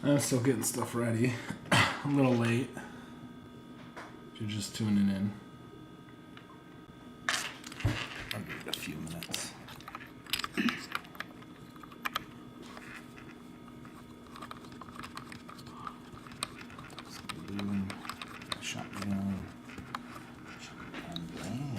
I'm still getting stuff ready. A little late. If you're just tuning in. I'll give it a few minutes. Shotgun. Bam.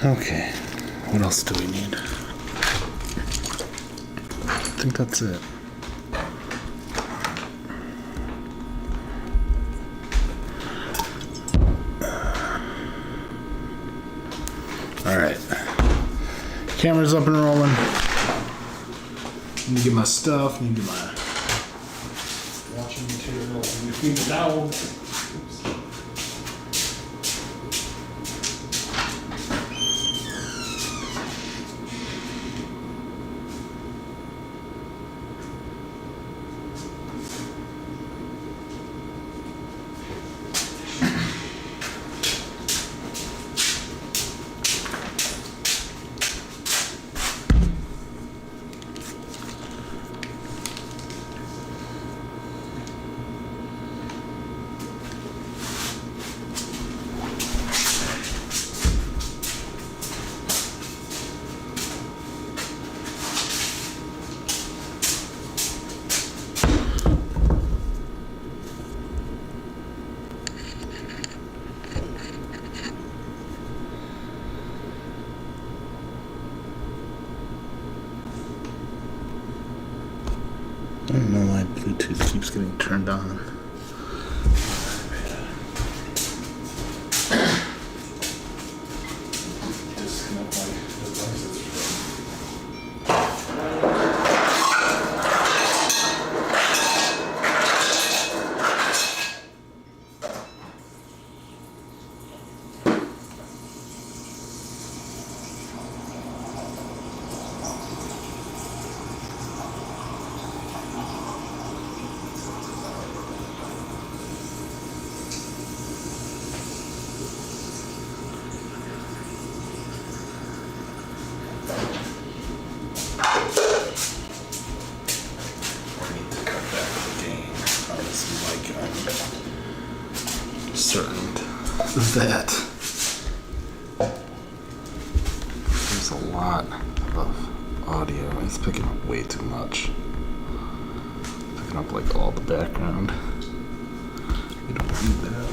Okay, what else do we need? I think that's it. Alright, camera's up and rolling. Need to get my stuff, need to get my watching material, need to feed the dog. I don't know why Bluetooth keeps getting turned on. Disconnect my devices certain that there's a lot of audio. It's picking up way too much. Picking up like all the background. We don't need that.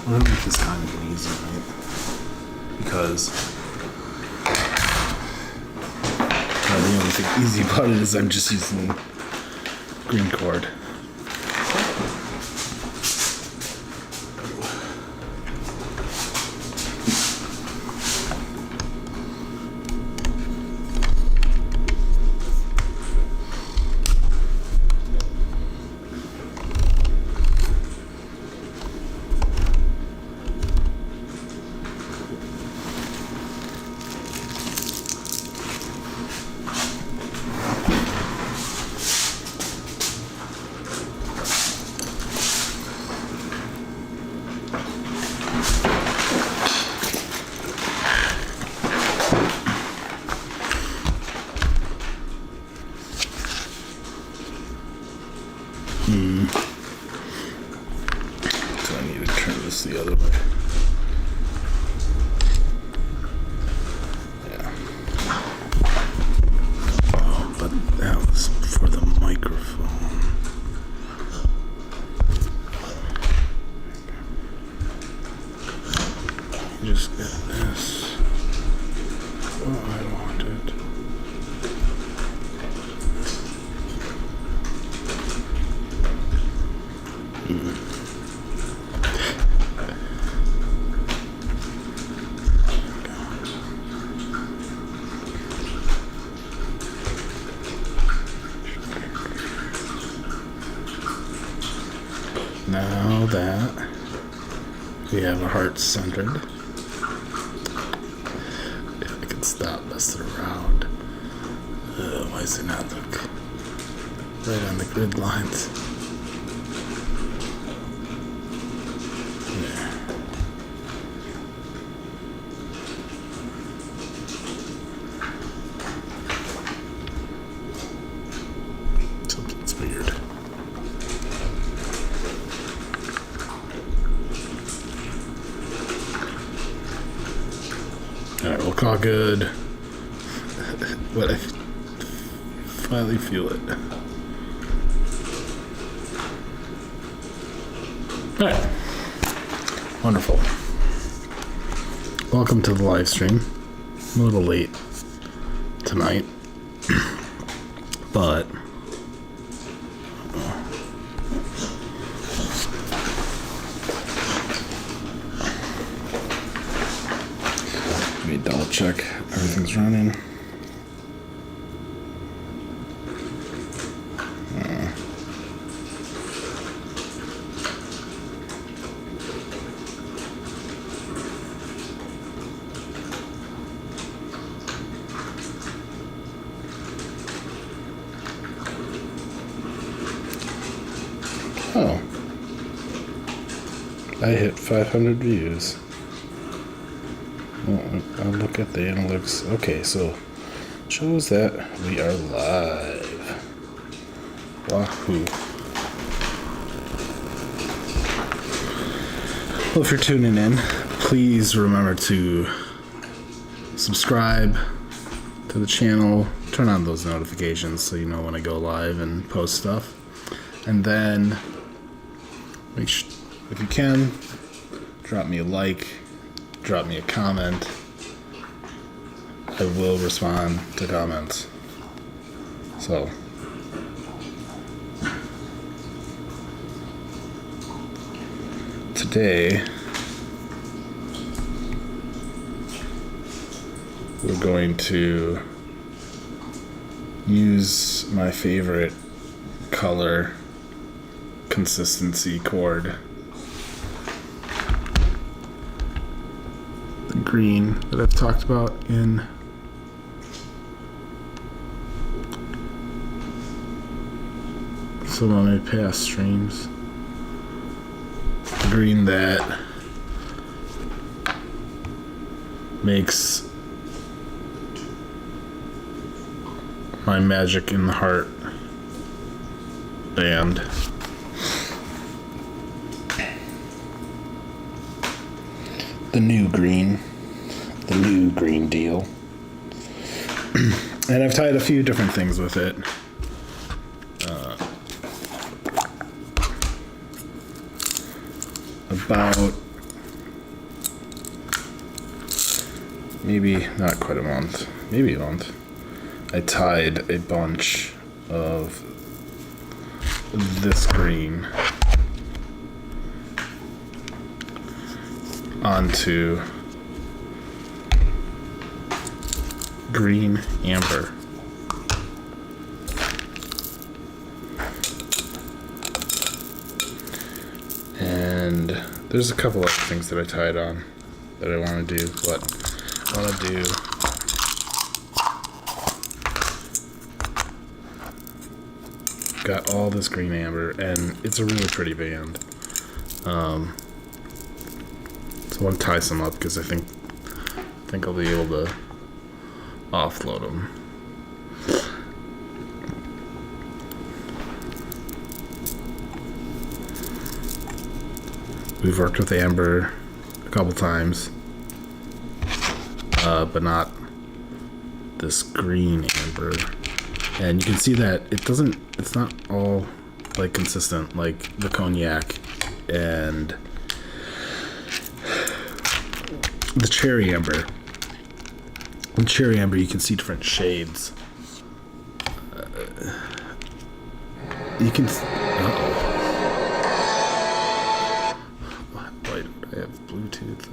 I'm gonna make this kind of easy, right? Because the only thing easy about it is I'm just using green cord. So I need to turn this the other way. Yeah. Oh, but that was for the microphone. Just get this. Oh, I want it. Now that we have our heart centered, if I can stop messing around. Why does it not look right on the grid lines? There. Something's weird. Alright, we'll call good. But I finally feel it. Alright. Wonderful. Welcome to the live stream. I'm a little late tonight. But let me double check everything's running. I hit 500 views. Oh, I'll look at the analytics. Okay, so shows that we are live. Wahoo. Well, if you're tuning in, please remember to subscribe to the channel, turn on those notifications so you know when I go live and post stuff. And then make sure, if you can, drop me a like, drop me a comment. I will respond to comments. So, today we're going to use my favorite color consistency cord, the green that I've talked about in some of my past streams. The green that makes my Magic in the Heart band. The new green deal. And I've tied a few different things with it. About maybe not quite a month, maybe a month, I tied a bunch of this green onto green amber. And there's a couple other things that I tied on that I want to do, but I want to do got all this green amber, and it's a really pretty band. So I want to tie some up because I think I'll be able to offload them. We've worked with amber a couple times, but not this green amber. And you can see that it's not all like consistent like the cognac and the cherry amber. In cherry amber, you can see different shades. You can. Wait, I have Bluetooth.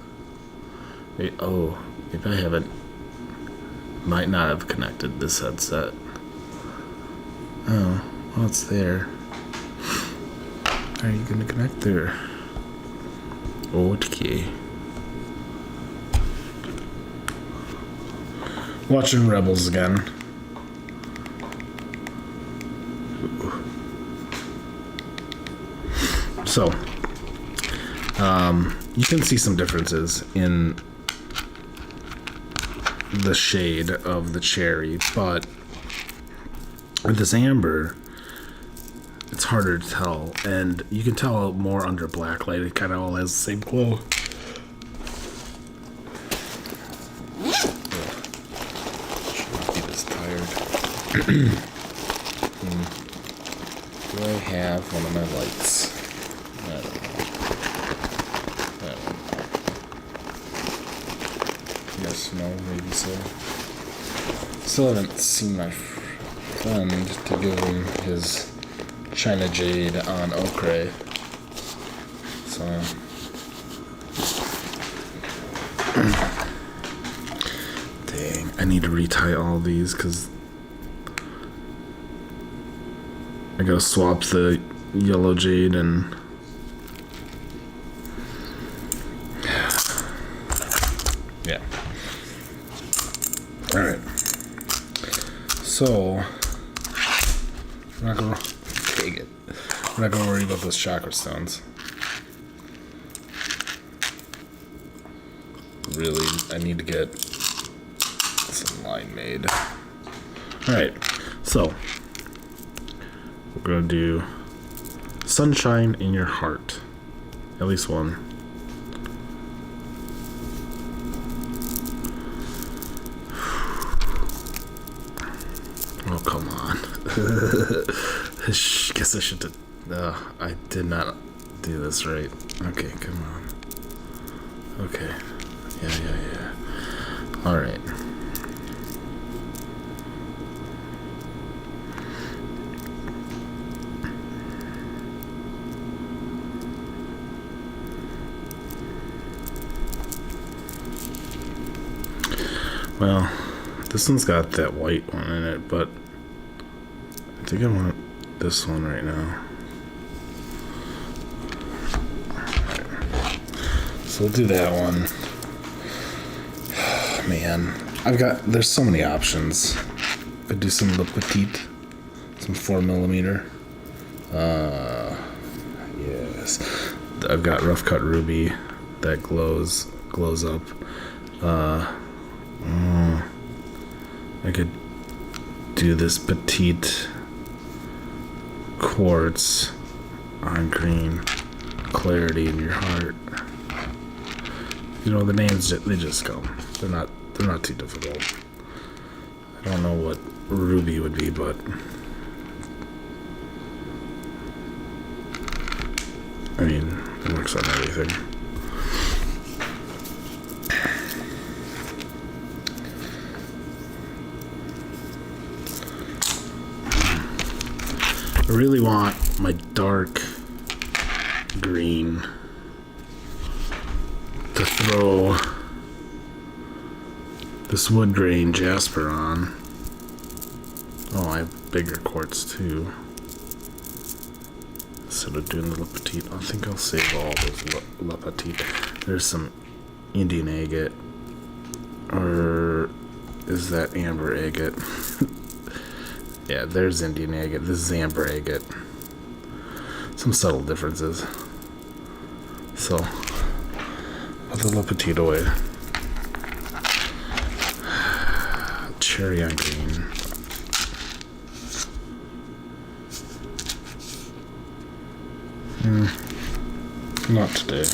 Wait, oh, maybe I haven't. Might not have connected this headset. Oh, well, it's there. How are you gonna connect there? Okay. Watching Rebels again. So, you can see some differences in the shade of the cherry, but with this amber, it's harder to tell, and you can tell more under black light. It kind of all has the same glow. Do I have one of my lights? I don't know. Yes, no, maybe so. Still haven't seen my friend to give him his China Jade on ochre. So dang, I need to retie all these because I gotta swap the yellow jade and yeah. Alright. So we're not gonna take it. We're not gonna worry about those chakra stones. really, I need to get some line made. Alright, so we're going to do Sunshine in Your Heart. At least one. Oh, come on. Guess I should have... I did not do this right. Okay, come on. Okay. Yeah. Alright. Well, this one's got that white one in it, but I think I want this one right now. So we'll do that one. Man, there's so many options. Could do some Le Petite, some 4mm. Yes. I've got rough cut ruby that glows up. I could do this petite quartz on green, clarity in your heart. You know, the names, they just come. They're not too difficult. I don't know what ruby would be, but I mean, it works on everything. I really want my dark green to throw this wood grain jasper on. Oh, I have bigger quartz too. Instead of doing the Le Petite, I think I'll save all those Le Petite. There's some Indian agate, or is that amber agate? Yeah, there's Indian agate. This is amber agate. Some subtle differences. So, put the Le Petite away. Cherry on green. Not today.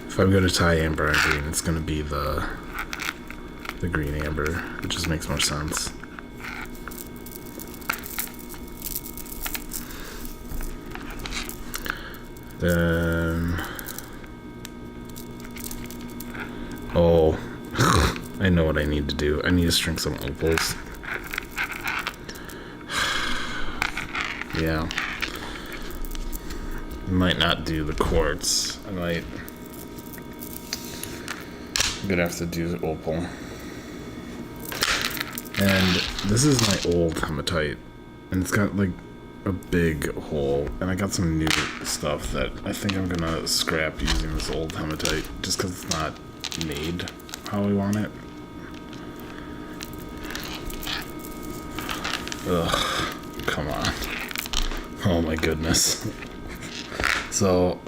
If I'm going to tie amber on green, it's going to be the green amber. It just makes more sense. Then... oh, I know what I need to do. I need to string some opals. Yeah. Might not do the quartz. I'm gonna have to do the opal. And this is my old hematite, and it's got like a big hole, and I got some new stuff that I think I'm gonna scrap using this old hematite just because it's not made how we want it. Ugh, come on. Oh my goodness. So,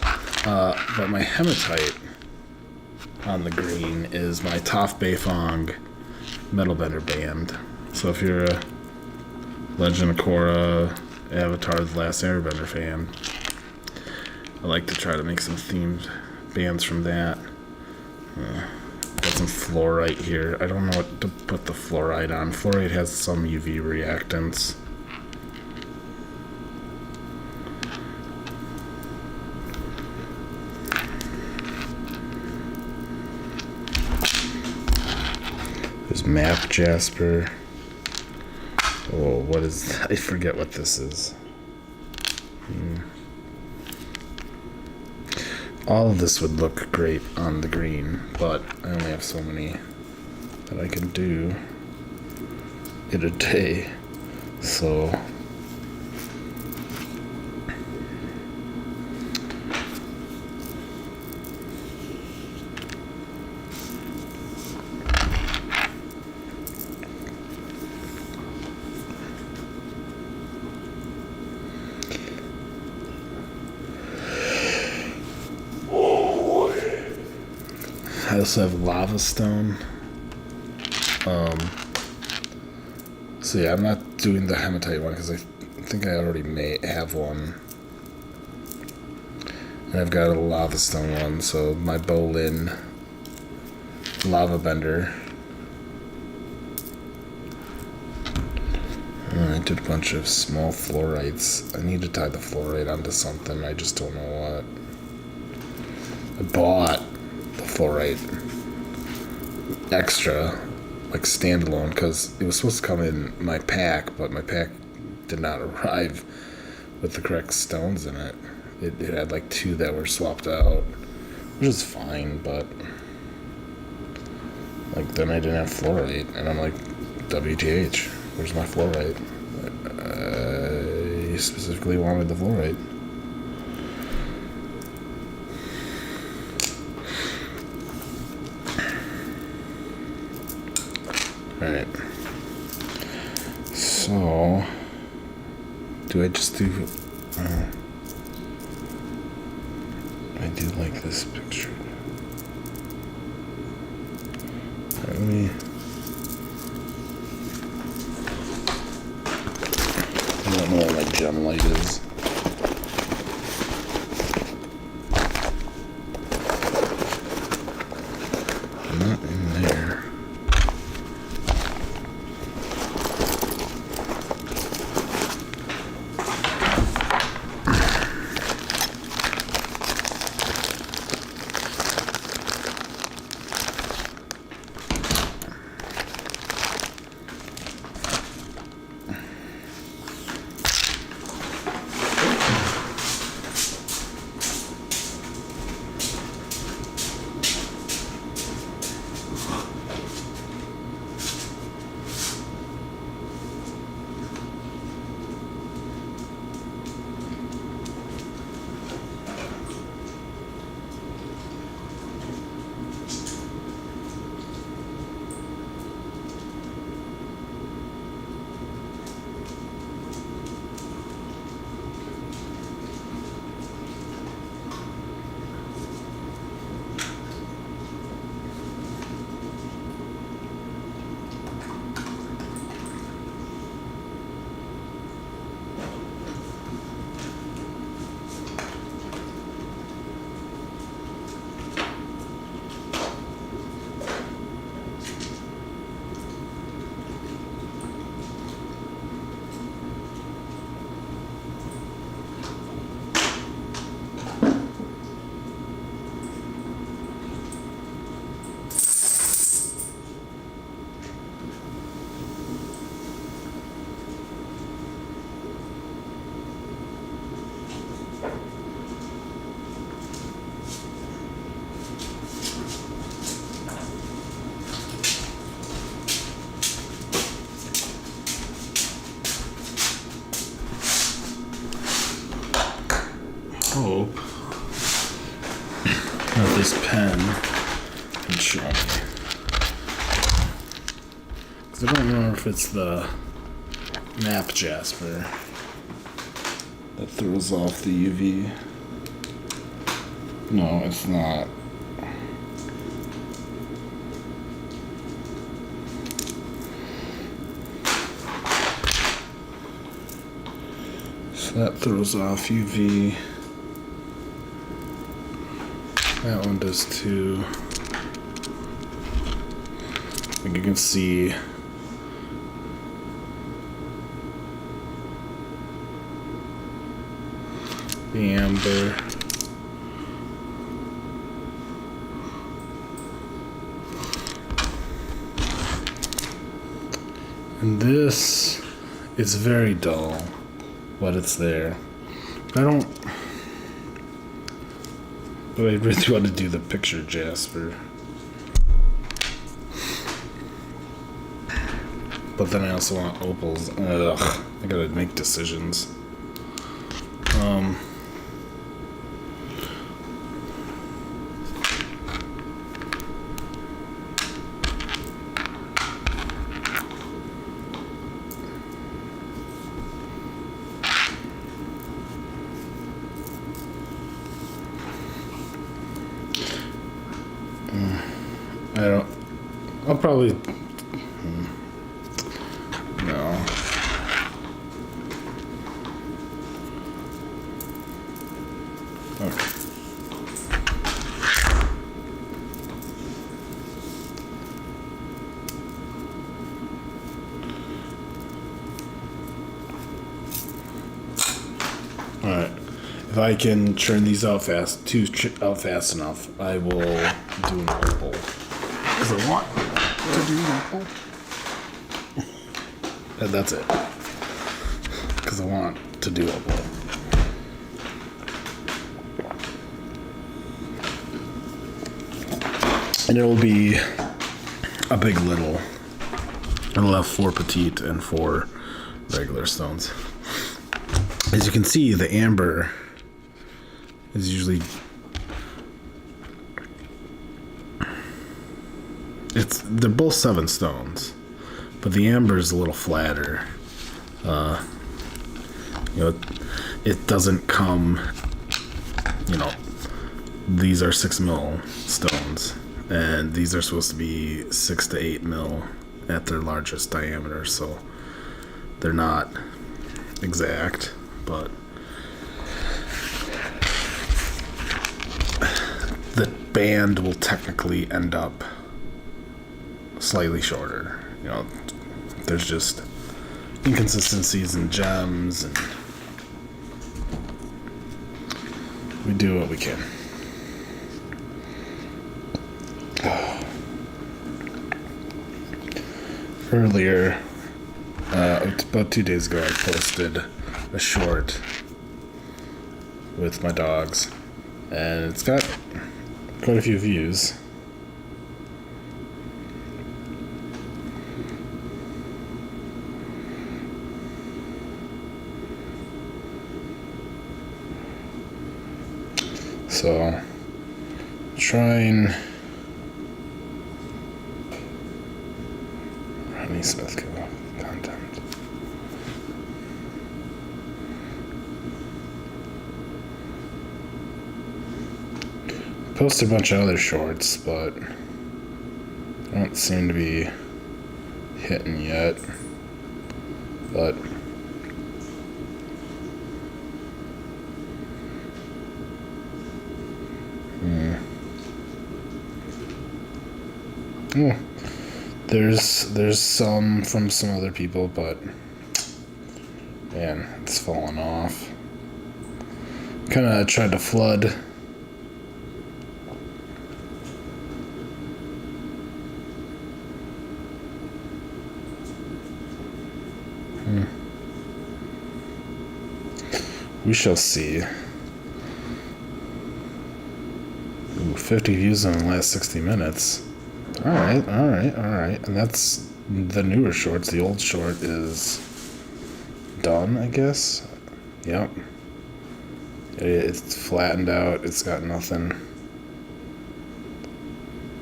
but my hematite on the green is my Toph Beifong Metalbender band. So if you're a Legend of Korra, Avatar: The Last Airbender fan, I like to try to make some themed bands from that. Got some fluorite here. I don't know what to put the fluorite on. Fluorite has some UV reactants. There's map jasper. Oh, what is that? I forget what this is. All of this would look great on the green, but I only have so many that I can do in a day. So I also have lava stone. So yeah, I'm not doing the hematite one because I think I already may have one. And I've got a lava stone one, so my Bolin lava bender. I did a bunch of small fluorites. I need to tie the fluorite onto something. I just don't know what. I bought the fluorite extra, like standalone, because it was supposed to come in my pack, but my pack did not arrive with the correct stones in it. It had like 2 that were swapped out, which is fine, but like then I didn't have fluorite, and I'm like, WTH, where's my fluorite? I specifically wanted the fluorite. Alright. So, do I just do... I do like this picture. Alright, let me... I don't know where my gem light is. Not in there. Hope that this pen can show me. Because I don't know if it's the map jasper that throws off the UV. No, it's not. So that throws off UV. That one does too. Like you can see the amber. And this is very dull, but it's there. But I really want to do the picture jasper. But then I also want opals. Ugh, I gotta make decisions. probably... No. Okay. Alright. If I can churn these out fast enough, I will do an opal. Because I want to do an opal. And that's it. Because I want to do opal. And it'll be a big little. It'll have 4 petite and 4 regular stones. As you can see, the amber is usually... They're both 7 stones, but the amber is a little flatter. It doesn't come, these are 6 mil stones, and these are supposed to be 6 to 8 mil at their largest diameter, so they're not exact, but the band will technically end up slightly shorter. There's just inconsistencies in gems, and we do what we can. Earlier, about 2 days ago, I posted a short with my dogs, and it's got quite a few views. So, trying Honey Smith content. Posted a bunch of other shorts, but don't seem to be hitting yet. But oh, there's some from some other people, but man, it's fallen off. Kind of tried to flood We shall see. Ooh, 50 views in the last 60 minutes. Alright. And that's the newer shorts. The old short is done, I guess. Yep. It's flattened out. It's got nothing.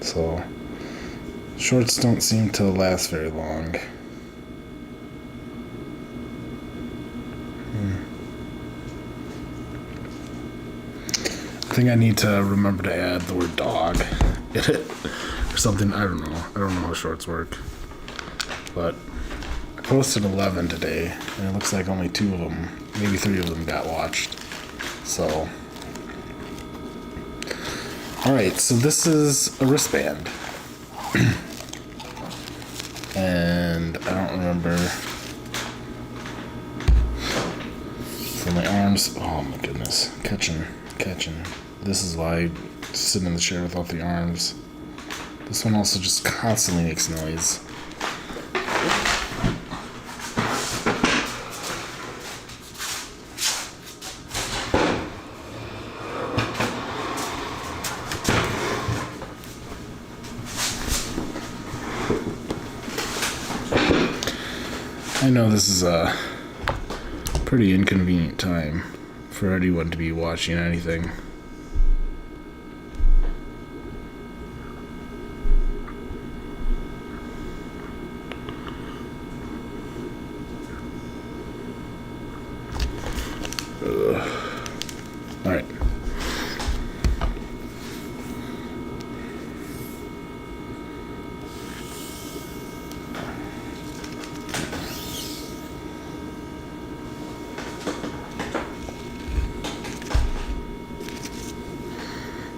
So, shorts don't seem to last very long. I think I need to remember to add the word dog in it or something. I don't know. I don't know how shorts work. But I posted 11 today, and it looks like only 2 of them, maybe 3 of them got watched. So, alright, so this is a wristband. And I don't remember. For my arms, oh my goodness, catching. This is why I sit in the chair without the arms. This one also just constantly makes noise. I know this is a pretty inconvenient time for anyone to be watching anything. Alright.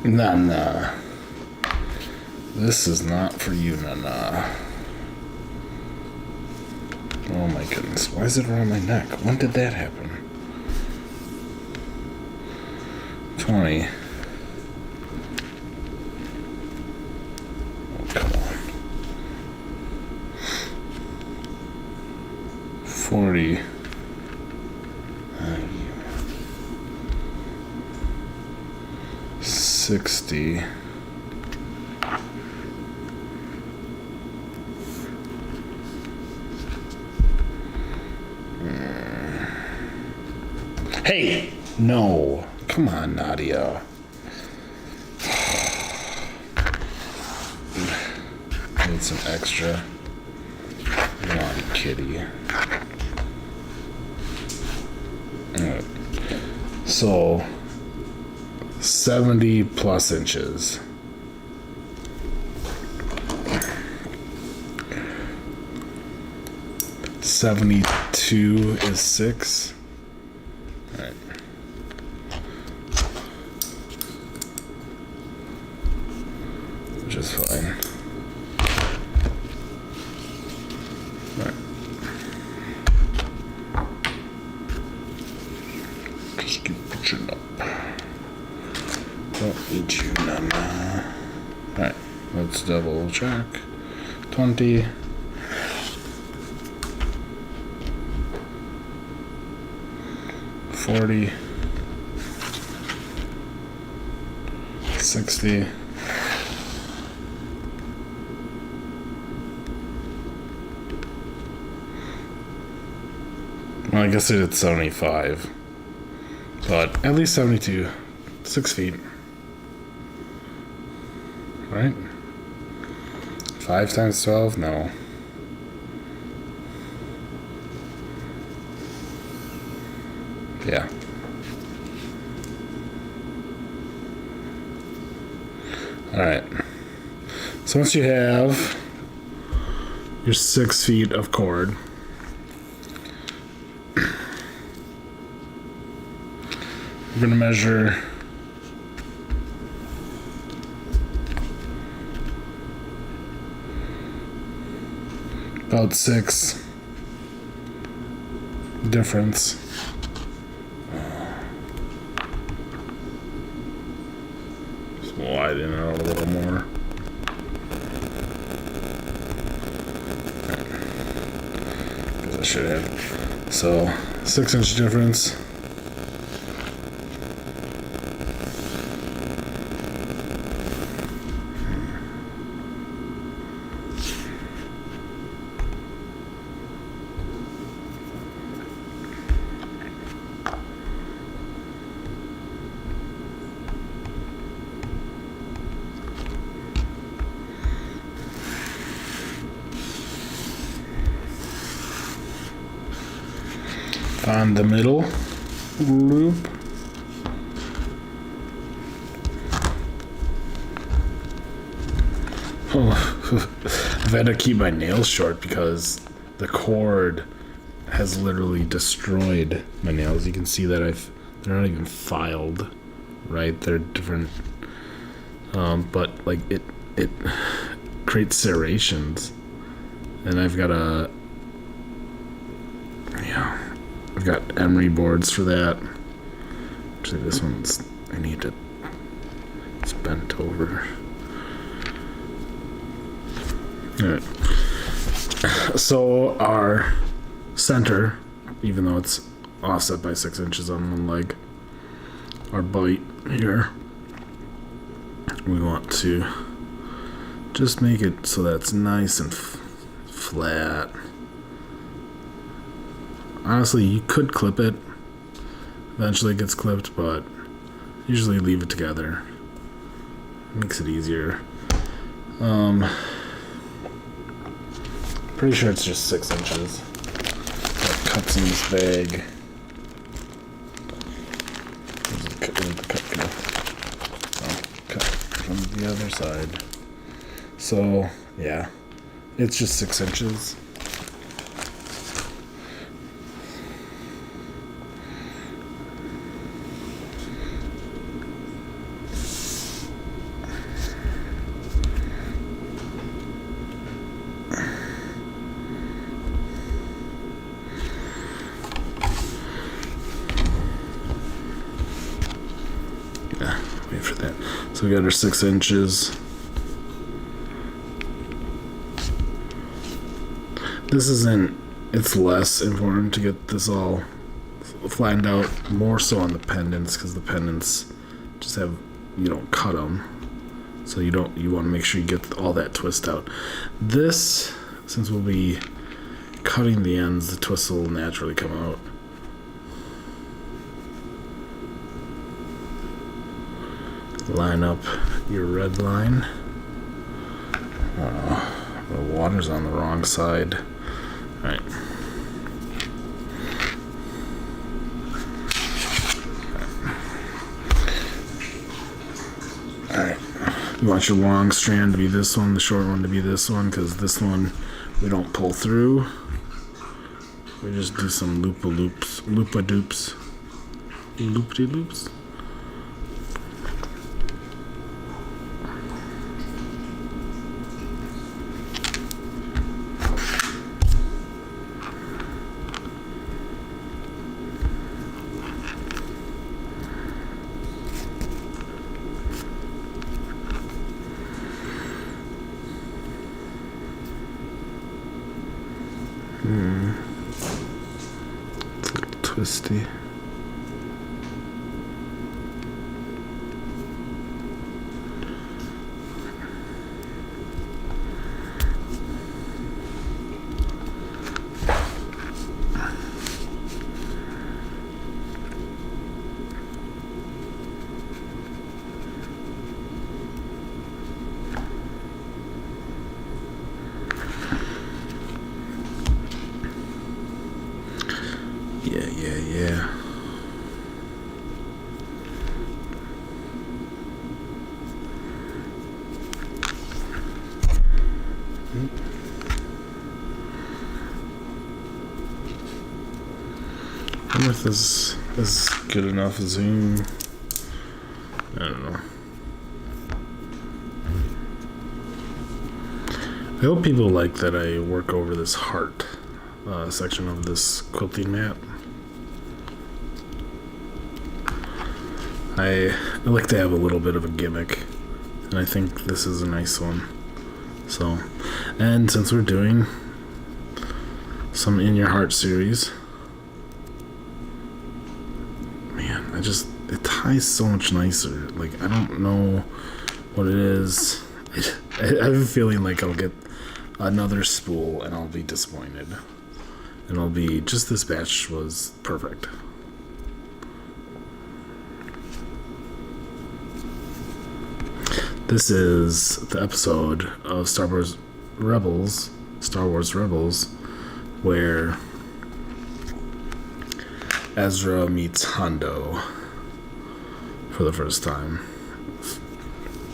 Nana. This is not for you, Nana. Oh my goodness. Why is it around my neck? When did that happen? 20. Oh, come on. 40. 60. Hey! No. Come on, Nadia. Need some extra. Naughty kitty. Alright. So, 70 plus inches. $72 is 6. Alright. Which is fine. Alright. Just keep pushing up. Don't eat you, Nana. Alright, let's double check. 20. 40. 60. Well, I guess I did 75. But at least 72. 6 feet. Right? 5 times 12? No. Yeah. Alright. So once you have your 6 feet of cord, we're going to measure about 6 difference. Just widen it out a little more. Because I should have. So 6-inch difference. On the middle loop. Oh, I've had to keep my nails short because the cord has literally destroyed my nails. You can see that they're not even filed, right? They're different, but like it creates serrations, and I've got I've got emery boards for that. Actually, this one's, it's bent over. Alright. So our center, even though it's offset by 6 inches on one leg, our bite here, we want to just make it so that's nice and flat. Honestly, you could clip it. Eventually it gets clipped, but usually leave it together. Makes it easier. Pretty sure it's just 6 inches. Got cuts in this bag. Where's the cut go? Oh, cut from the other side. So, yeah. It's just 6 inches. Okay, so we got our 6 inches. This isn't, it's less important to get this all flattened out, more so on the pendants, because the pendants just have, you don't cut them, so you want to make sure you get all that twist out. This, since we'll be cutting the ends, the twist will naturally come out. Line up your red line. The water's on the wrong side. Alright. Alright. You want your long strand to be this one, the short one to be this one, because this one we don't pull through. We just do some loop-a-loops, loop-a-doops, loop-de-loops. It's a little twisty. Yeah. I wonder if this is good enough zoom. I don't know. I hope people like that I work over this heart section of this quilting mat. I like to have a little bit of a gimmick, and I think this is a nice one. So, and since we're doing some In Your Heart series, man, it ties so much nicer. Like, I don't know what it is. I have a feeling like I'll get another spool and I'll be disappointed. And I'll be, just this batch was perfect. This is the episode of Star Wars Rebels, where Ezra meets Hondo for the first time. It's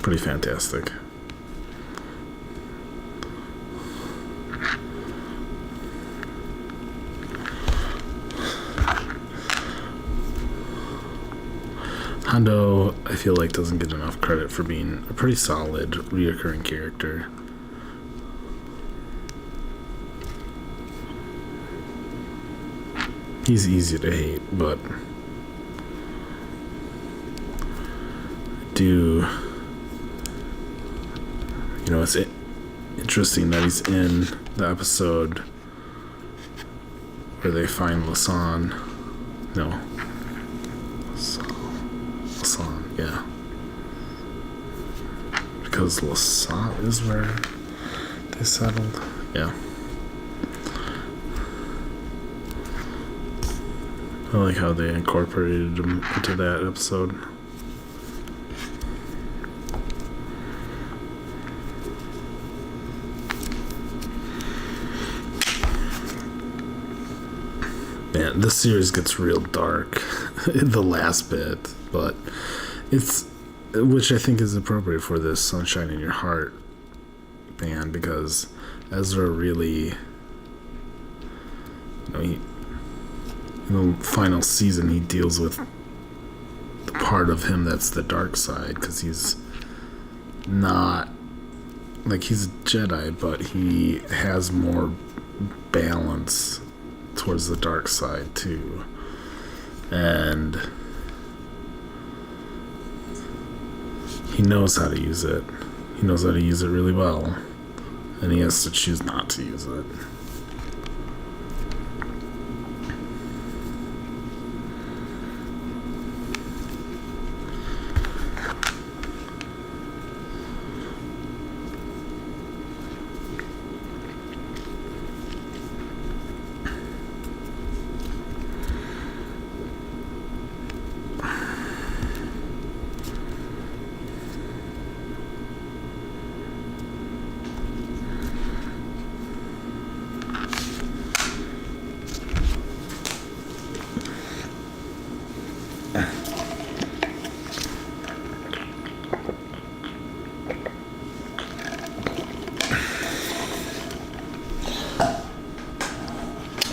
pretty fantastic. Hondo, I feel like, doesn't get enough credit for being a pretty solid reoccurring character. He's easy to hate, but it's interesting that he's in the episode where they find Lasan. Lasan, yeah. Because Lasan is where they settled. Yeah. I like how they incorporated him into that episode. Man, this series gets real dark in the last bit, but which I think is appropriate for this Sunshine in Your Heart band, because Ezra really, in the final season, he deals with the part of him that's the dark side, because he's not, like, he's a Jedi, but he has more balance towards the dark side too. he knows how to use it. He knows how to use it really well. And he has to choose not to use it.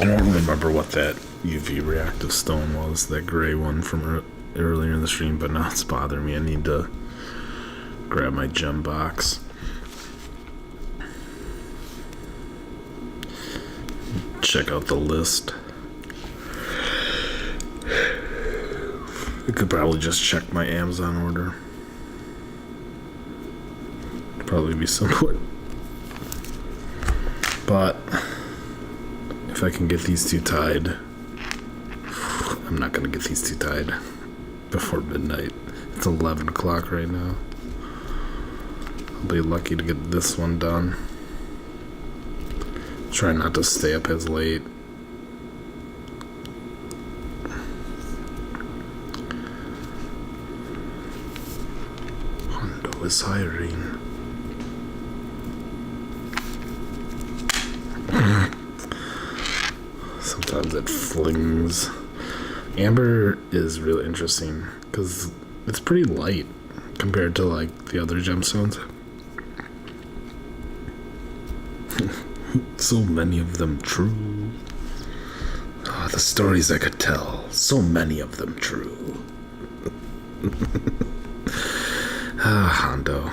I don't remember what that UV reactive stone was, that gray one from earlier in the stream, but now it's bothering me. I need to grab my gem box. Check out the list. I could probably just check my Amazon order. Probably be somewhat. But if I can get these two tied, I'm not going to get these two tied before midnight. It's 11 o'clock right now. I'll be lucky to get this one done. Try not to stay up as late. Hondo is hiring. Sometimes it flings. Amber is really interesting because it's pretty light compared to like the other gemstones. So many of them true. Oh, the stories I could tell. So many of them true. Hondo.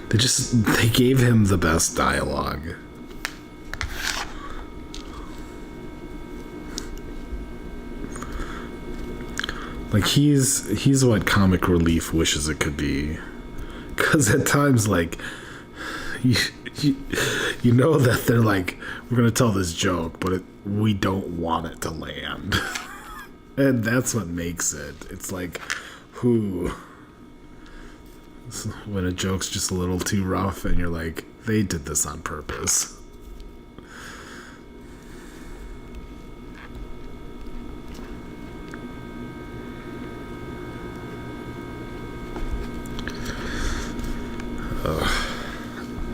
They gave him the best dialogue. Like he's what comic relief wishes it could be. 'Cause at times like you know that they're like, we're gonna tell this joke, but we don't want it to land. And that's what makes it. It's like, when a joke's just a little too rough and you're like, they did this on purpose.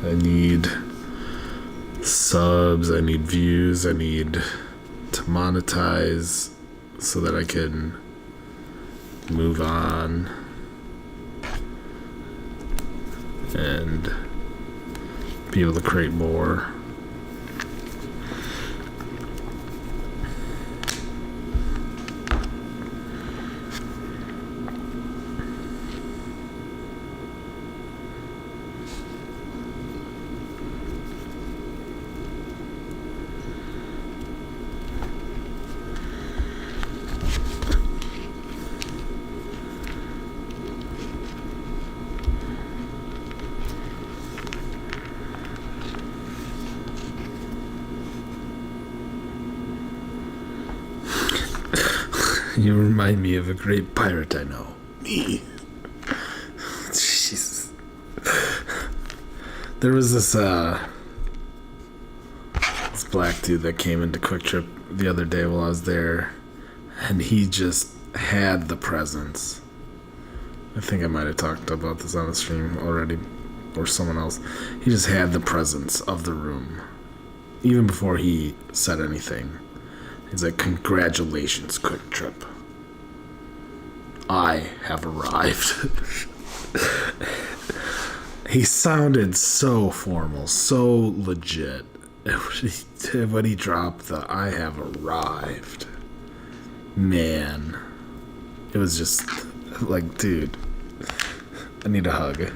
I need subs, I need views, I need to monetize so that I can move on and be able to create more. You remind me of a great pirate I know. Me. Jesus. There was this black dude that came into Quick Trip the other day while I was there, and he just had the presence. I think I might have talked about this on the stream already, or someone else. He just had the presence of the room, even before he said anything. He's like, "Congratulations, Quick Trip. I have arrived." He sounded so formal, so legit. When he dropped the "I have arrived," man, it was just like, dude, I need a hug.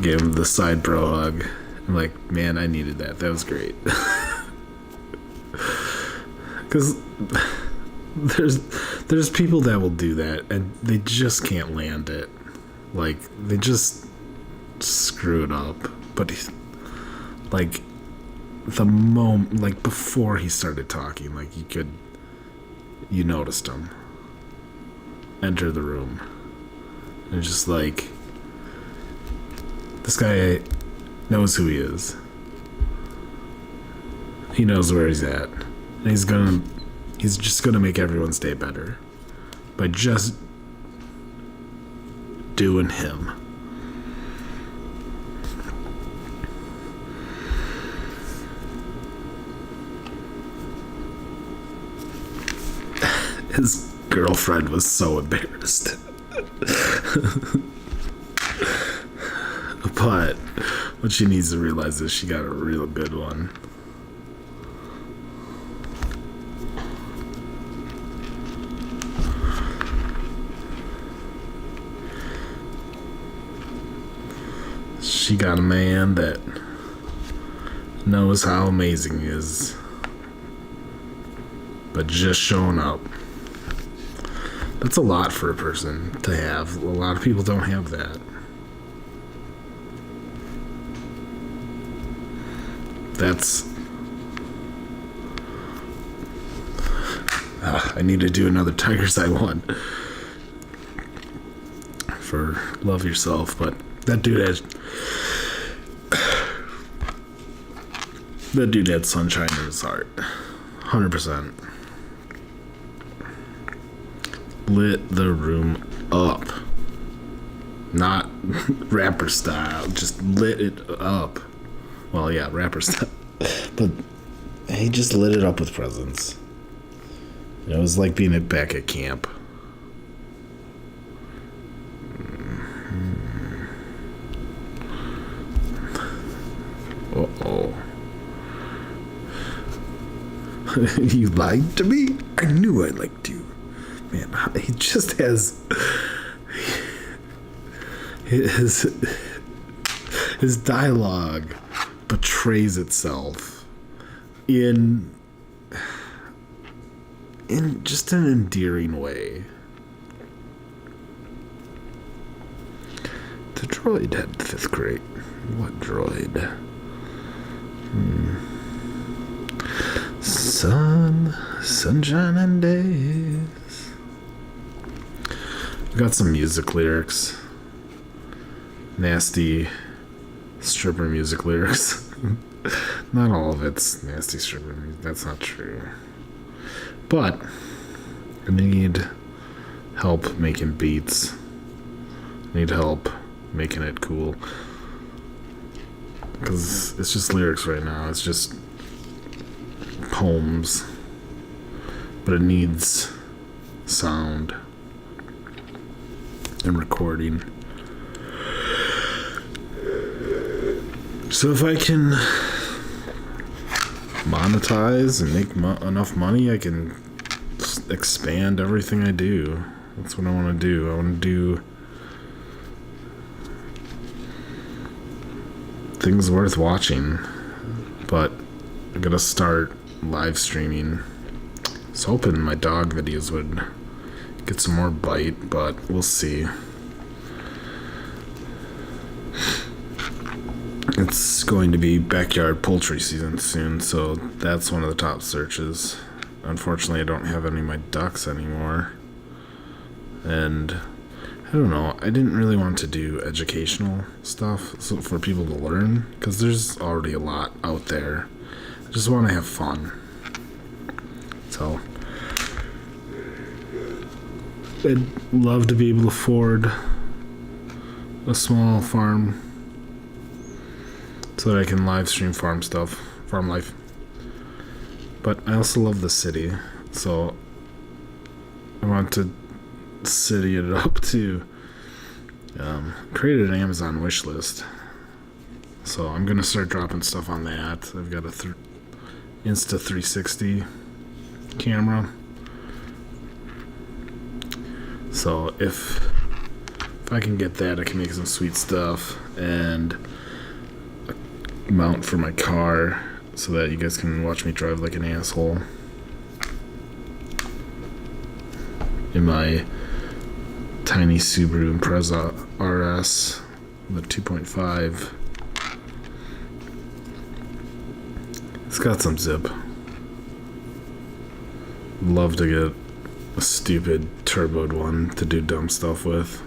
Gave him the side bro hug. I'm like, man, I needed that. That was great. Because there's people that will do that and they just can't land it. Like they just screw it up. But like the moment, like before he started talking, like you noticed him enter the room, and just like, this guy knows who he is. He knows where he's at, and he's just gonna make everyone's day better by just doing him. His girlfriend was so embarrassed. But what she needs to realize is she got a real good one. She got a man that knows how amazing he is, but just showing up. That's a lot for a person to have. A lot of people don't have that. I need to do another Tiger's Eye one for Love Yourself, but that dude had sunshine in his heart. 100%. Lit the room up. Not rapper style, just lit it up. Well, yeah, rapper style. But he just lit it up with presence. It was like being back at camp. Uh-oh. You lied to me? I knew I liked you. Man, he just has his dialogue betrays itself in just an endearing way. The droid had 5th grade. What droid? Sunshine and days. We got some music lyrics. Nasty stripper music lyrics. Not all of it's nasty stripper music. That's not true. But I need help making beats. I need help making it cool. Because it's just lyrics right now. It's just poems. But it needs sound and recording. So if I can monetize and make enough money, I can expand everything I do. That's what I want to do. I want to do things worth watching, but I gotta start live streaming. I was hoping my dog videos would get some more bite, but we'll see. It's going to be backyard poultry season soon, so that's one of the top searches. Unfortunately, I don't have any of my ducks anymore. And I don't know, I didn't really want to do educational stuff for people to learn, because there's already a lot out there. I just want to have fun. So I'd love to be able to afford a small farm so that I can live stream farm stuff, farm life. But I also love the city, so I want to city it up to create an Amazon wish list. So I'm gonna start dropping stuff on that. I've got a Insta360 camera. So if I can get that, I can make some sweet stuff and a mount for my car so that you guys can watch me drive like an asshole. in my tiny Subaru Impreza RS, the 2.5. It's got some zip. Love to get a stupid turboed one to do dumb stuff with.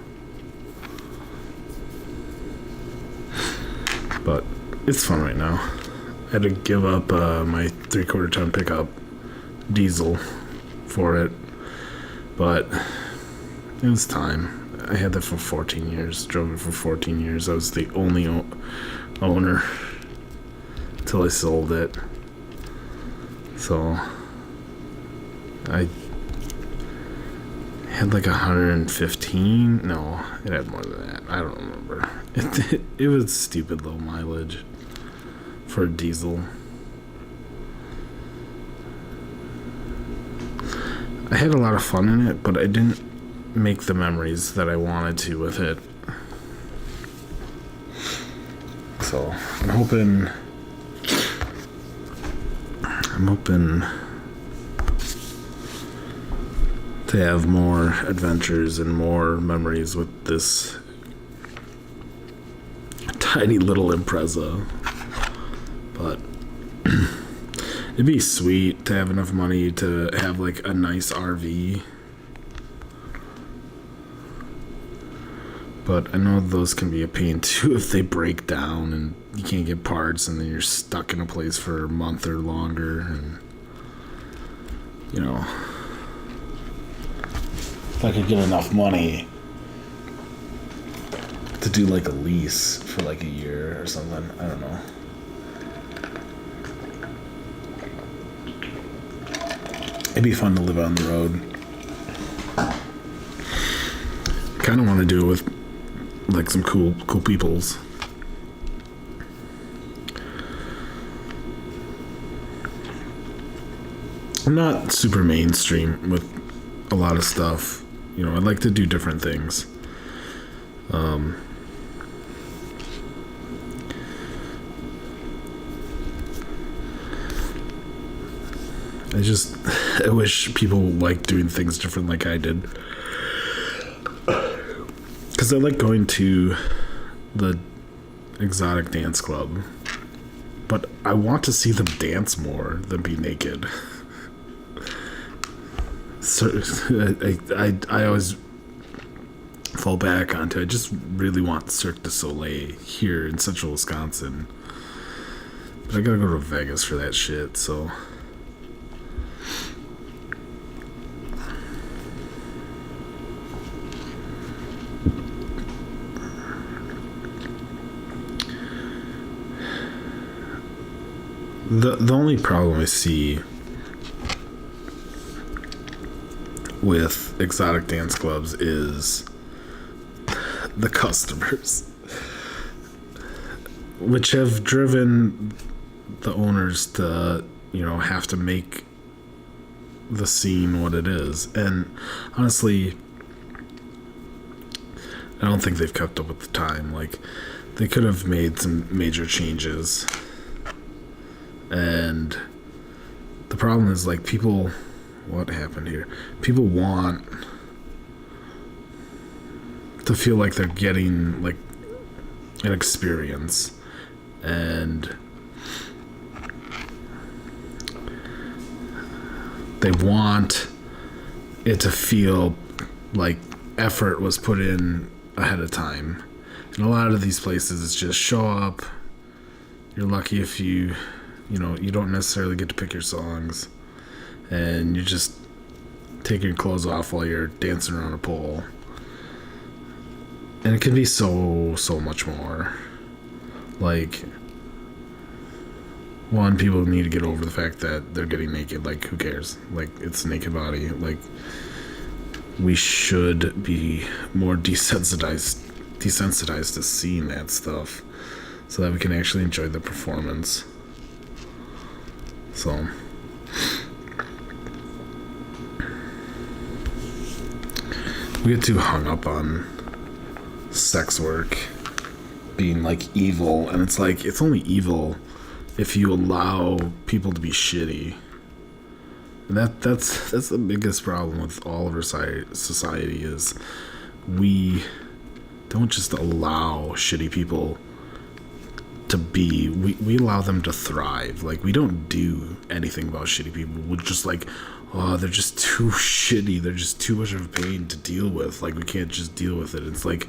But it's fun right now. I had to give up my 3/4 ton pickup diesel for it, but it was time. I had that for 14 years, drove it for 14 years. I was the only owner until I sold it. So I had like 115. No, it had more than that. I don't remember. It was stupid low mileage for a diesel. I had a lot of fun in it, but I didn't make the memories that I wanted to with it. So I'm hoping to have more adventures and more memories with this tiny little Impreza. But it'd be sweet to have enough money to have like a nice RV. But I know those can be a pain too if they break down and you can't get parts, and then you're stuck in a place for a month or longer. And you know, if I could get enough money to do like a lease for like a year or something, I don't know. It'd be fun to live on the road. I kind of want to do it with like some cool peoples. I'm not super mainstream with a lot of stuff. You know, I like to do different things. I wish people liked doing things different like I did. Because I like going to the exotic dance club, but I want to see them dance more than be naked. So I always fall back onto, I just really want Cirque du Soleil here in central Wisconsin. But I gotta go to Vegas for that shit, so. The only problem I see with exotic dance clubs is the customers, which have driven the owners to, you know, have to make the scene what it is. And honestly, I don't think they've kept up with the time. Like, they could have made some major changes. And the problem is, like, people, what happened here? People want to feel like they're getting, like, an experience. And they want it to feel like effort was put in ahead of time. And a lot of these places, it's just show up. You're lucky if you know, you don't necessarily get to pick your songs, and you just take your clothes off while you're dancing around a pole. And it can be so much more. Like, one, people need to get over the fact that they're getting naked. Like, who cares? Like, it's a naked body. Like, we should be more desensitized to seeing that stuff so that we can actually enjoy the performance. So, we get too hung up on sex work being like evil, and it's like, it's only evil if you allow people to be shitty. And that's the biggest problem with all of our society is we don't just allow shitty people to be, we allow them to thrive. Like, we don't do anything about shitty people. We're just like, oh, they're just too shitty, they're just too much of a pain to deal with, like, we can't just deal with it. It's like,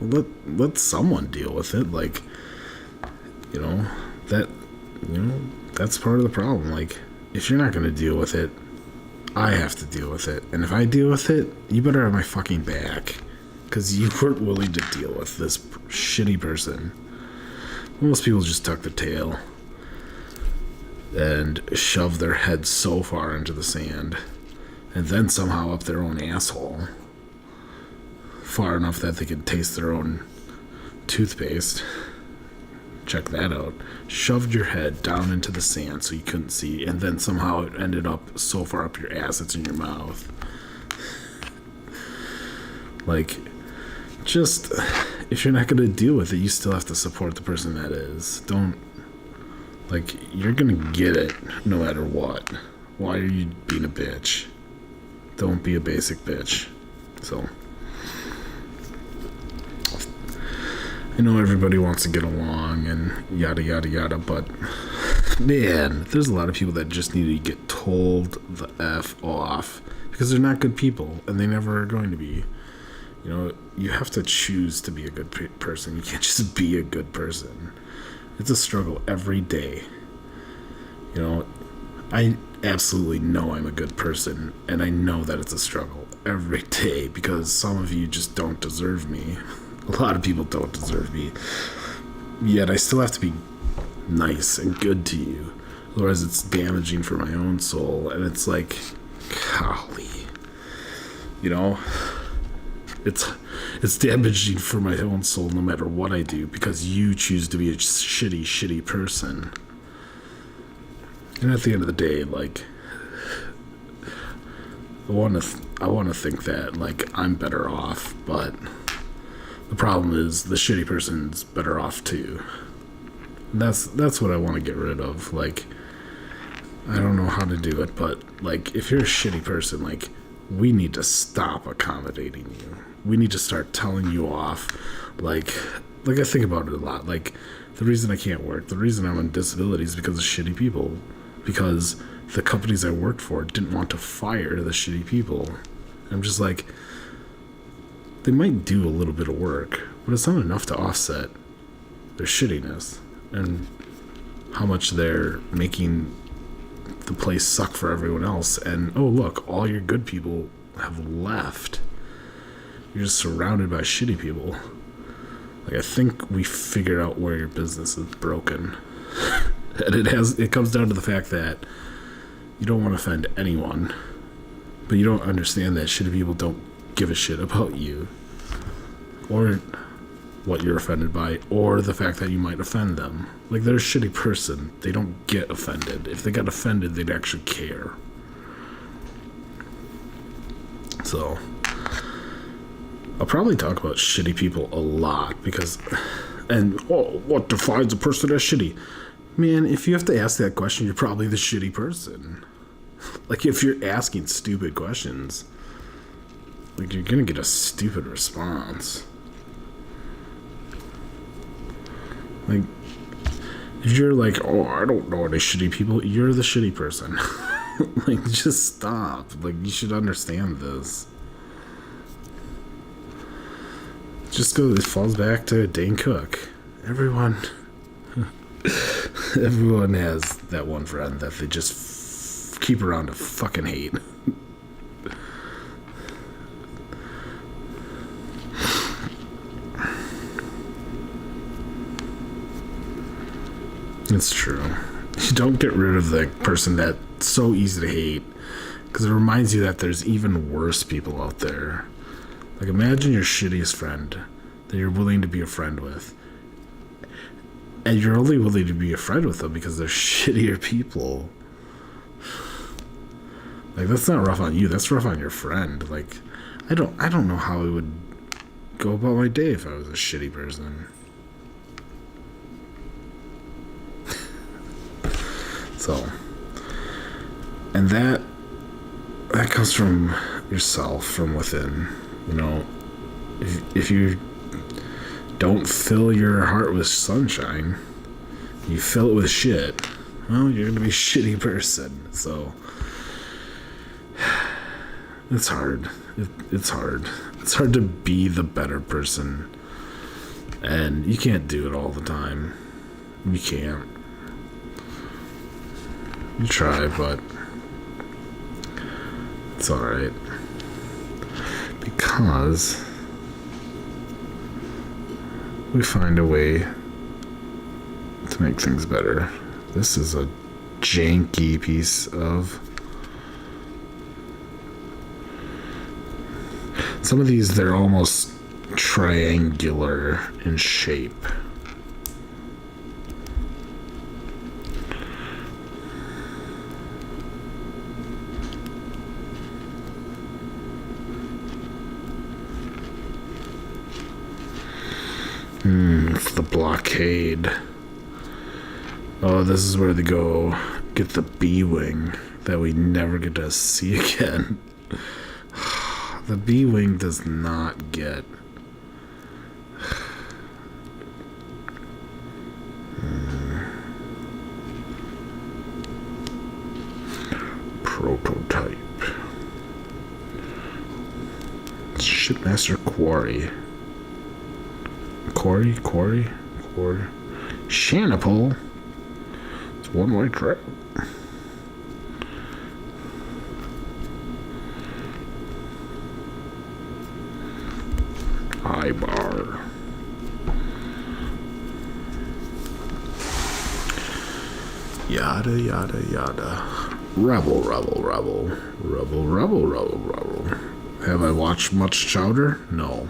well, let someone deal with it. Like, that's part of the problem. Like, if you're not gonna deal with it, I have to deal with it. And if I deal with it, you better have my fucking back, because you weren't willing to deal with this shitty person. Most people just tuck their tail and shove their head so far into the sand, and then somehow up their own asshole far enough that they can taste their own toothpaste. Check that out. Shoved your head down into the sand so you couldn't see, and then somehow it ended up so far up your ass it's in your mouth. Like, just, if you're not going to deal with it, you still have to support the person that is. Don't, like, you're going to get it no matter what. Why are you being a bitch? Don't be a basic bitch. So, I know everybody wants to get along and yada yada yada, but man, there's a lot of people that just need to get told the F off, because they're not good people, and they never are going to be. You have to choose to be a good person. You can't just be a good person. It's a struggle every day. I absolutely know I'm a good person, and I know that it's a struggle every day, because some of you just don't deserve me. A lot of people don't deserve me. Yet I still have to be nice and good to you. Otherwise it's damaging for my own soul. And it's like, golly. It's damaging for my own soul no matter what I do, because you choose to be a shitty person. And at the end of the day, like, I want to think that, like, I'm better off, but the problem is the shitty person's better off too. And that's what I want to get rid of. Like, I don't know how to do it, but, like, if you're a shitty person, like, we need to stop accommodating you. We need to start telling you off. Like I think about it a lot. Like, the reason I can't work, the reason I'm on disability is because of shitty people. Because the companies I worked for didn't want to fire the shitty people. And I'm just like, they might do a little bit of work, but it's not enough to offset their shittiness and how much they're making the place suck for everyone else. And, oh, look, all your good people have left. You're just surrounded by shitty people. Like, I think we figured out where your business is broken. And it comes down to the fact that you don't want to offend anyone, but you don't understand that shitty people don't give a shit about you, or what you're offended by, or the fact that you might offend them. Like, they're a shitty person. They don't get offended. If they got offended, they'd actually care. So, I'll probably talk about shitty people a lot, because, what defines a person as shitty? Man, if you have to ask that question, you're probably the shitty person. Like, if you're asking stupid questions, like, you're gonna get a stupid response. Like, if you're like, oh, I don't know any shitty people, you're the shitty person. Like, just stop. Like, you should understand this. It falls back to Dane Cook. Everyone has that one friend that they just keep around to fucking hate. It's true. You don't get rid of the person that's so easy to hate, because it reminds you that there's even worse people out there. Like, imagine your shittiest friend that you're willing to be a friend with, and you're only willing to be a friend with them because they're shittier people. Like, that's not rough on you, that's rough on your friend. Like, I don't know how I would go about my day if I was a shitty person. So, And that comes from yourself, from within. You know, if you don't fill your heart with sunshine, you fill it with shit, well, you're gonna be a shitty person. So it's hard. It's hard. It's hard to be the better person. And you can't do it all the time. You can't. You try, but it's alright. Because we find a way to make things better. This is a janky piece of... Some of these, they're almost triangular in shape. It's the blockade. Oh, this is where they go get the B-wing that we never get to see again. The B-wing does not get... Prototype. Shipmaster Quarry. Quarry. Shanapole. It's one-way trap. Bar. Yada yada yada. Rebel. Have I watched much Chowder? No.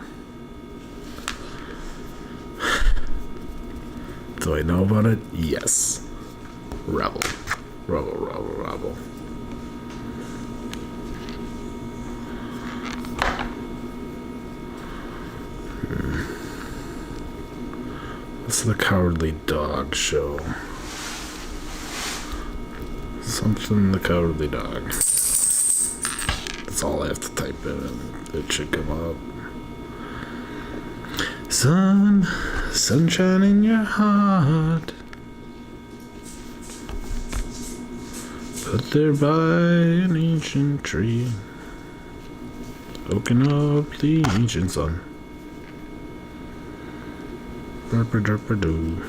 Do I know about it? Yes. Rebel. It's the Cowardly Dog show. Something the Cowardly Dog. That's all I have to type in and it should come up. Sunshine in your heart. Put there by an ancient tree. Soaking up the ancient sun. Derpa-derpa-doo.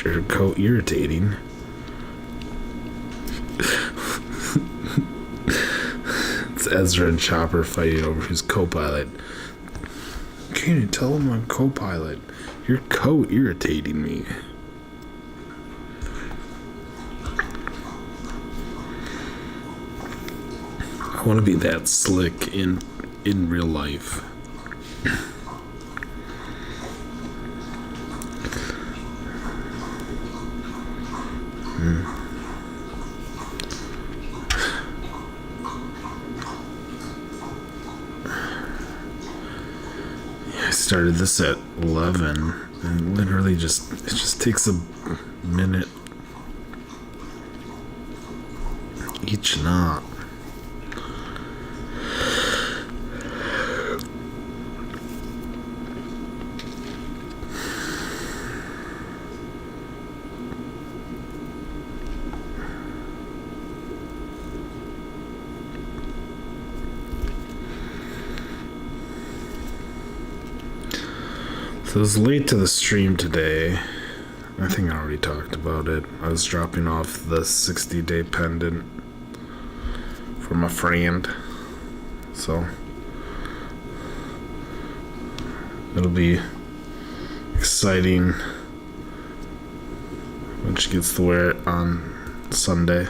Your coat irritating. It's Ezra and Chopper fighting over who's co-pilot. Can't you tell him I'm co-pilot? Your coat irritating me. I want to be that slick in real life. I started this at 11 and literally it just takes a minute each knot. So I was late to the stream today. I think I already talked about it. I was dropping off the 60-day pendant for my friend. So it'll be exciting when she gets to wear it on Sunday.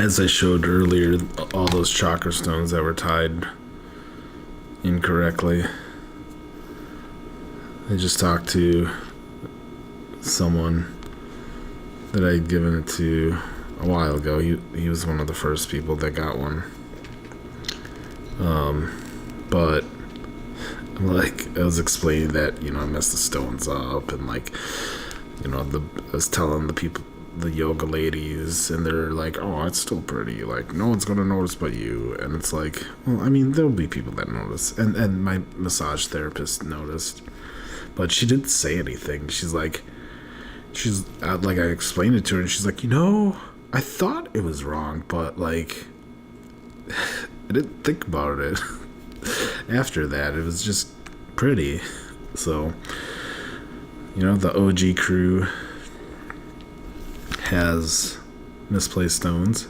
as I showed earlier, all those chakra stones that were tied incorrectly. I just talked to someone that I'd given it to a while ago. He was one of the first people that got one. But like, I was explaining that, I messed the stones up, and like, I was telling the people, the yoga ladies, and they're like, oh, it's still pretty, like, no one's gonna notice but you. And it's like, well, I mean, there'll be people that notice, and my massage therapist noticed, but she didn't say anything. She's like, I explained it to her, and she's like, I thought it was wrong, but like, I didn't think about it. After that, it was just pretty. So, the OG crew has misplaced stones.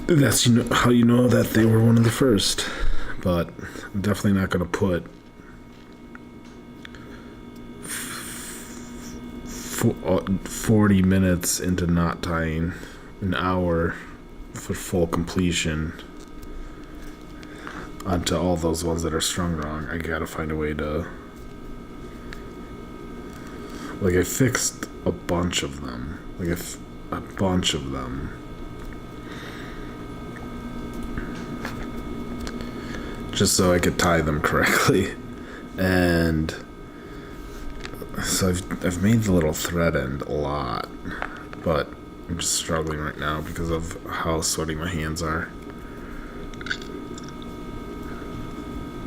That's how you know that they were one of the first. But I'm definitely not going to put 40 minutes into knot tying, an hour for full completion, onto all those ones that are strung wrong. I gotta find a way to, like, I fixed a bunch of them, just so I could tie them correctly. And so I've made the little thread end a lot, but I'm just struggling right now because of how sweaty my hands are.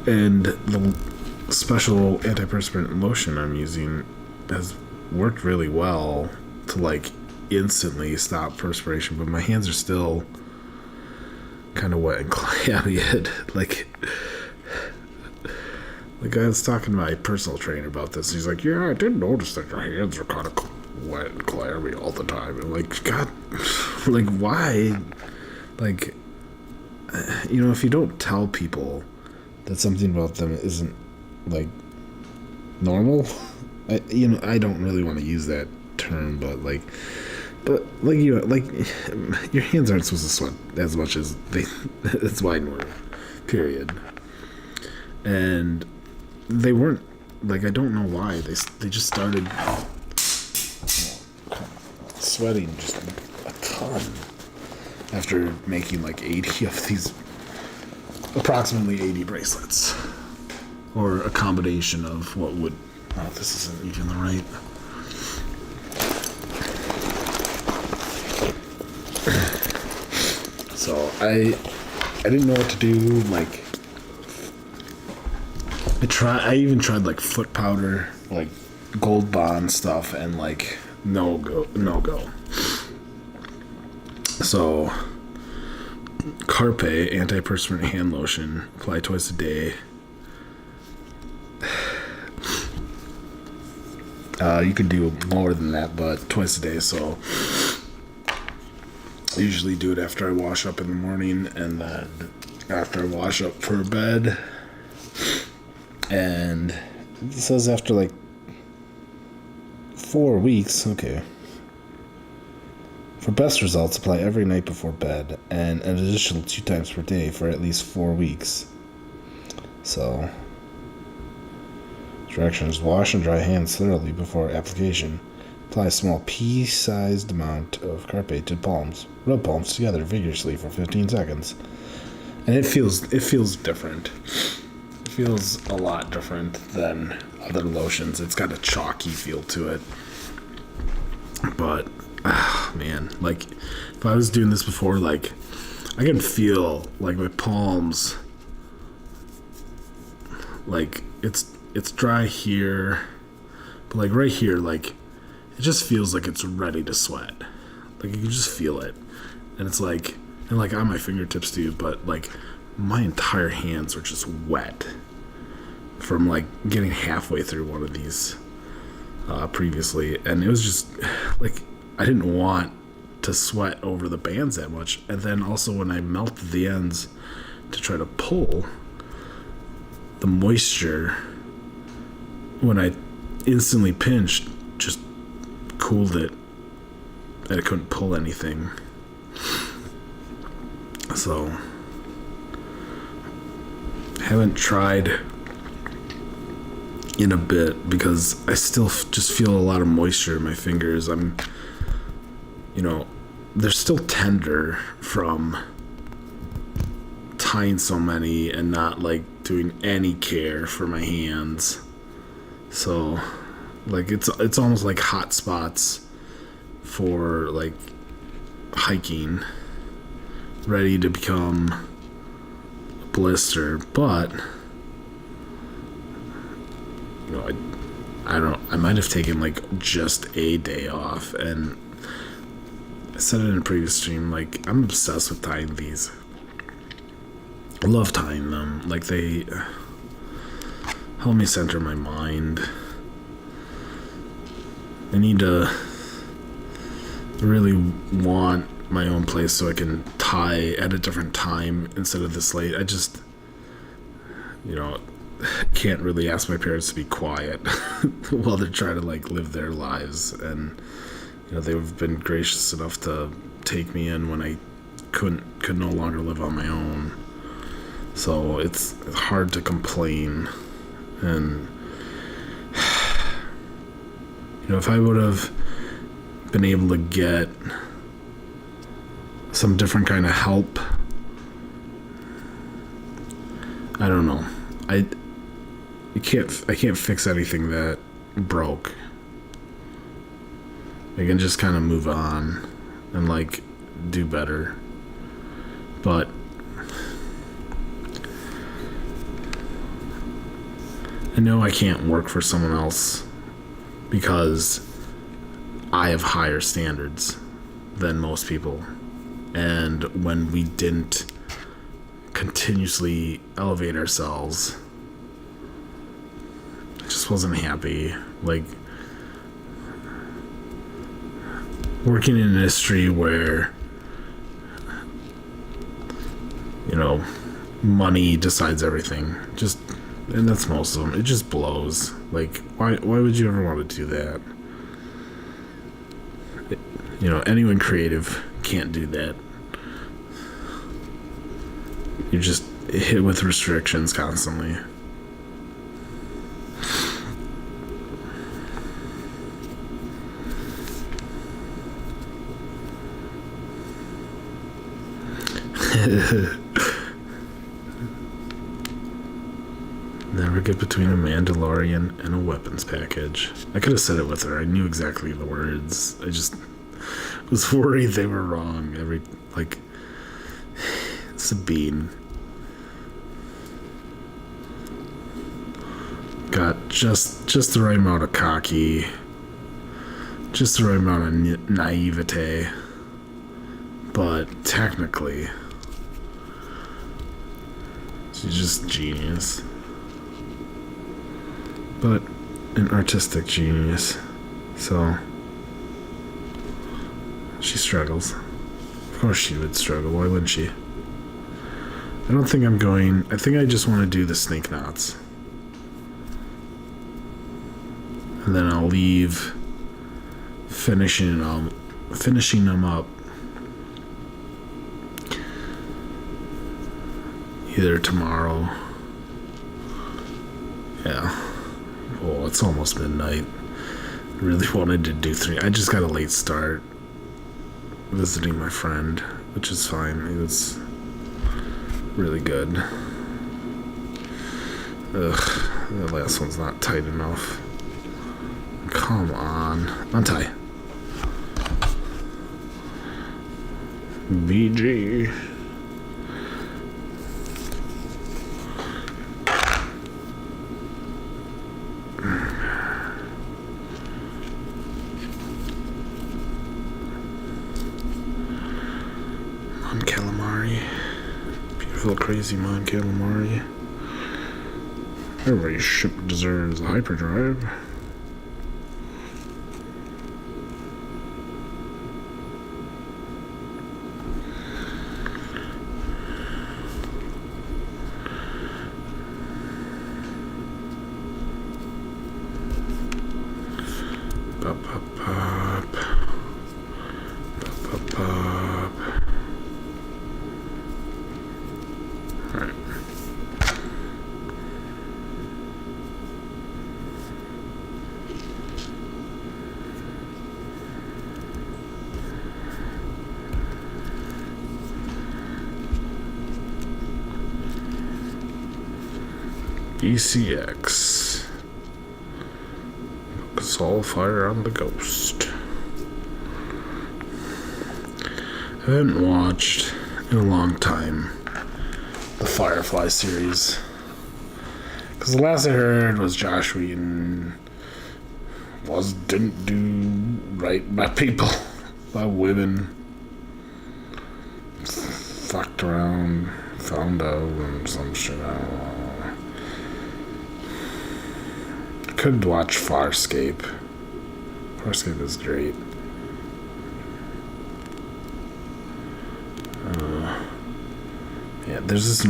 And the special antiperspirant lotion I'm using has worked really well to like instantly stop perspiration, but my hands are still kind of wet and clammy. like I was talking to my personal trainer about this. He's like, yeah, I did notice that your hands are kind of wet and clammy all the time. And like, God, like, why? Like, if you don't tell people that something about them isn't like normal, I don't really want to use that term, but your hands aren't supposed to sweat as much as it's wine work, period. And they weren't, like, I don't know why they just started sweating just a ton after making like 80 of these, approximately 80 bracelets, or a combination of what would, this isn't even the right. So I didn't know what to do. Like, I even tried like foot powder, like Gold Bond stuff, and like no go. So Carpe antiperspirant hand lotion, apply twice a day. You could do more than that, but twice a day. So I usually do it after I wash up in the morning, and then after I wash up for bed. And it says after like 4 weeks, okay. For best results, apply every night before bed, and an additional 2 times per day for at least 4 weeks. So, directions: wash and dry hands thoroughly before application. Apply a small pea-sized amount of Carpe to palms. Rub palms together vigorously for 15 seconds. And it feels different. It feels a lot different than other lotions. It's got a chalky feel to it. But, man, like, if I was doing this before, like, I can feel, like, my palms, like, it's dry here, but, like, right here, like, it just feels like it's ready to sweat. Like, you can just feel it. And it's like, and like on my fingertips too, but like my entire hands are just wet from like getting halfway through one of these previously. And it was just like, I didn't want to sweat over the bands that much. And then also when I melted the ends to try to pull, the moisture, when I instantly pinched, just cooled it and I couldn't pull anything. So I haven't tried in a bit because I still just feel a lot of moisture in my fingers. They're still tender from tying so many and not like doing any care for my hands. So like it's almost like hot spots for like hiking, ready to become a blister. But I might have taken like just a day off, and I said it in a previous stream, like I'm obsessed with tying these. I love tying them. Like they help me center my mind. I need to really want my own place so I can tie at a different time instead of this late. I just, can't really ask my parents to be quiet while they're trying to like live their lives. And they've been gracious enough to take me in when I could no longer live on my own. So it's hard to complain. And if I would have been able to get some different kind of help, I don't know. I can't fix anything that broke. I can just kind of move on and like do better. But I know I can't work for someone else because I have higher standards than most people. And when we didn't continuously elevate ourselves, I just wasn't happy. Like, working in an industry where, money decides everything. And that's most of them. It just blows. Like, why would you ever want to do that? Anyone creative can't do that. You're just hit with restrictions constantly. Never get between a Mandalorian and a weapons package. I could have said it with her. I knew exactly the words. I just was worried they were wrong. Sabine got just the right amount of cocky, just the right amount of naivete, but technically she's just genius. But an artistic genius, so she struggles. Of course she would struggle, why wouldn't she? I don't think I think I just want to do the snake knots. And then I'll leave finishing them up either tomorrow. Yeah. Oh, it's almost midnight. I really wanted to do 3. I just got a late start visiting my friend, which is fine. It was really good. Ugh, the last one's not tight enough. Come on. Untie. BG. Crazy Mon Calamari. Every ship deserves a hyperdrive. ECX. Soul Fire on the Ghost. I haven't watched in a long time the Firefly series. Because the last I heard was Josh Whedon didn't do right by people, by women. Fucked around, found out, and some shit. I don't know. Could watch Farscape. Farscape is great. Yeah, there's this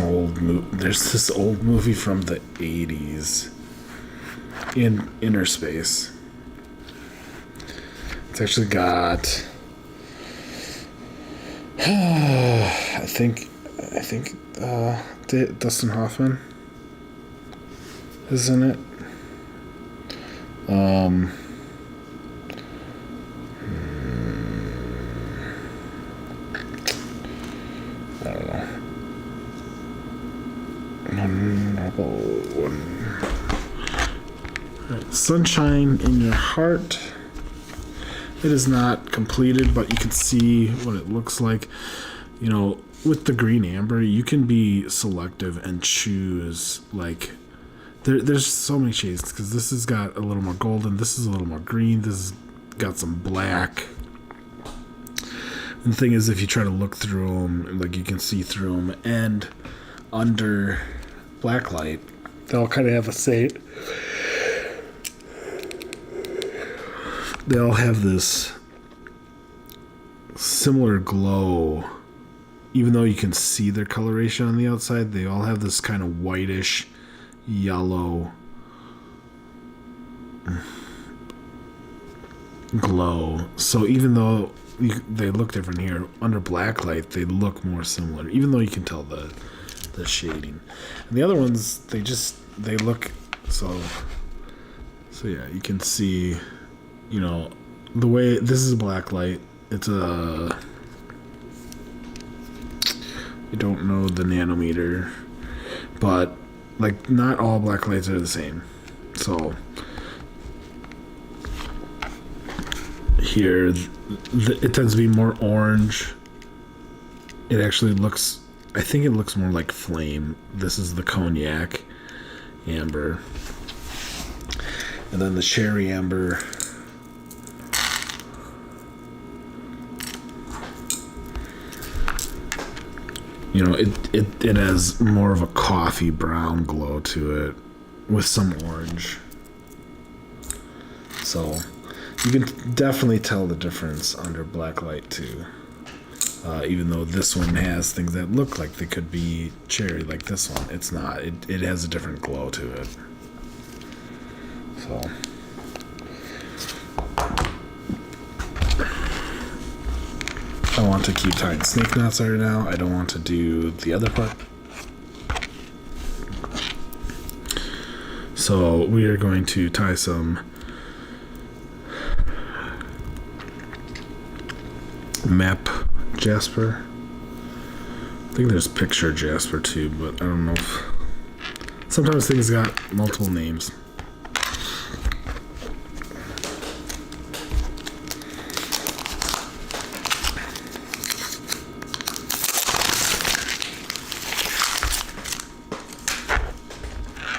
old movie from the 80s in Inner Space. It's actually got I think Dustin Hoffman is in it. I don't know. Sunshine in Your Heart. It is not completed, but you can see what it looks like. You know, with the green amber, you can be selective and choose, like, there's so many shades, because this has got a little more golden, this is a little more green, this has got some black. And the thing is, if you try to look through them, like, you can see through them, and under blacklight, they'll kind of have a they all have this similar glow. Even though you can see their coloration on the outside, they all have this kind of whitish yellow glow. So even though they look different here, under blacklight they look more similar, even though you can tell the shading. And the other ones, they look so yeah, you can see, you know, the way this is blacklight. It's a, I don't know the nanometer, but like not all black lights are the same. So here it tends to be more orange. It actually looks, I think it looks more like flame. This is the cognac amber, and then the cherry amber. You know, it has more of a coffee brown glow to it with some orange. So you can definitely tell the difference under black light too. Even though this one has things that look like they could be cherry, like this one, it's not. It has a different glow to it. So I want to keep tying snake knots right now. I don't want to do the other part. So we are going to tie some map jasper. I think there's picture jasper too, but I don't know if sometimes things got multiple names.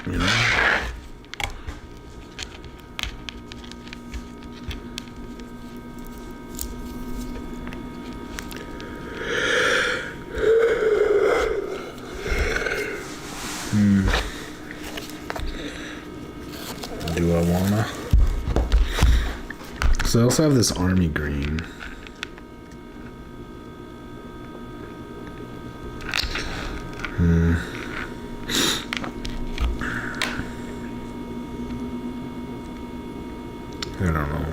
You know? Do I wanna? So I also have this army green. I don't know.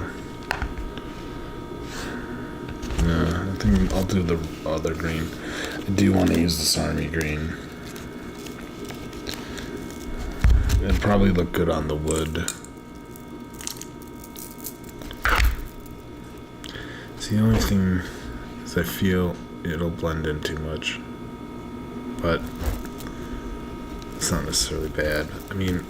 I think I'll do the other green. I do want to use this army green. It'd probably look good on the wood. See, the only thing is I feel it'll blend in too much. But It's not necessarily bad. I mean,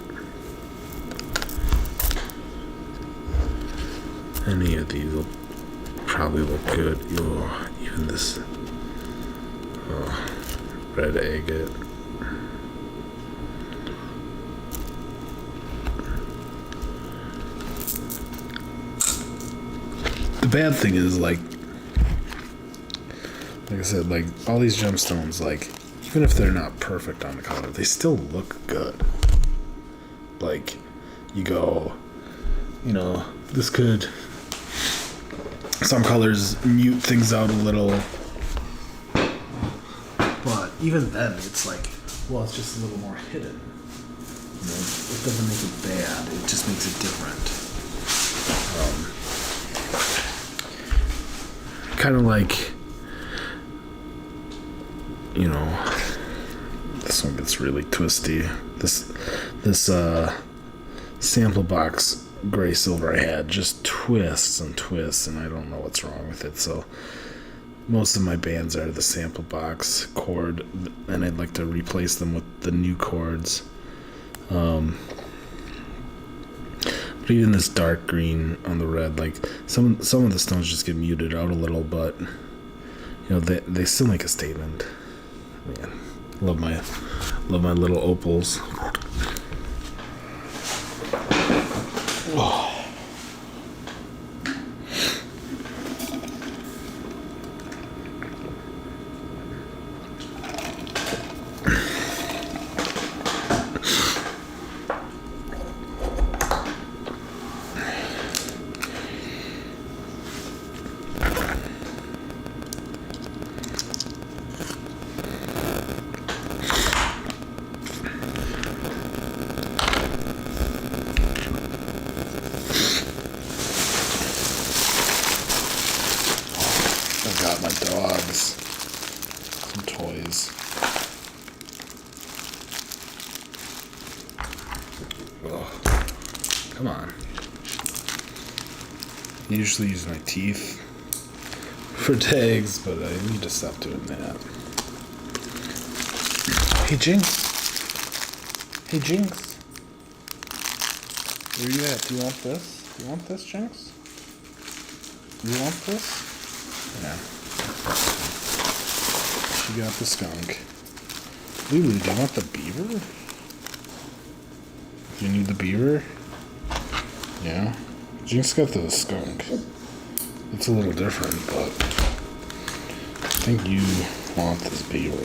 any of these will probably look good. Even this red agate. The bad thing is, like I said, like all these gemstones, like even if they're not perfect on the color, they still look good. Like you go, this could, some colors mute things out a little, but even then it's like, well, it's just a little more hidden. It doesn't make it bad, it just makes it different. Kind of like, this one gets really twisty. This sample box gray silver I had just twists and twists, and I don't know what's wrong with it. So most of my bands are the sample box cord, and I'd like to replace them with the new cords. But even this dark green on the red, like some of the stones just get muted out a little, but they still make a statement. Man, love my little opals. Oh. Got my dogs some toys. Oh, come on. I usually use my teeth for tags, but I need to stop doing that. Hey Jinx. Hey Jinx. Where you at? Do you want this? You want this, Jinx? You want this? Yeah. She got the skunk. Lulu, do you want the beaver? Do you need the beaver? Yeah. Jinx got the skunk. It's a little different, but I think you want this beaver.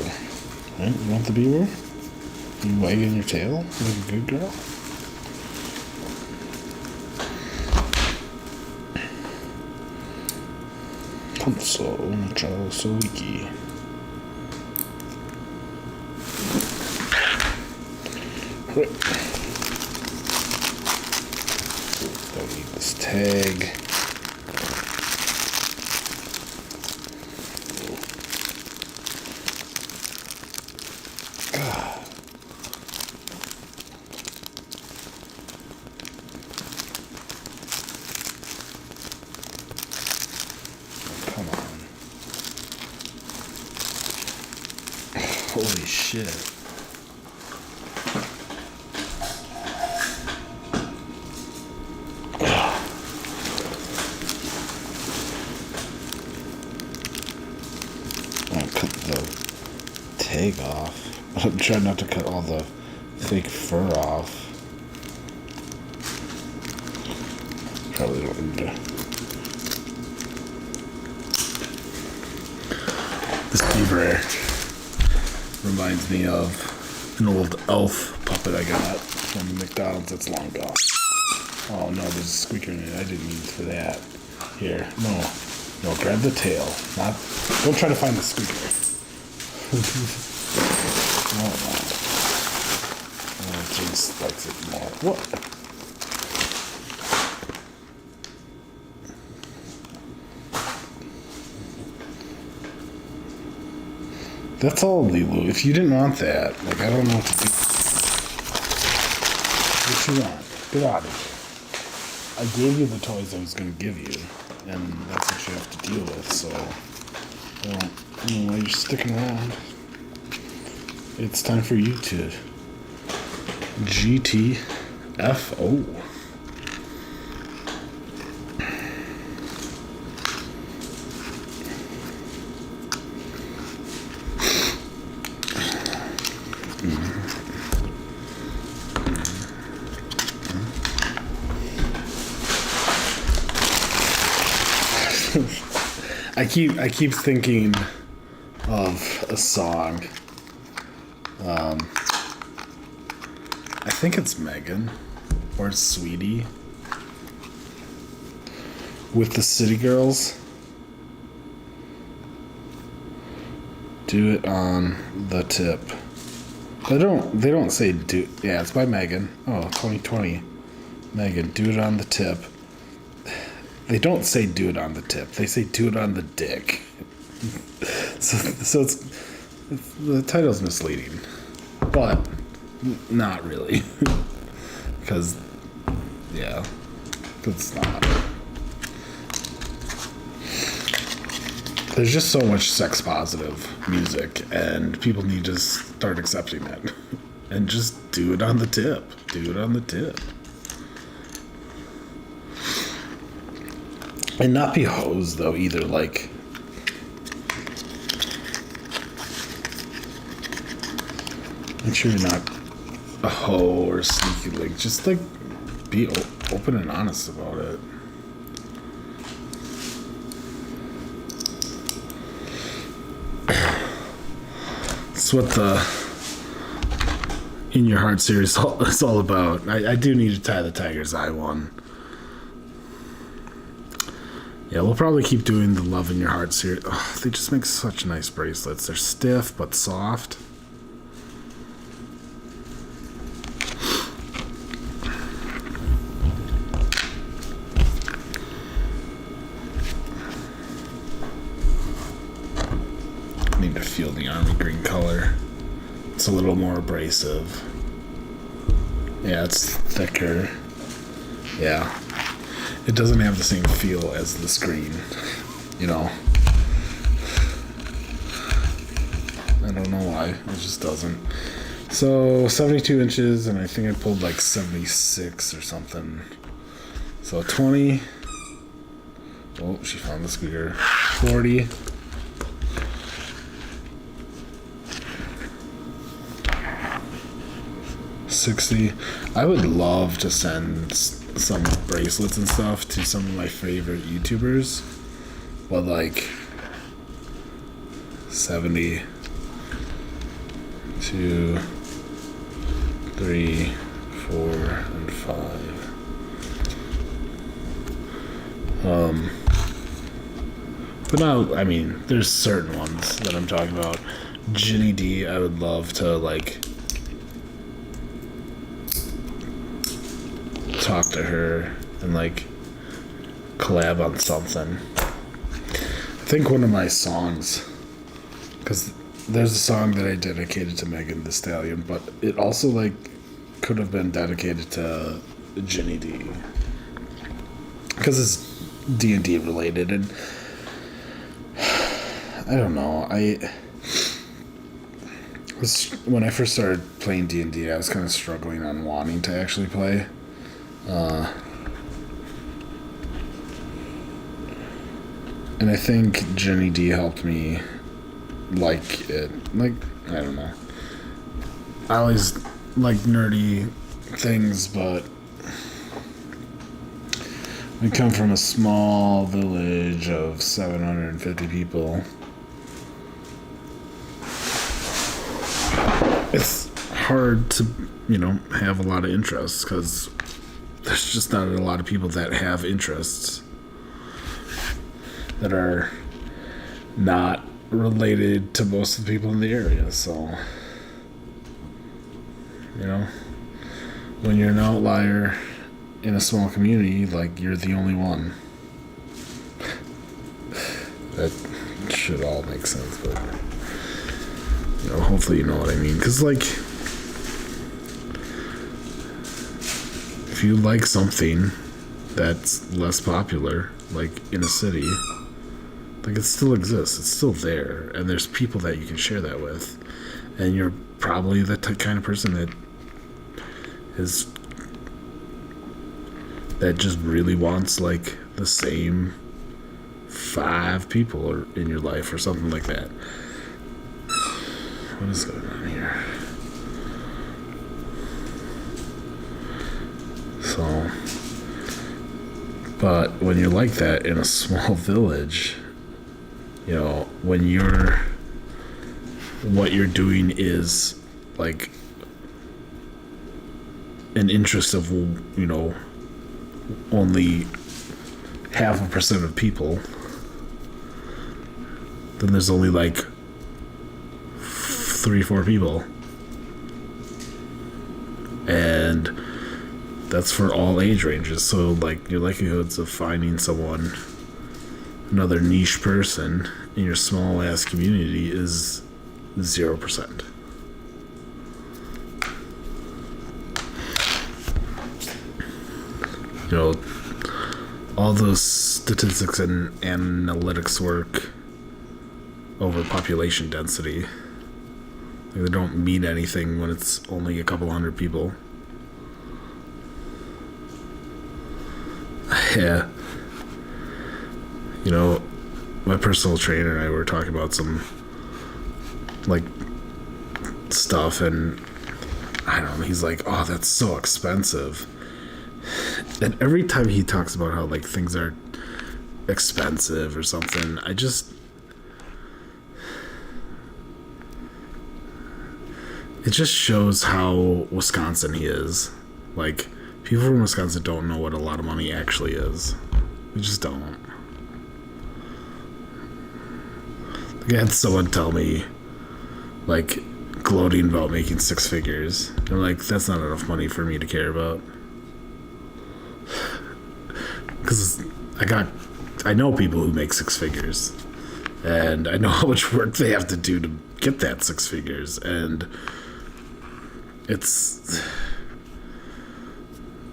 Right? You want the beaver? You wagging your tail like a good girl? So, ciao, so wiki. Don't need this tag. God. Holy shit. I'll cut the tag off. I'm trying not to cut all the fake fur off. Probably don't need to. This beaver reminds me of an old elf puppet I got from McDonald's that's long gone. Oh no, there's a squeaker in it. I didn't use for that. Here, no, grab the tail. Don't try to find the squeaker. Oh, Jinx likes it more. What? That's all, Lilu. If you didn't want that, like, I don't know what to do. What you want? Get out of here. I gave you the toys I was going to give you, and that's what you have to deal with, so I don't know why you're sticking around. It's time for you to GTFO. I keep thinking of a song. I think it's Megan or it's Sweetie with the City Girls. Do it on the tip. They don't say do. Yeah, it's by Megan. Oh, 2020. Megan, do it on the tip. They don't say do it on the tip. They say do it on the dick. so it's the title's misleading, but not really, because it's not. There's just so much sex positive music, and people need to start accepting it, and just do it on the tip. Do it on the tip. And not be hoes, though, either. Like, make sure you're not a hoe or sneaky. Like, just, like, be open and honest about it. That's what the In Your Heart series is all about. I do need to tie the tiger's eye one. Yeah, we'll probably keep doing the Love in Your Heart series. Oh, they just make such nice bracelets. They're stiff but soft. I need to feel the army green color. It's a little more abrasive. Yeah, it's thicker. Yeah. It doesn't have the same feel as the screen, you know. I don't know why. It just doesn't. So 72 inches, and I think I pulled like 76 or something. So 20. Oh, she found the squeaker. 40. $60. I would love to send some bracelets and stuff to some of my favorite YouTubers, but like 70, 2, 3, 4, and 5. But now, I mean, there's certain ones that I'm talking about. Ginny D, I would love to like talk to her and like collab on something. I think one of my songs, because there's a song that I dedicated to Megan Thee Stallion, but it also like could have been dedicated to Ginny D, because it's D&D related, and I don't know. When I first started playing D&D, I was kind of struggling on wanting to actually play. And I think Jenny D helped me like it. Like, I don't know. I always like nerdy things, but we come from a small village of 750 people. It's hard to, have a lot of interests, because there's just not a lot of people that have interests that are not related to most of the people in the area. So, when you're an outlier in a small community, like, you're the only one. That should all make sense, but, hopefully you know what I mean. Because, like, if you like something that's less popular, like in a city, like, it still exists. It's still there. And there's people that you can share that with. And you're probably the kind of person that is that just really wants like the same 5 people or in your life or something like that. What is going on here? So, but when you're like that in a small village, you know, when what you're doing is like an interest of, you know, only 0.5% of people, then there's only like 3-4 people, and that's for all age ranges. So like your likelihoods of finding someone, another niche person in your small ass community is 0%. You know, all those statistics and analytics work over population density, like, they don't mean anything when it's only a couple hundred people. Yeah. You know, my personal trainer and I were talking about some like stuff, and I don't know, he's like, oh, that's so expensive. And every time he talks about how like things are expensive or something, it just shows how Wisconsin he is. Like, people from Wisconsin don't know what a lot of money actually is. We just don't. Like, I had someone tell me, like, gloating about making 6 figures. I'm like, that's not enough money for me to care about. Because I know people who make 6 figures, and I know how much work they have to do to get that 6 figures, and it's,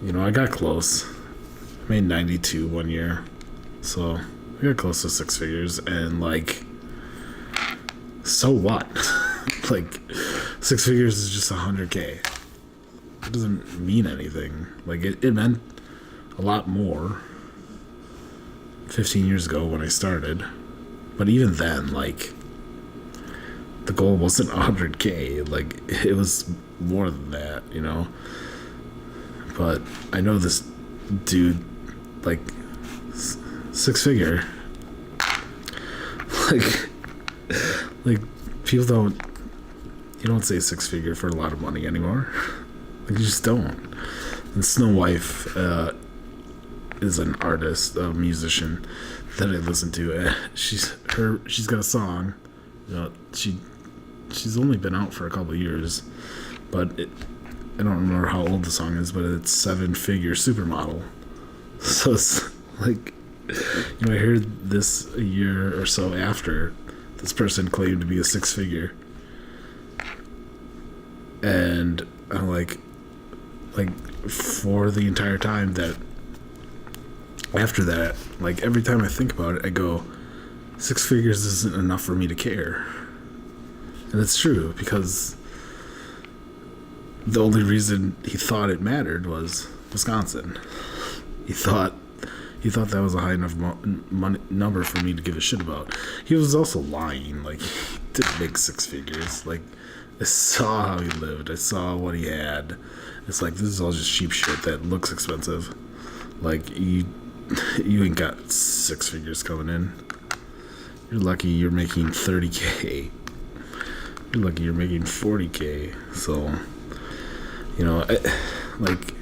you know, I got close. I made 92 one year, so I got close to 6 figures, and like, so what? Like, 6 figures is just 100K. It doesn't mean anything. Like, it meant a lot more 15 years ago when I started, but even then, like, the goal wasn't 100K. Like, it was more than that, you know. But I know this dude, like, 6 figure, like people you don't say 6 figure for a lot of money anymore. Like, you just don't. And Snow Wife is an artist, a musician that I listen to. She's got a song. You know, she's only been out for a couple of years, but I don't remember how old the song is, but it's 7-figure supermodel. So it's like, you know, I heard this a year or so after this person claimed to be a 6-figure, and I'm like for the entire time that after that, like, every time I think about it, I go, 6 figures isn't enough for me to care. And it's true, because the only reason he thought it mattered was Wisconsin. He thought that was a high enough number for me to give a shit about. He was also lying. Like, he didn't make 6 figures. Like, I saw how he lived. I saw what he had. It's like, this is all just cheap shit that looks expensive. Like, you ain't got 6 figures coming in. You're lucky you're making 30K. You're lucky you're making 40K. So, you know, like,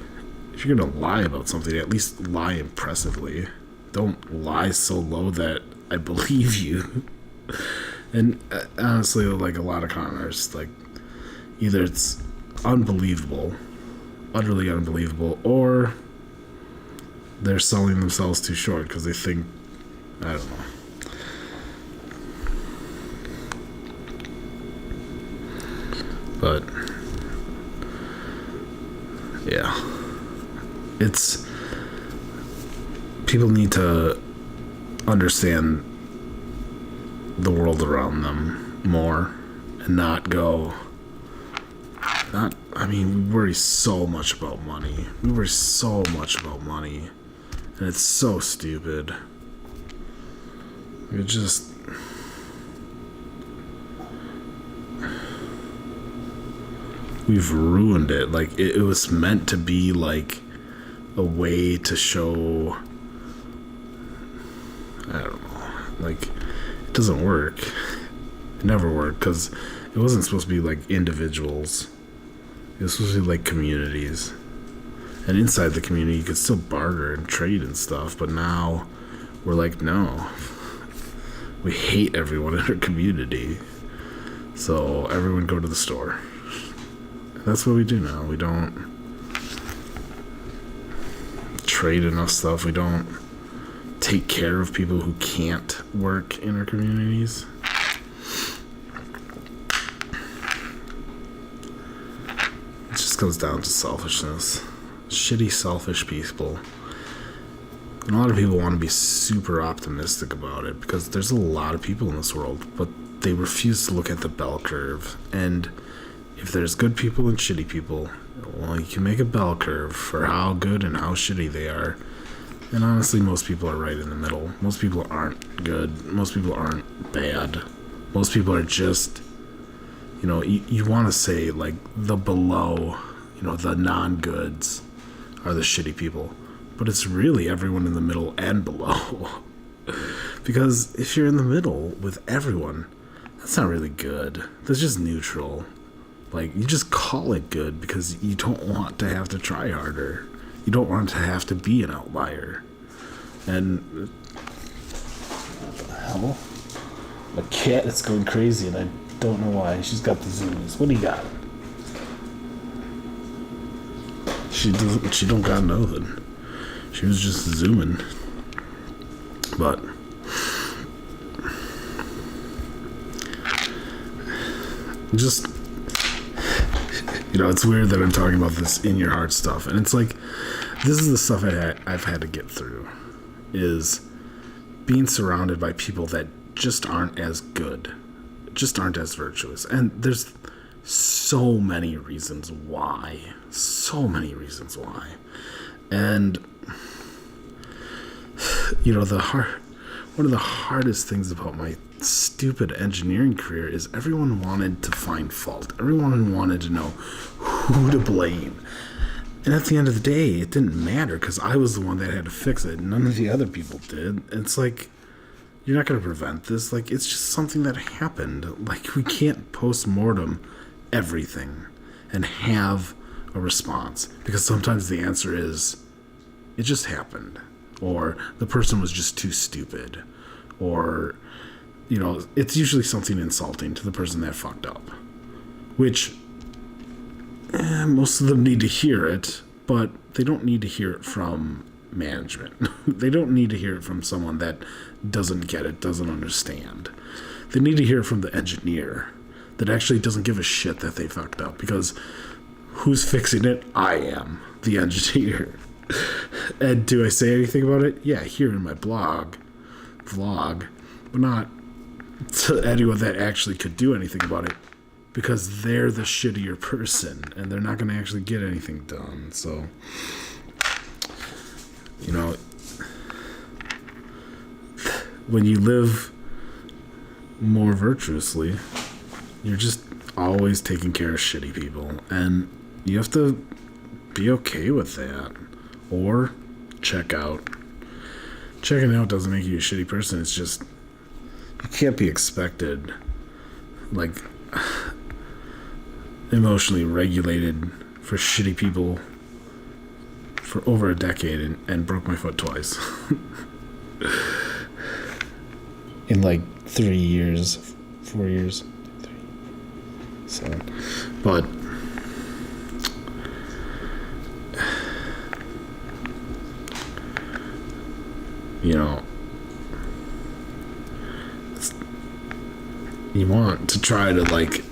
if you're gonna lie about something, at least lie impressively. Don't lie so low that I believe you. And honestly, like, a lot of con artists, like, either it's unbelievable, utterly unbelievable, or they're selling themselves too short because they think, I don't know. But yeah, it's, people need to understand the world around them more and not go, we worry so much about money. We worry so much about money. And it's so stupid. It just... We've ruined it. Like, it was meant to be, like, a way to show... I don't know. Like, it doesn't work. It never worked, because it wasn't supposed to be, like, individuals. It was supposed to be, like, communities. And inside the community, you could still barter and trade and stuff, but now we're like, no. We hate everyone in our community. So everyone go to the store. That's what we do now. We don't trade enough stuff. We don't take care of people who can't work in our communities. It just goes down to selfishness. Shitty, selfish people. And a lot of people want to be super optimistic about it because there's a lot of people in this world, but they refuse to look at the bell curve. And if there's good people and shitty people, well, you can make a bell curve for how good and how shitty they are. And honestly, most people are right in the middle. Most people aren't good. Most people aren't bad. Most people are just, you want to say, like, the below, the non-goods are the shitty people. But it's really everyone in the middle and below. Because if you're in the middle with everyone, that's not really good. That's just neutral. Like, you just call it good because you don't want to have to try harder. You don't want to have to be an outlier. And what the hell? My cat is going crazy and I don't know why. She's got the zoomies. What do you got? She don't got nothing. She was just zooming. But just, it's weird that I'm talking about this in your heart stuff. And it's like, this is the stuff I've had to get through, is being surrounded by people that just aren't as good, just aren't as virtuous. And there's so many reasons why. And, one of the hardest things about my stupid engineering career is everyone wanted to find fault. Everyone wanted to know who to blame. And at the end of the day, it didn't matter because I was the one that had to fix it. None of the other people did. It's like, you're not going to prevent this. Like, it's just something that happened. Like, we can't post-mortem everything and have a response. Because sometimes the answer is, it just happened. Or the person was just too stupid. Or, it's usually something insulting to the person that fucked up. Which, most of them need to hear it, but they don't need to hear it from management. They don't need to hear it from someone that doesn't get it, doesn't understand. They need to hear it from the engineer that actually doesn't give a shit that they fucked up. Because who's fixing it? I am, the engineer. And do I say anything about it? Yeah, here in my vlog, but not to anyone that actually could do anything about it, because they're the shittier person and they're not going to actually get anything done. So, when you live more virtuously, you're just always taking care of shitty people, and you have to be okay with that. Or check out. Checking out doesn't make you a shitty person. It's just, you can't be expected, like, emotionally regulated for shitty people for over a decade and broke my foot twice. In like 3 years, 4 years. So, but you want to try to, like,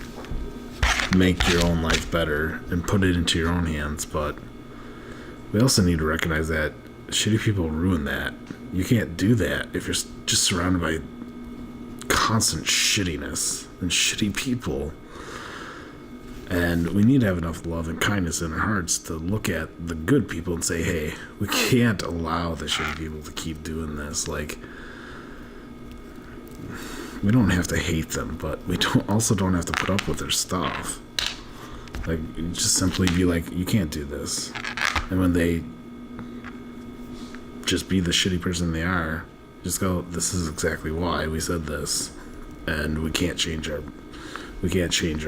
make your own life better and put it into your own hands, but we also need to recognize that shitty people ruin that. You can't do that if you're just surrounded by constant shittiness and shitty people. And we need to have enough love and kindness in our hearts to look at the good people and say, hey, we can't allow the shitty people to keep doing this. Like, we don't have to hate them, but we don't have to put up with their stuff. Like, just simply be like, you can't do this. And when they just be the shitty person they are, just go, this is exactly why we said this, and we can't change our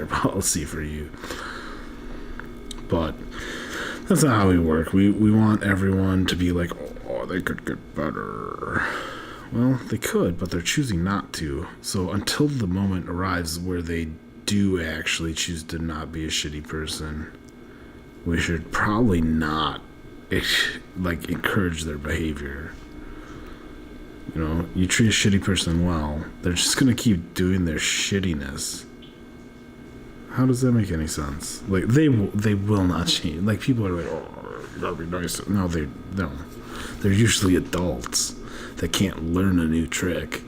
policy for you. But that's not how we work. We want everyone to be like, oh, they could get better. Well, they could, but they're choosing not to. So until the moment arrives where they do actually choose to not be a shitty person, we should probably not encourage their behavior. You know, you treat a shitty person well, they're just gonna keep doing their shittiness. How does that make any sense? Like, they will not change. Like, people are like, oh, you gotta be nice. No, they don't. They're usually adults that can't learn a new trick.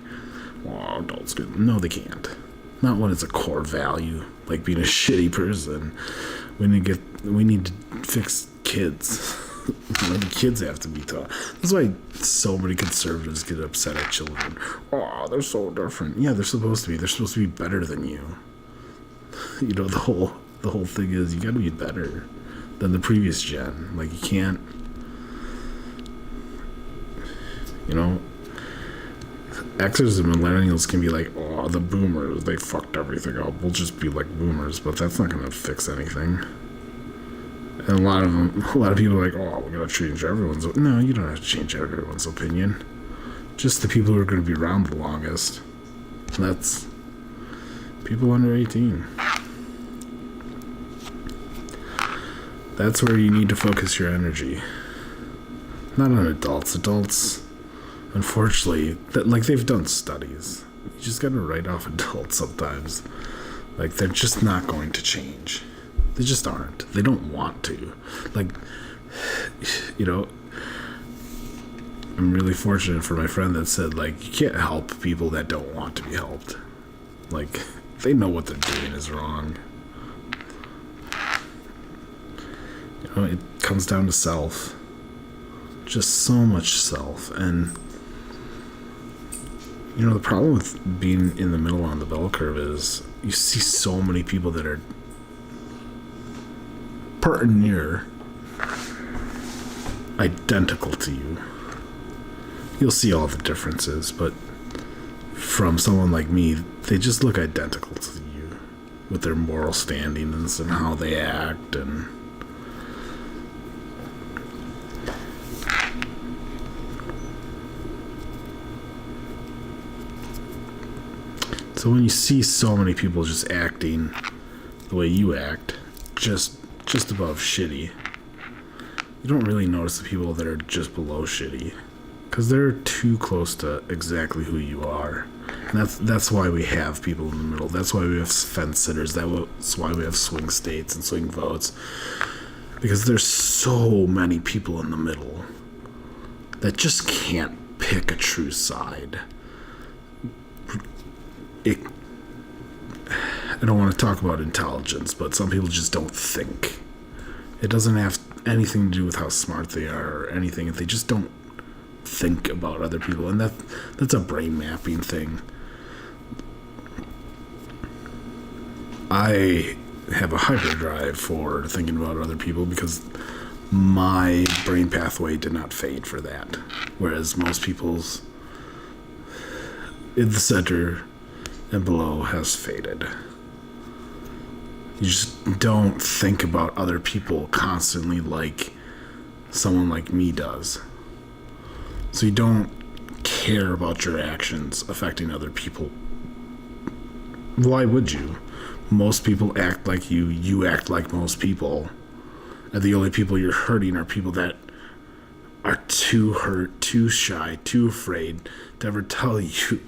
Well, adults can. No, they can't. Not when it's a core value, like being a shitty person. We need to fix kids. The kids have to be taught. That's why so many conservatives get upset at children. Oh, they're so different. Yeah, they're supposed to be. They're supposed to be better than you. You know, the whole thing is you gotta be better than the previous gen. Like, you can't, you know, Xers and millennials can be like, oh, the boomers, they fucked everything up. We'll just be like boomers, but that's not gonna fix anything. And a lot of people are like, oh, we're gonna change everyone's. No, you don't have to change everyone's opinion. Just the people who are gonna be around the longest. And that's people under 18. That's where you need to focus your energy. Not on adults. Adults, unfortunately, they've done studies. You just gotta write off adults sometimes. Like, they're just not going to change. They just aren't. They don't want to. Like, you know, I'm really fortunate for my friend that said, like, you can't help people that don't want to be helped. Like, they know what they're doing is wrong. You know, it comes down to self. Just so much self. And, you know, the problem with being in the middle on the bell curve is you see so many people that are pretty near identical to you. You'll see all the differences, but from someone like me, they just look identical to you with their moral standings and how they act. And so when you see so many people just acting the way you act, just above shitty, you don't really notice the people that are just below shitty, because they're too close to exactly who you are. And that's why we have people in the middle. That's why we have fence sitters. That's why we have swing states and swing votes, because there's so many people in the middle that just can't pick a true side. I don't want to talk about intelligence, but some people just don't think. It doesn't have anything to do with how smart they are or anything. They just don't think about other people, and that's a brain mapping thing. I have a hyperdrive for thinking about other people because my brain pathway did not fade for that, whereas most people's in the center and below has faded. You just don't think about other people constantly like someone like me does. So you don't care about your actions affecting other people. Why would you? Most people act like you. You act like most people. And the only people you're hurting are people that are too hurt, too shy, too afraid to ever tell you.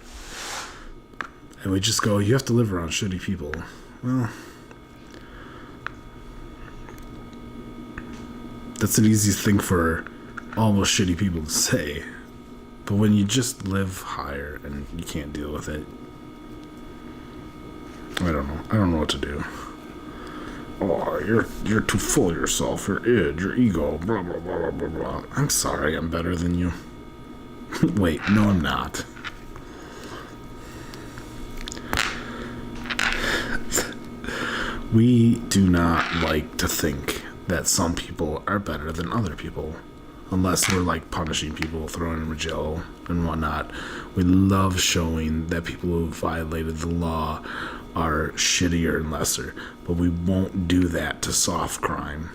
And we just go, you have to live around shitty people. Well, that's an easy thing for almost shitty people to say. But when you just live higher and you can't deal with it, I don't know what to do. oh, you're too full of yourself, your id, your ego, blah, blah, blah, blah, blah. I'm sorry, I'm better than you. Wait, no, I'm not. We do not like to think that some people are better than other people. Unless we're like punishing people, throwing them in jail and whatnot. We love showing that people who violated the law are shittier and lesser. But we won't do that to soft crime.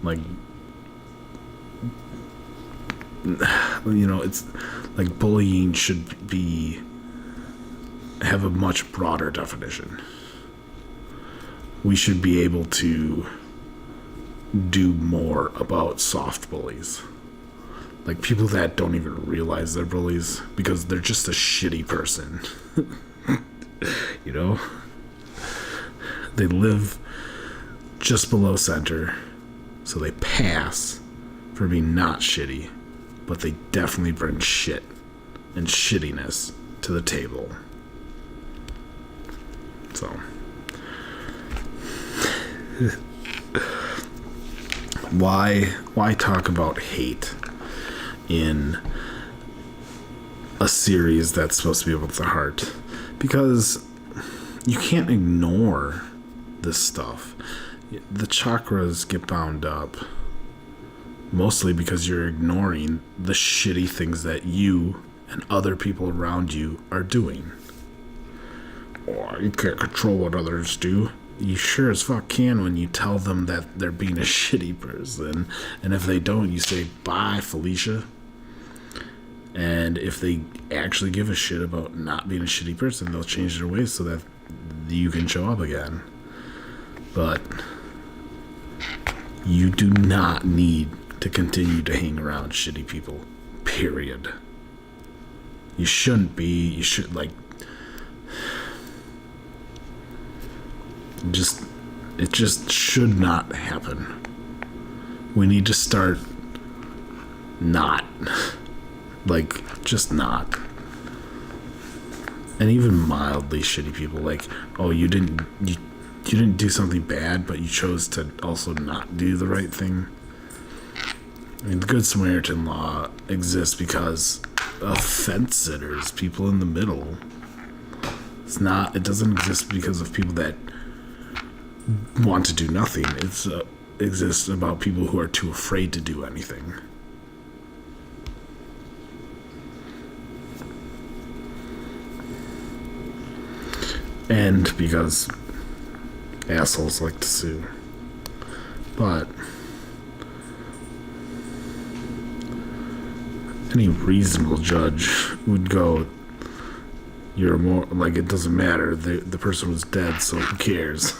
Like, you know, it's like bullying should have a much broader definition. We should be able to do more about soft bullies. Like people that don't even realize they're bullies because they're just a shitty person. You know? They live just below center, so they pass for being not shitty, but they definitely bring shit and shittiness to the table. So why talk about hate in a series that's supposed to be about the heart? Because you can't ignore this stuff. The chakras get bound up mostly because you're ignoring the shitty things that you and other people around you are doing. Oh, you can't control what others do. You sure as fuck can when you tell them that they're being a shitty person. And if they don't, you say, bye, Felicia. And if they actually give a shit about not being a shitty person, they'll change their ways so that you can show up again. But you do not need to continue to hang around shitty people. Period. You shouldn't be. You should, like... It just should not happen. We need to start not. Like, just not. And even mildly shitty people, like, oh, you didn't do something bad, but you chose to also not do the right thing. I mean, the Good Samaritan law exists because of fence sitters, people in the middle. It doesn't exist because of people that want to do nothing. It exists about people who are too afraid to do anything. And because assholes like to sue. But any reasonable judge would go, you're more, like, it doesn't matter, the person was dead, so who cares?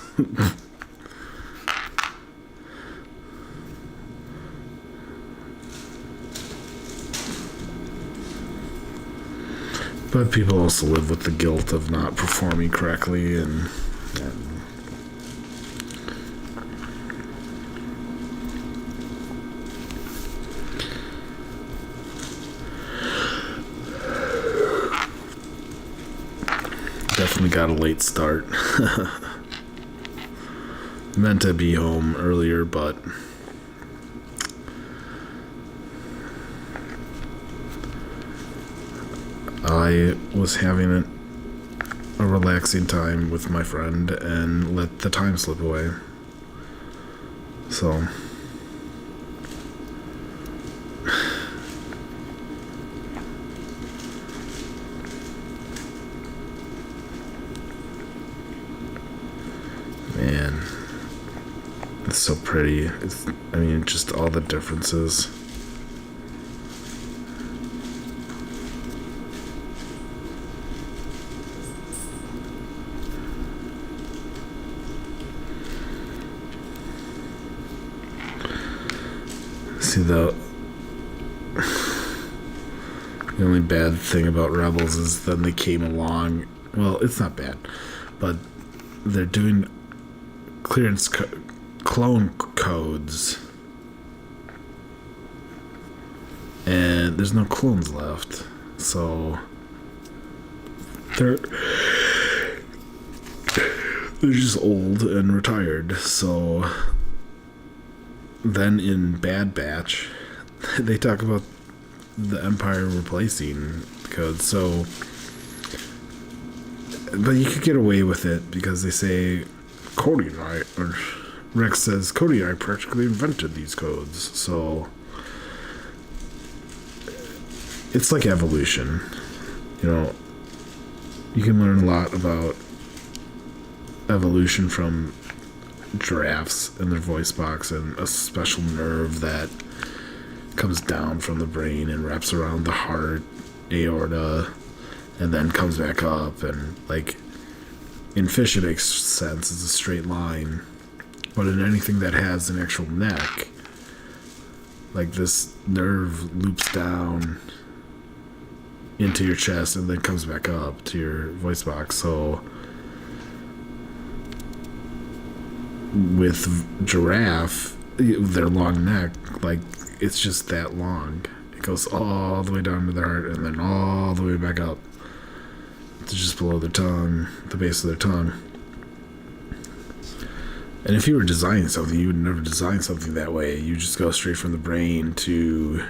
But people also live with the guilt of not performing correctly, and definitely got a late start. Meant to be home earlier, but I was having a relaxing time with my friend and let the time slip away. So man, it's so pretty. Just all the differences. See, the only bad thing about Rebels is then they came along. Well, it's not bad, but they're doing clearance clone codes, and there's no clones left, so they're They're just old and retired. So then in Bad Batch, they talk about the Empire replacing codes. So, but you could get away with it because they say Cody and I, or Rex says Cody and I practically invented these codes. So it's like evolution. You know, you can learn a lot about evolution from giraffes and their voice box and a special nerve that comes down from the brain and wraps around the heart, aorta, and then comes back up. And like in fish it makes sense, it's a straight line, but in anything that has an actual neck, like this nerve loops down into your chest and then comes back up to your voice box. So with giraffe, their long neck, like it's just that long. It goes all the way down to their heart and then all the way back up to just below their tongue, the base of their tongue. And if you were designing something, you would never design something that way. You just go straight from the brain to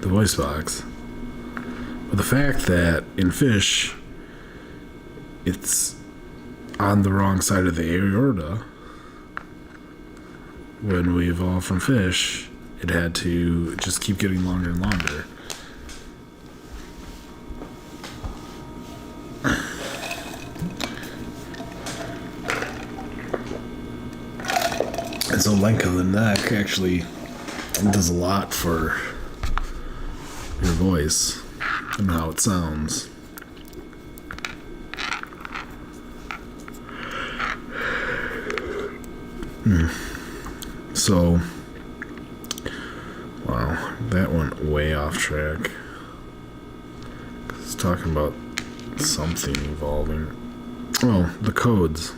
the voice box. But the fact that in fish it's on the wrong side of the aorta, when we evolved from fish, it had to just keep getting longer and longer. And so length of the neck actually does a lot for your voice and how it sounds. So, wow, that went way off track. It's talking about something evolving. Oh, the codes.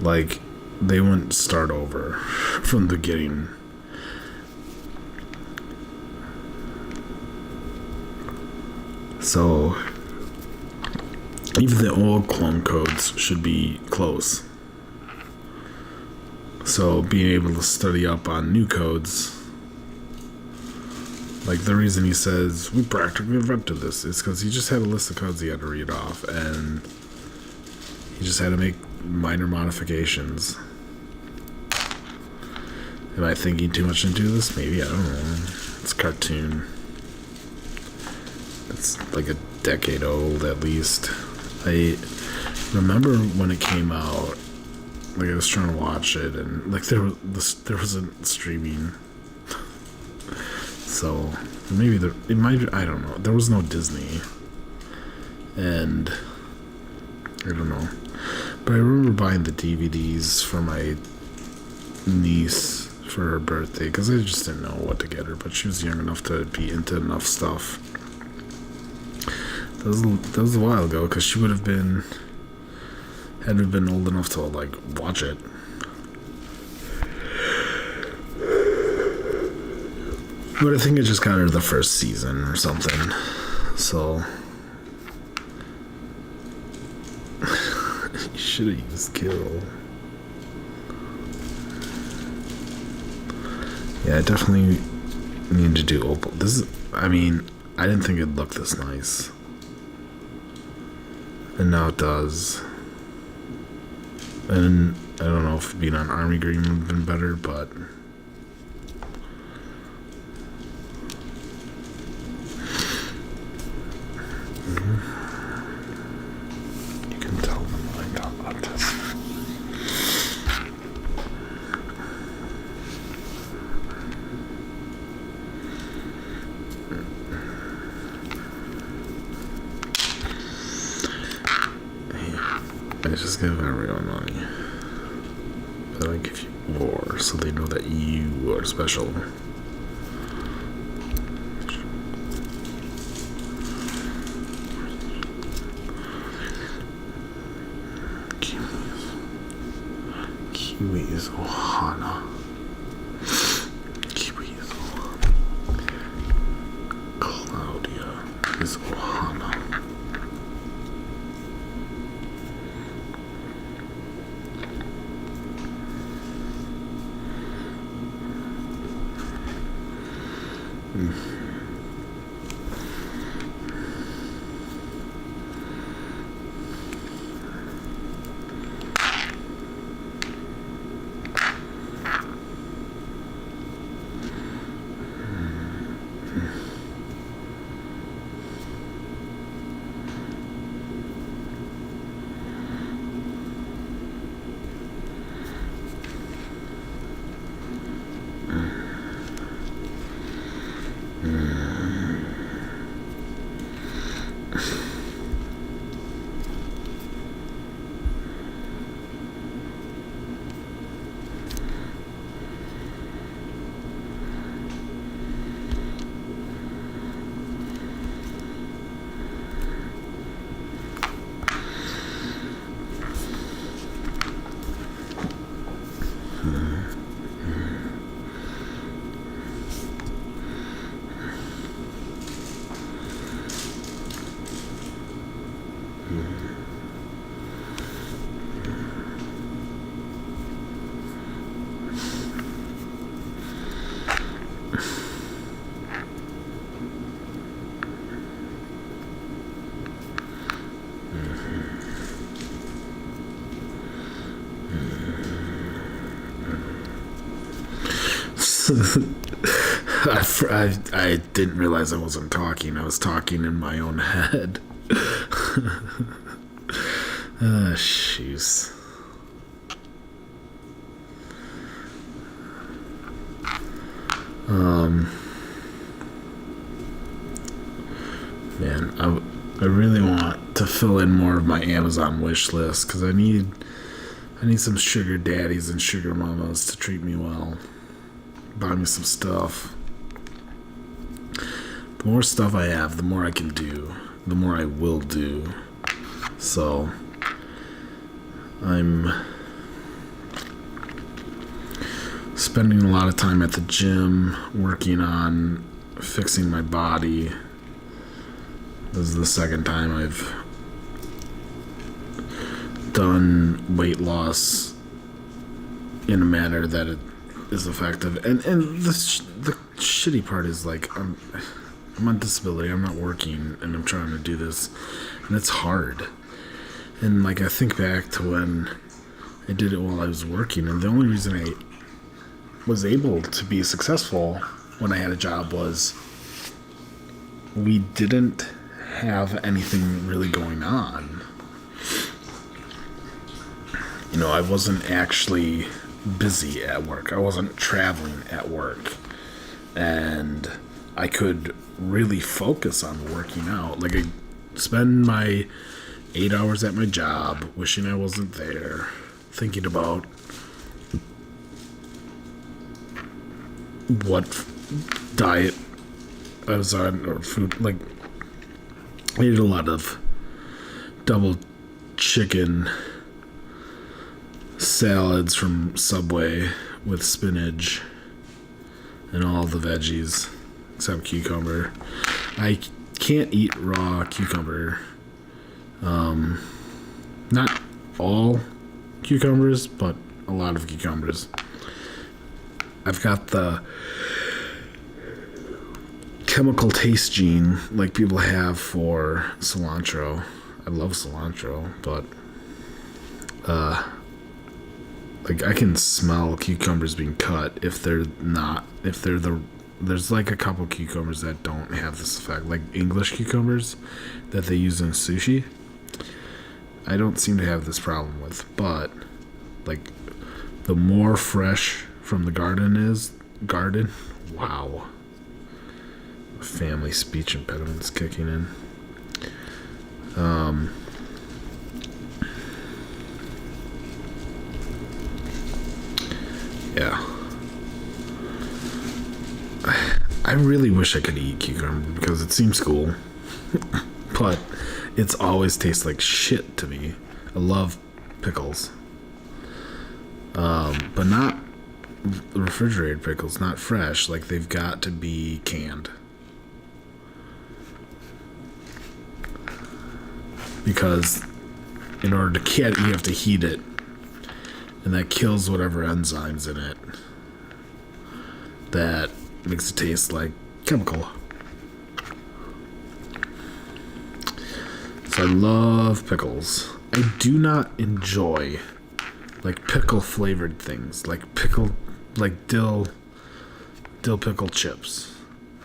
Like, they wouldn't start over from the beginning. So, even the old clone codes should be close. So being able to study up on new codes, like the reason he says we practically invented this is because he just had a list of codes he had to read off, and he just had to make minor modifications. Am I thinking too much into this? Maybe, I don't know. It's a cartoon. It's like a decade old at least. I remember when it came out, like I was trying to watch it, and like there wasn't streaming, so maybe it might. I don't know. There was no Disney, and I don't know. But I remember buying the DVDs for my niece for her birthday because I just didn't know what to get her. But she was young enough to be into enough stuff. That was a while ago because she would have been. Hadn't been old enough to like watch it. But I think it just got her the first season or something. So you should have used kill. Yeah, I definitely need to do opal. This is, I mean, I didn't think it'd look this nice. And now it does. And I don't know if being on army green would have been better, but you can tell them I got autism. I just give everyone money. But I give you war so they know that you are special. Kiwi is Ohana. Kiwi is Ohana. Claudia is Ohana. I didn't realize I wasn't talking. I was talking in my own head. Jeez. Man, I really want to fill in more of my Amazon wish list because I need some sugar daddies and sugar mamas to treat me well. Buy me some stuff. The more stuff I have, the more I can do. The more I will do. So, I'm spending a lot of time at the gym working on fixing my body. This is the second time I've done weight loss in a manner that it is effective. And the shitty part is, like, I'm on disability, I'm not working, and I'm trying to do this, and it's hard. And, like, I think back to when I did it while I was working, and the only reason I was able to be successful when I had a job was we didn't have anything really going on. You know, I wasn't actually busy at work. I wasn't traveling at work. And I could really focus on working out. Like, I spend my 8 hours at my job wishing I wasn't there, thinking about what diet I was on, or food. Like, I ate a lot of double chicken salads from Subway with spinach and all the veggies except cucumber. I can't eat raw cucumber. Not all cucumbers, but a lot of cucumbers. I've got the chemical taste gene like people have for cilantro. I love cilantro, but like, I can smell cucumbers being cut there's like a couple cucumbers that don't have this effect, like English cucumbers that they use in sushi. I don't seem to have this problem with, but like, the more fresh from the garden, wow. Family speech impediments kicking in. Yeah. I really wish I could eat cucumber because it seems cool. But it's always tastes like shit to me. I love pickles. But not refrigerated pickles, not fresh. Like, they've got to be canned. Because in order to can it, you have to heat it. And that kills whatever enzymes in it. That makes it taste like chemical. So I love pickles. I do not enjoy, like, pickle flavored things. Like dill pickle chips.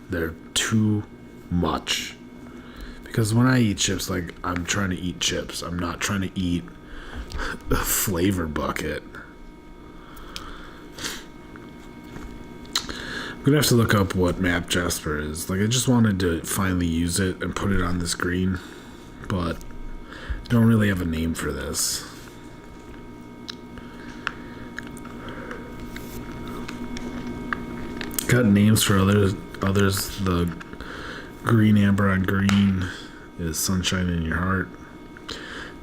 They're too much. Because when I eat chips, like, I'm trying to eat chips. I'm not trying to eat a flavor bucket. I'm gonna have to look up what Map Jasper is. Like, I just wanted to finally use it and put it on the screen, but I don't really have a name for this. Got names for others. The green amber on green is Sunshine in Your Heart.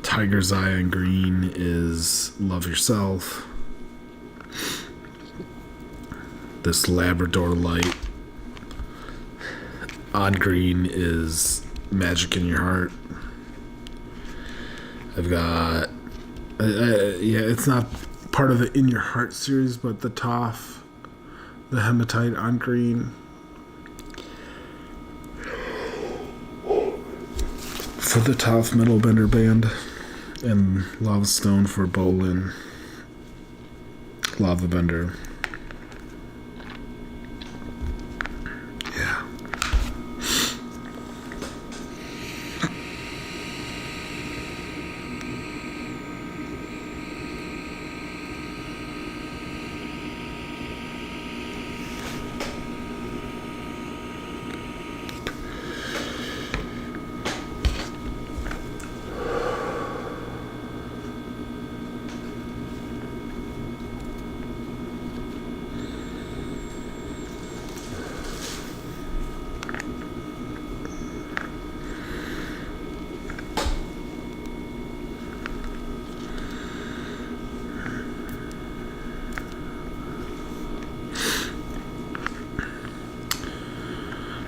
Tiger's Eye on green is Love Yourself. This Labrador light on green is Magic in Your Heart. I've got it's not part of the In Your Heart series, but the Toph, the Hematite on green. For the Toph Metal Bender Band, and Lava Stone for Bolin Lava Bender.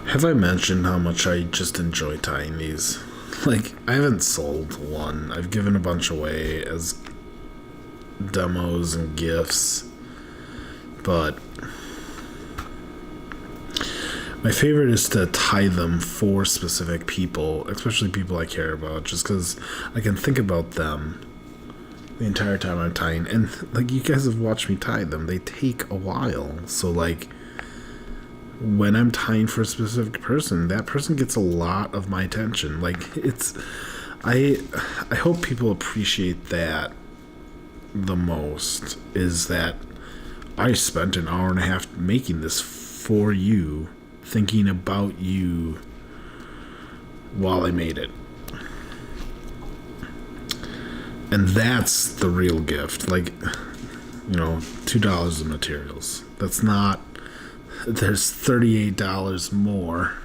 Have I mentioned how much I just enjoy tying these? Like, I haven't sold one. I've given a bunch away as demos and gifts. But my favorite is to tie them for specific people, especially people I care about, just because I can think about them the entire time I'm tying. And, like, you guys have watched me tie them. They take a while. So, like, when I'm tying for a specific person, that person gets a lot of my attention. Like, I hope people appreciate that the most, is that I spent an hour and a half making this for you, thinking about you while I made it. And that's the real gift. Like, $2 of materials. That's not... There's $38 more.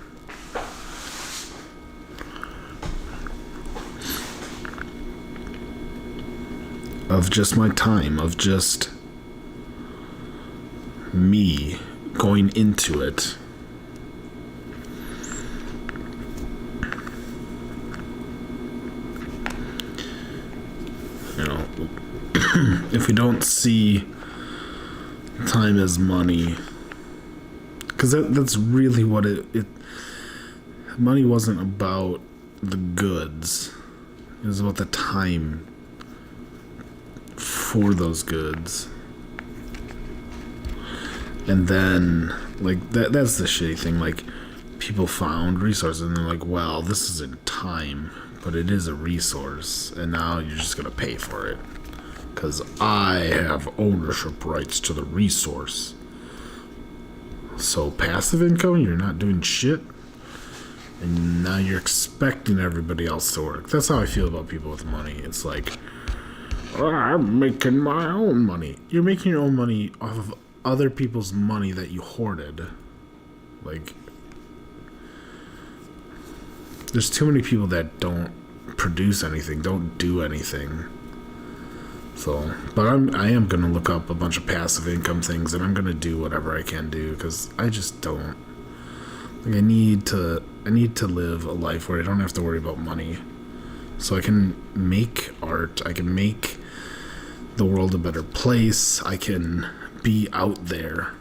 Of just my time, of just me going into it. If we don't see time as money, because that's really what it money wasn't about the goods. It was about the time for those goods. And then, like, that's the shitty thing. Like, people found resources and they're like, well, this isn't time, but it is a resource, and now you're just gonna pay for it because I have ownership rights to the resource. So passive income, you're not doing shit, and now you're expecting everybody else to work. That's how I feel about people with money. It's like, I'm making my own money. You're making your own money off of other people's money that you hoarded. Like, there's too many people that don't produce anything, don't do anything. So, but I am gonna look up a bunch of passive income things, and I'm gonna do whatever I can do, because I just don't. Like, I need to live a life where I don't have to worry about money, so I can make art. I can make the world a better place. I can be out there,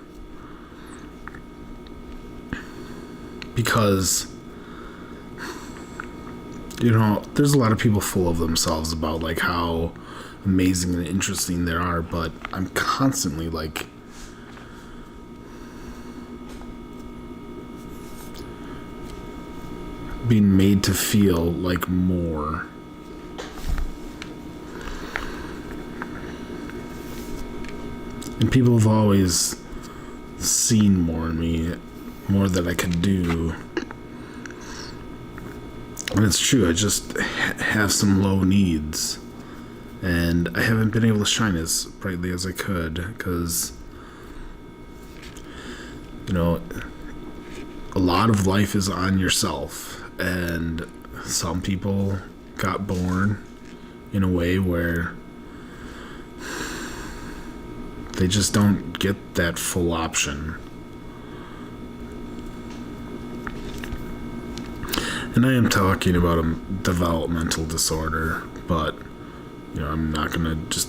because there's a lot of people full of themselves about, like, how amazing and interesting they are, but I'm constantly, like, being made to feel like more. And people have always seen more in me, more that I could do. And it's true, I just have some low needs. And I haven't been able to shine as brightly as I could, because, a lot of life is on yourself. And some people got born in a way where they just don't get that full option. And I am talking about a developmental disorder, but I'm not gonna just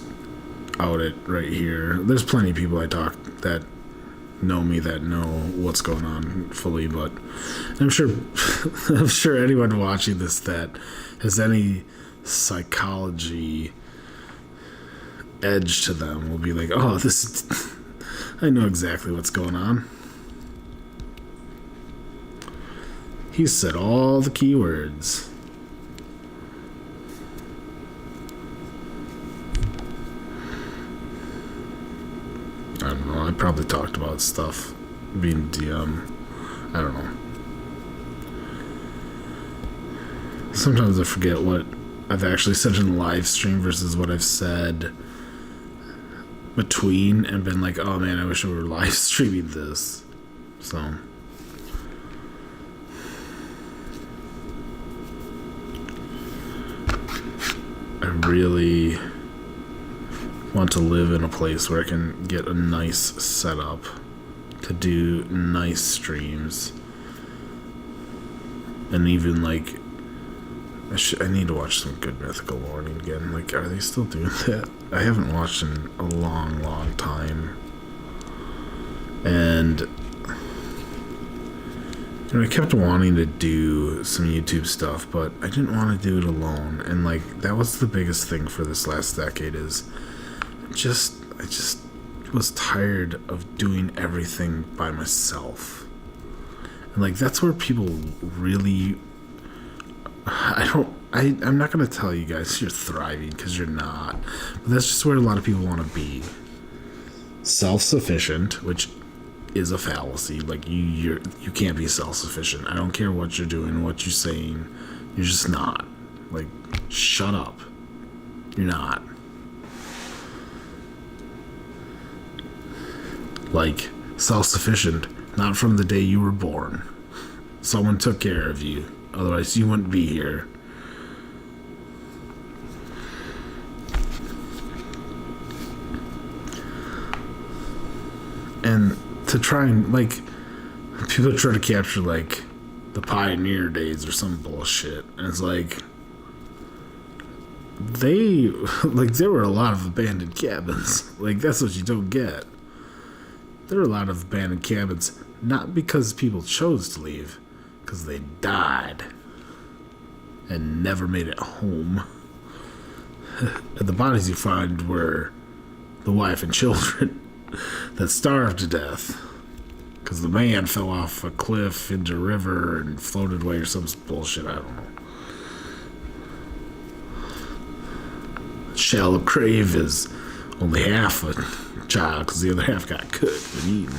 out it right here. There's plenty of people I talk that know me that know what's going on fully, but I'm sure anyone watching this that has any psychology edge to them will be like, oh, I know exactly what's going on. He said all the keywords. I don't know. I probably talked about stuff being DM. I don't know. Sometimes I forget what I've actually said in the live stream versus what I've said between and been like, oh man, I wish I were live streaming this. So I really want to live in a place where I can get a nice setup to do nice streams And even, like, I need to watch some Good Mythical Morning again. Like, are they still doing that? I haven't watched in a long, long time. And, you know, I kept wanting to do some YouTube stuff, but I didn't want to do it alone. And, like, that was the biggest thing for this last decade is I just was tired of doing everything by myself. And, like, that's where people really... I'm not going to tell you guys you're thriving, because you're not. But that's just where a lot of people want to be. Self-sufficient, which is a fallacy. Like, you can't be self-sufficient. I don't care what you're doing, what you're saying. You're just not. Like, shut up. You're not. Like, self-sufficient, not from the day you were born. Someone took care of you. Otherwise, you wouldn't be here. And to try and, like, people try to capture, like, the pioneer days or some bullshit. And it's like, there were a lot of abandoned cabins. Like, that's what you don't get. There were a lot of abandoned cabins, not because people chose to leave, because they died and never made it home. And the bodies you find were the wife and children that starved to death because the man fell off a cliff into a river and floated away or some bullshit. I don't know. Shallow grave is only half a child because the other half got cooked and eaten.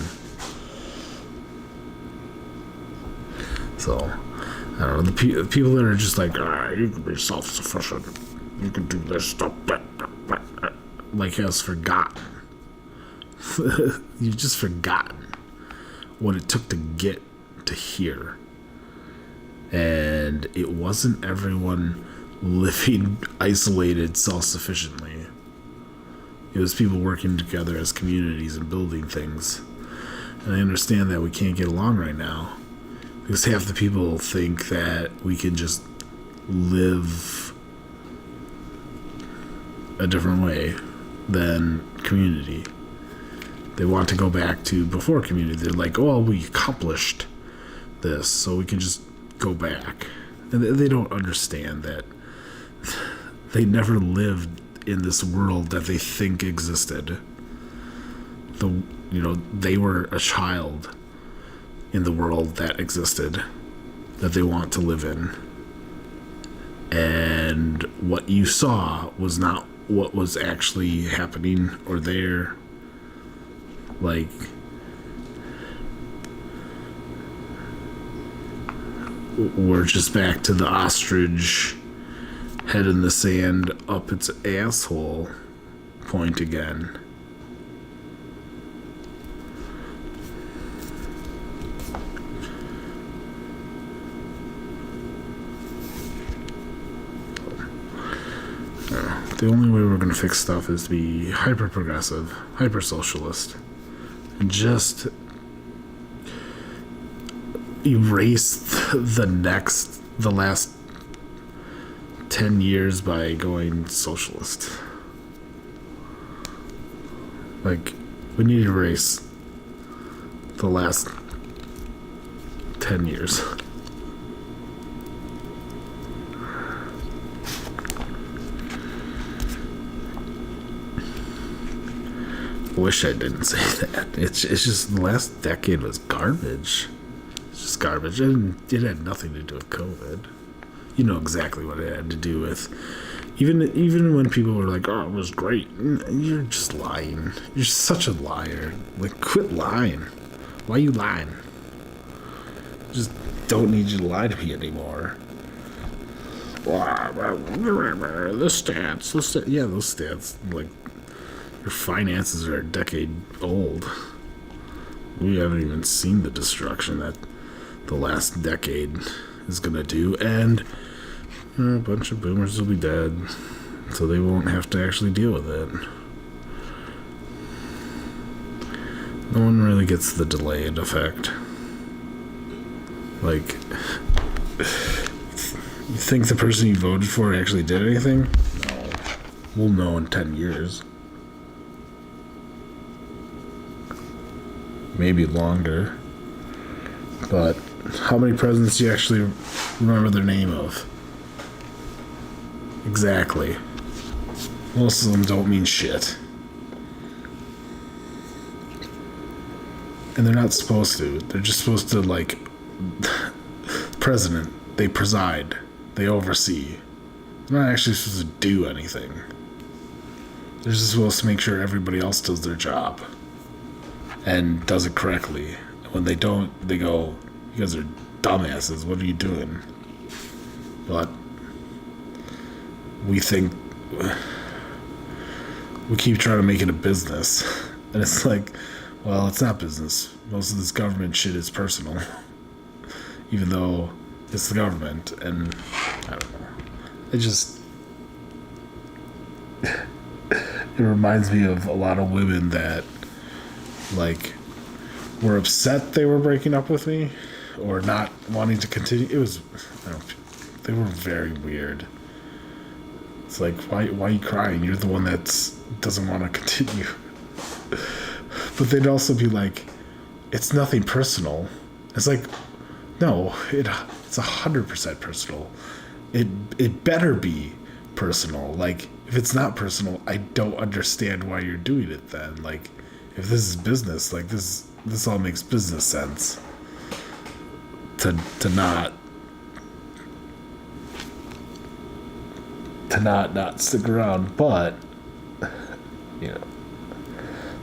So, I don't know, the people that are just like, you can be self-sufficient, you can do this stuff, like, has forgotten. You've just forgotten what it took to get to here. And it wasn't everyone living isolated self-sufficiently. It was people working together as communities and building things. And I understand that we can't get along right now, because half the people think that we can just live a different way than community. They want to go back to before community. They're like, oh, we accomplished this, so we can just go back. And they don't understand that they never lived in this world that they think existed. They were a child in the world that existed, that they want to live in. And what you saw was not what was actually happening or there. Like, we're just back to the ostrich head in the sand up its asshole point again. The only way we're going to fix stuff is to be hyper-progressive, hyper-socialist, and just erase the last 10 years by going socialist. Like, we need to erase the last 10 years. Wish I didn't say that. It's just the last decade was garbage. It's just garbage. It had nothing to do with COVID. You know exactly what it had to do with. Even when people were like, "Oh, it was great," you're just lying. You're such a liar. Like, quit lying. Why are you lying? Just don't need you to lie to me anymore. The stats. Yeah, those stats. Like, your finances are a decade old. We haven't even seen the destruction that the last decade is going to do. And a bunch of boomers will be dead, so they won't have to actually deal with it. No one really gets the delayed effect. Like, You think the person you voted for actually did anything? No. We'll know in 10 years. Maybe longer. But how many presidents do you actually remember their name of? Exactly. Most of them don't mean shit. And they're not supposed to. They're just supposed to, like, president, they preside, they oversee. They're not actually supposed to do anything. They're just supposed to make sure everybody else does their job and does it correctly. When they don't, they go, you guys are dumbasses, what are you doing? But we think, we keep trying to make it a business. And it's like, well, it's not business. Most of this government shit is personal. Even though it's the government. And I don't know. It just... it reminds me of a lot of women that, like, were upset they were breaking up with me. Or not wanting to continue. It was... I don't know, they were very weird. It's like, why are you crying? You're the one that doesn't want to continue. But they'd also be like, it's nothing personal. It's like, no, it's 100% personal. It better be personal. Like, if it's not personal, I don't understand why you're doing it then. Like, if this is business, like, this all makes business sense. To not stick around, but, you know,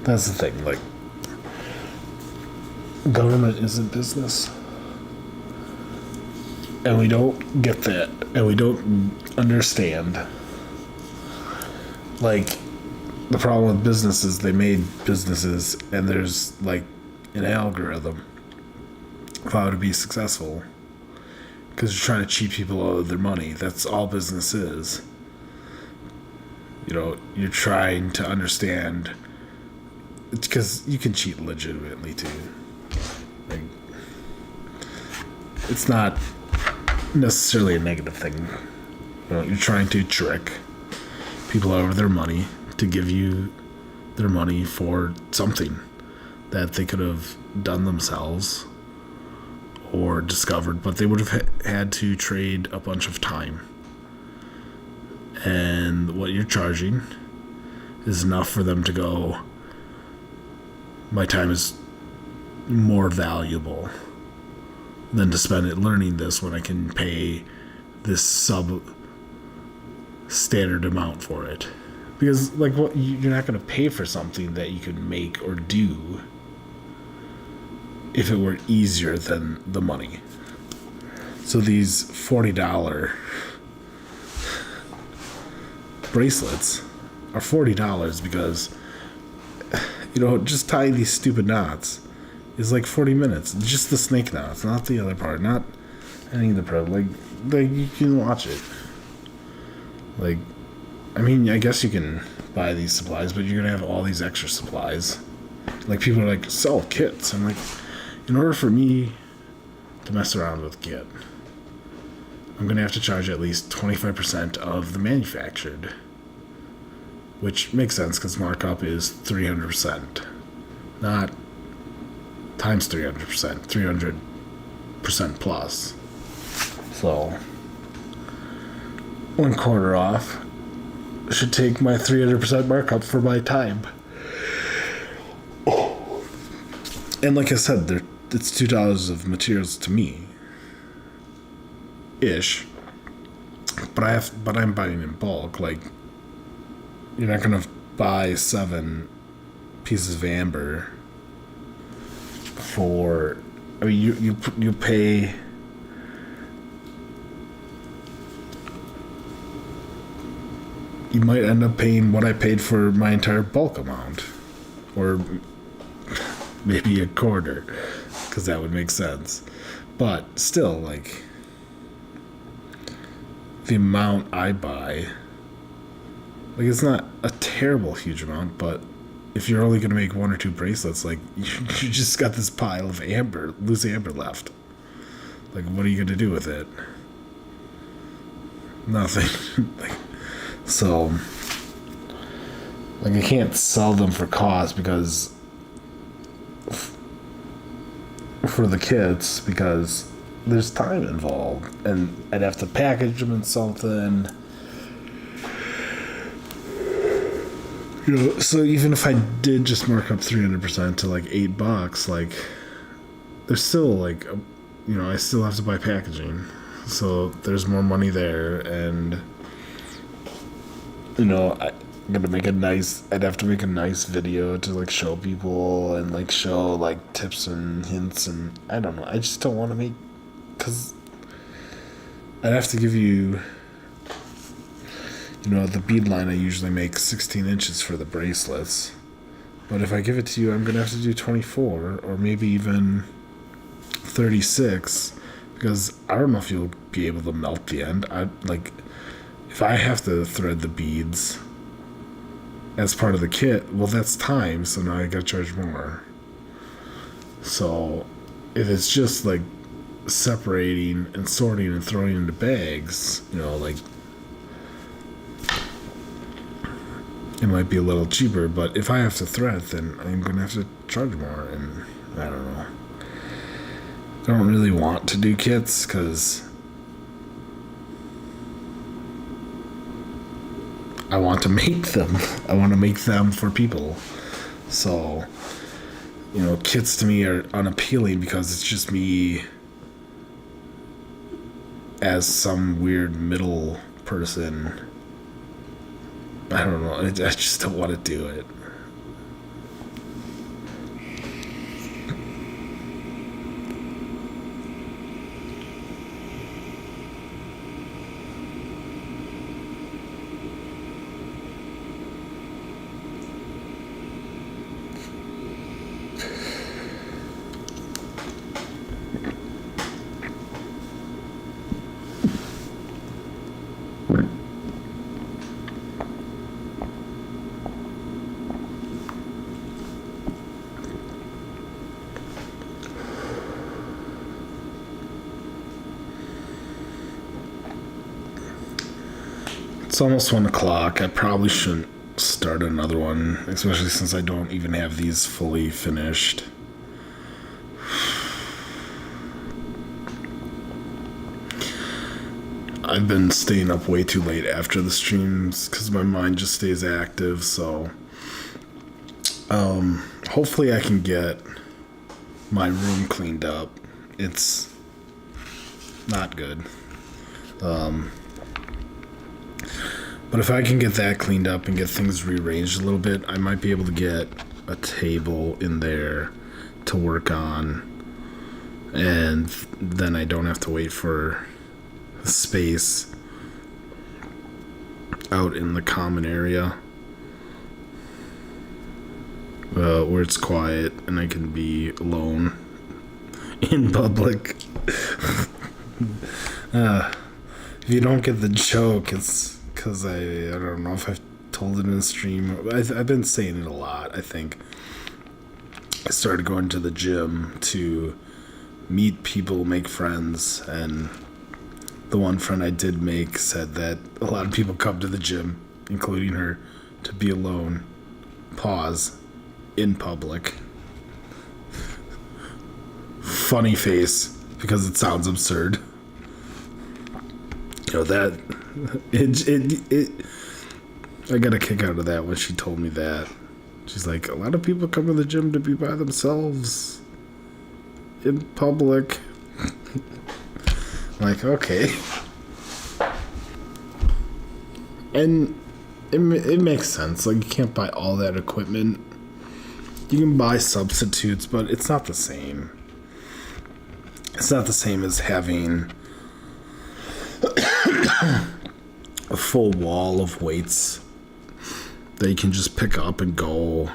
that's the thing, like, government isn't business. And we don't get that. And we don't understand. Like, the problem with businesses, they made businesses, and there's, like, an algorithm of how to be successful. Because you're trying to cheat people out of their money. That's all business is. You know, you're trying to understand. It's because you can cheat legitimately too. Like, it's not necessarily a negative thing. You know, you're trying to trick people out of their money to give you their money for something that they could have done themselves or discovered, but they would have had to trade a bunch of time. And what you're charging is enough for them to go, my time is more valuable than to spend it learning this when I can pay this sub-standard amount for it. Because, like, what you're not going to pay for something that you could make or do if it were easier than the money. So these $40 bracelets are $40 because, you know, just tying these stupid knots is like 40 minutes. Just the snake knots, not the other part, not any of the pro. Like you can watch it. Like, I mean, I guess you can buy these supplies, but you're gonna have all these extra supplies. Like, people are like, sell kits. I'm like, in order for me to mess around with kit, I'm gonna have to charge at least 25% of the manufactured, which makes sense because markup is 300%, not times 300%, 300% plus. So 1/4 off should take my 300% markup for my time. And like I said, it's $2 of materials to me, ish. But I'm buying in bulk. Like, you're not gonna buy 7 pieces of amber for. I mean, you pay. You might end up paying what I paid for my entire bulk amount, or maybe a quarter, because that would make sense. But still, like, the amount I buy, like, it's not a terrible huge amount, but if you're only going to make 1 or 2 bracelets, like, you just got this pile of amber, loose amber left. Like, what are you going to do with it? Nothing. So, like, I can't sell them for cost because for the kits, because there's time involved, and I'd have to package them in something. You know, so even if I did just mark up 300% to like $8, like, there's still like, you know, I still have to buy packaging, so there's more money there, and you know, I'm gonna make I'd have to make a nice video to like show people and like show like tips and hints, and I don't know, I just don't want to make, because I'd have to give you, you know, the bead line I usually make 16 inches for the bracelets. But if I give it to you, I'm going to have to do 24 or maybe even 36, because I don't know if you'll be able to melt the end. If I have to thread the beads as part of the kit, well, that's time, so now I got to charge more. So if it's just like separating and sorting and throwing into bags, you know, like, it might be a little cheaper, but if I have to thread, then I'm going to have to charge more, and I don't know. I don't really want to do kits, because I want to make them. I want to make them for people. So, you know, kits to me are unappealing because it's just me as some weird middle person. I don't know. I just don't want to do it. It's almost 1 o'clock. I probably shouldn't start another one, especially since I don't even have these fully finished. I've been staying up way too late after the streams because my mind just stays active, so hopefully I can get my room cleaned up. It's not good. But if I can get that cleaned up and get things rearranged a little bit, I might be able to get a table in there to work on, and then I don't have to wait for space out in the common area where it's quiet and I can be alone in public. If you don't get the joke, it's because I don't know if I've told it in the stream. I've been saying it a lot. I think I started going to the gym to meet people, make friends, and the one friend I did make said that a lot of people come to the gym, including her, to be alone, pause, in public. Funny face, because it sounds absurd. You know, that I got a kick out of that when she told me that. She's like, a lot of people come to the gym to be by themselves in public. I'm like, okay. And it makes sense. Like, you can't buy all that equipment. You can buy substitutes, but it's not the same. It's not the same as having a full wall of weights that you can just pick up and go.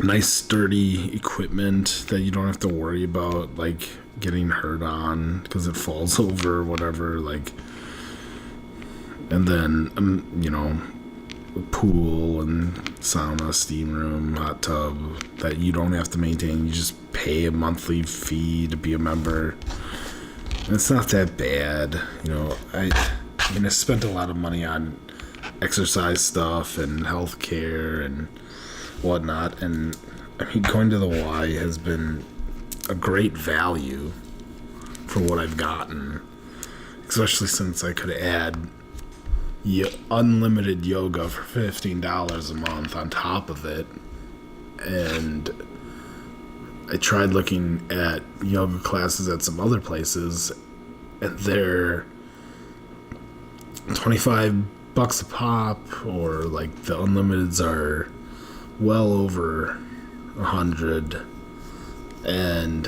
Nice sturdy equipment that you don't have to worry about like getting hurt on because it falls over or whatever, like. And then you know, a pool and sauna, steam room, hot tub that you don't have to maintain. You just pay a monthly fee to be a member. It's not that bad. You know, I spent a lot of money on exercise stuff and healthcare and whatnot, and I mean, going to the Y has been a great value for what I've gotten, especially since I could add unlimited yoga for $15 a month on top of it. And I tried looking at yoga classes at some other places, and they're $25 a pop, or like the unlimiteds are well over 100, and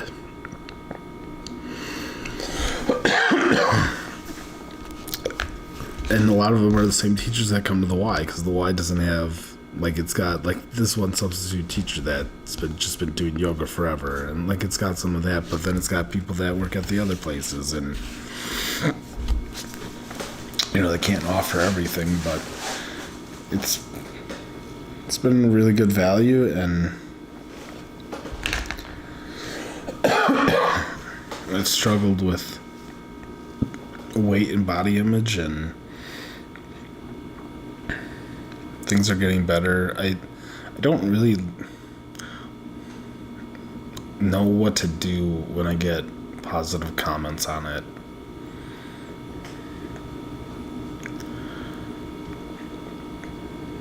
a lot of them are the same teachers that come to the Y, because the Y doesn't have, like, it's got like this one substitute teacher that's been doing yoga forever, and like it's got some of that, but then it's got people that work at the other places, and you know, they can't offer everything, but it's been a really good value, and I've struggled with weight and body image, and things are getting better. I don't really know what to do when I get positive comments on it.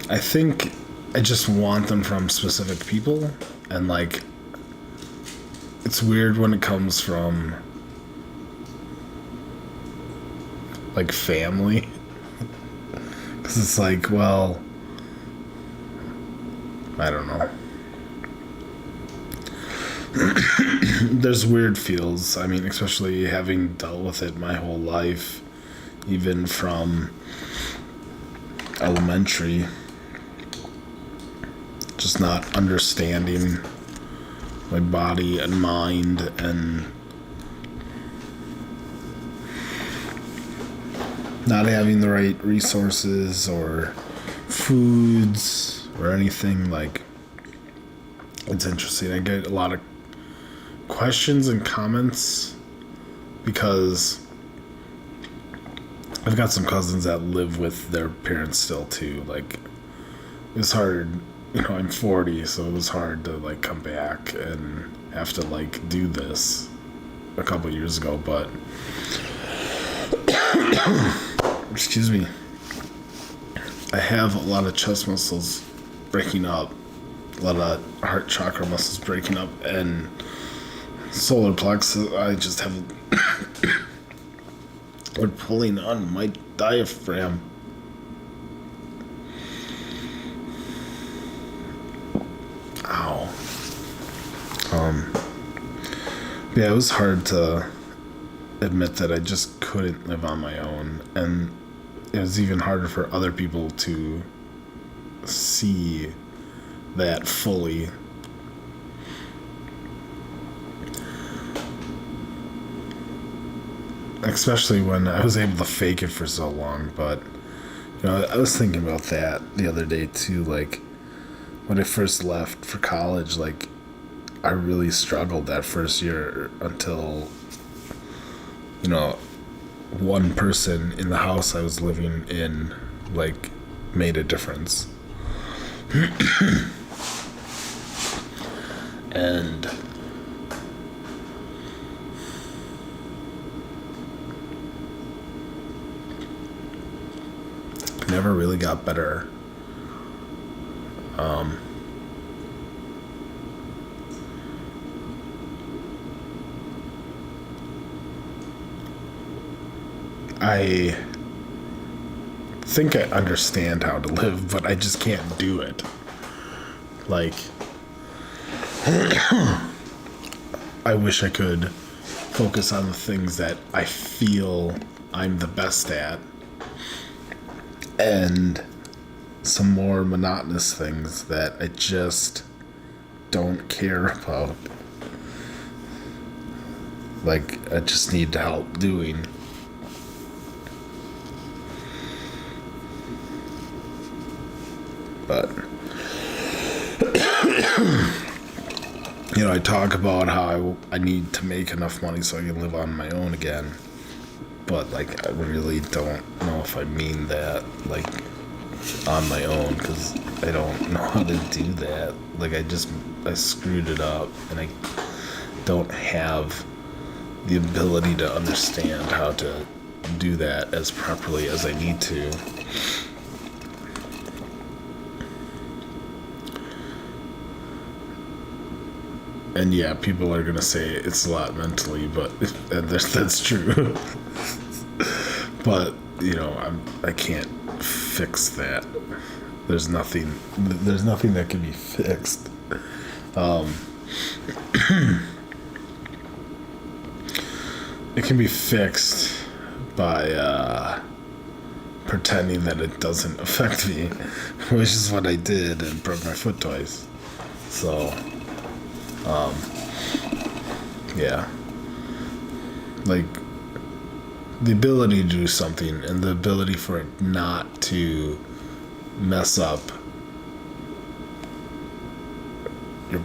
I think I just want them from specific people, and like, it's weird when it comes from like family, because it's like, well, I don't know. There's weird feels. I mean, especially having dealt with it my whole life, even from elementary, just not understanding my body and mind, and not having the right resources or foods or anything. Like, it's interesting. I get a lot of questions and comments because I've got some cousins that live with their parents still too. Like, it's hard, you know, I'm 40, so it was hard to like come back and have to like do this a couple years ago, but excuse me, I have a lot of chest muscles breaking up, a lot of heart chakra muscles breaking up, and solar plexus. I just have we're pulling on my diaphragm. Ow. Yeah, it was hard to admit that I just couldn't live on my own, and it was even harder for other people to see that fully. Especially when I was able to fake it for so long. But, you know, I was thinking about that the other day too. Like, when I first left for college, like, I really struggled that first year until, you know, one person in the house I was living in, like, made a difference. And never really got better. I think I understand how to live, but I just can't do it. Like, I wish I could focus on the things that I feel I'm the best at, and some more monotonous things that I just don't care about. Like, I just need help doing. But, you know, I talk about how I need to make enough money so I can live on my own again. but like I really don't know if I mean that like on my own, because I don't know how to do that. Like I screwed it up, and I don't have the ability to understand how to do that as properly as I need to. And yeah, people are gonna say it's a lot mentally, but that's true. But you know, I can't fix that. There's nothing that can be fixed. It can be fixed by pretending that it doesn't affect me, which is what I did, and broke my foot twice. So, yeah. Like, the ability to do something and the ability for it not to mess up your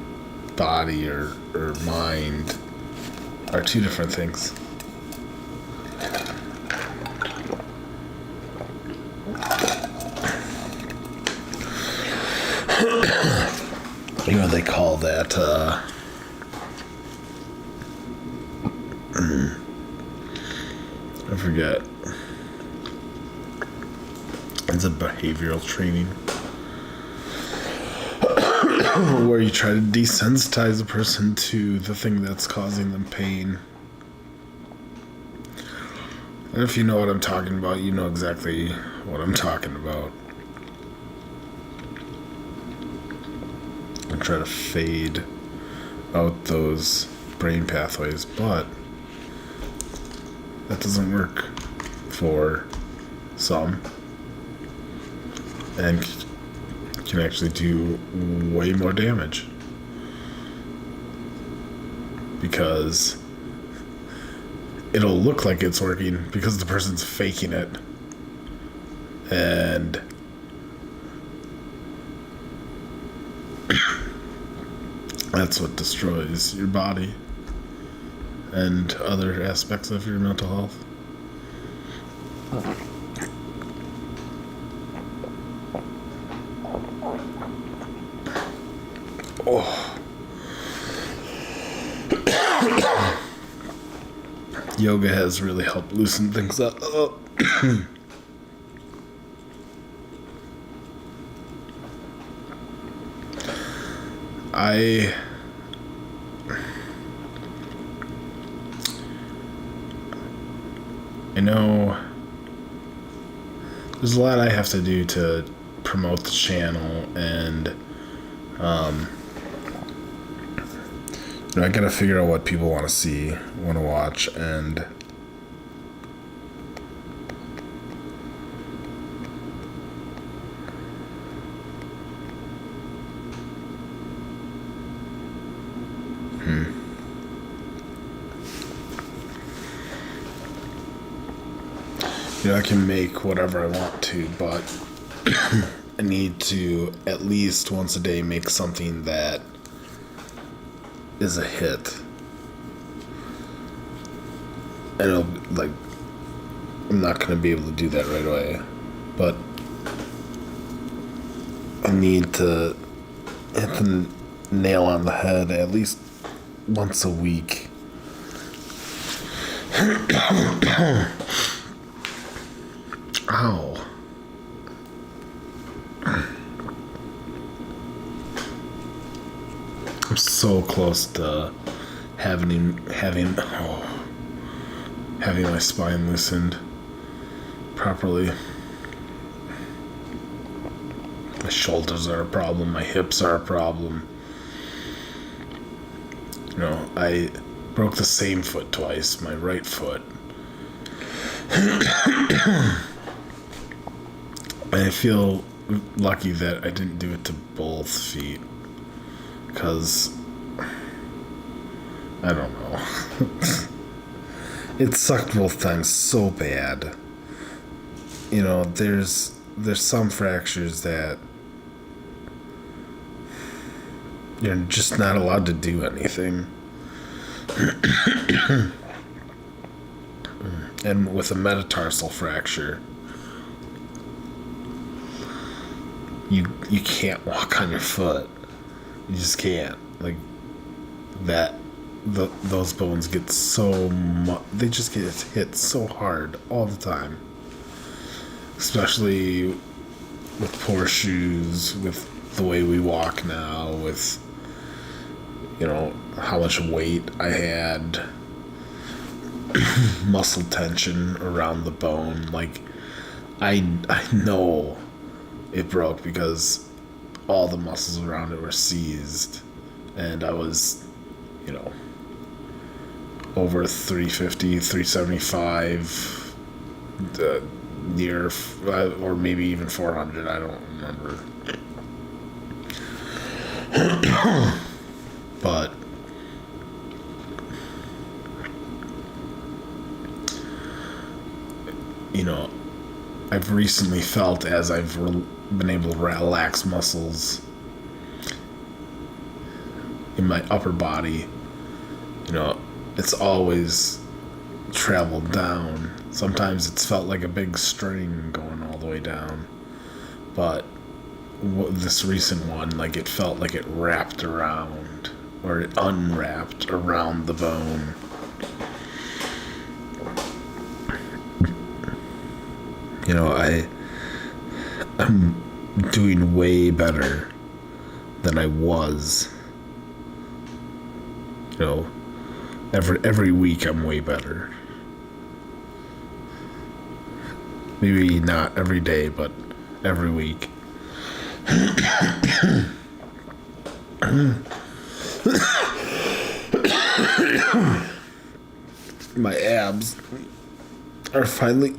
body or mind are two different things. You know, they call that I forget. It's a behavioral training where you try to desensitize a person to the thing that's causing them pain. And if you know what I'm talking about, you know exactly what I'm talking about. And try to fade out those brain pathways, but that doesn't work for some, and can actually do way more damage, because it'll look like it's working because the person's faking it, and that's what destroys your body and other aspects of your mental health. Oh. Yoga has really helped loosen things up. Oh. I know there's a lot I have to do to promote the channel, and you know, I gotta figure out what people want to see, want to watch, and you know, I can make whatever I want to, but I need to at least once a day make something that is a hit. And it'll, like, I'm not going to be able to do that right away, but I need to hit the nail on the head at least once a week. Ow. I'm so close to having my spine loosened properly. My shoulders are a problem, my hips are a problem. You know, I broke the same foot twice, my right foot. I feel lucky that I didn't do it to both feet, because I don't know. It sucked both times so bad. You know, there's some fractures that you're just not allowed to do anything. And with a metatarsal fracture, you can't walk on your foot. You just can't. Like that. Those bones get so they just get hit so hard all the time. Especially with poor shoes, with the way we walk now, with, you know, how much weight I had, muscle tension around the bone. Like, I know it broke because all the muscles around it were seized, and I was, you know, over 350, 375, near, or maybe even 400, I don't remember. But you know, I've recently felt, as I've been able to relax muscles in my upper body, you know, it's always traveled down. Sometimes it's felt like a big string going all the way down, but this recent one, like, it felt like it wrapped around, or it unwrapped around the bone. You know, I'm doing way better than I was. You know, every week I'm way better. Maybe not every day, but every week. My abs are finally...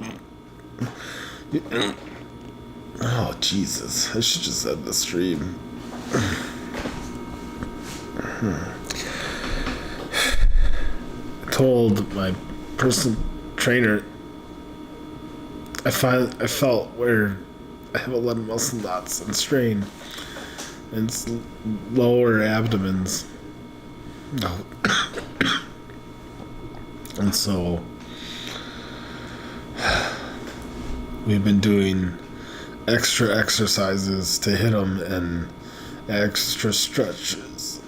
Oh, Jesus. I should just end the stream. I told my personal trainer I felt where I have a lot of muscle knots and strain, and it's lower abdomens. No. And so we've been doing extra exercises to hit them and extra stretches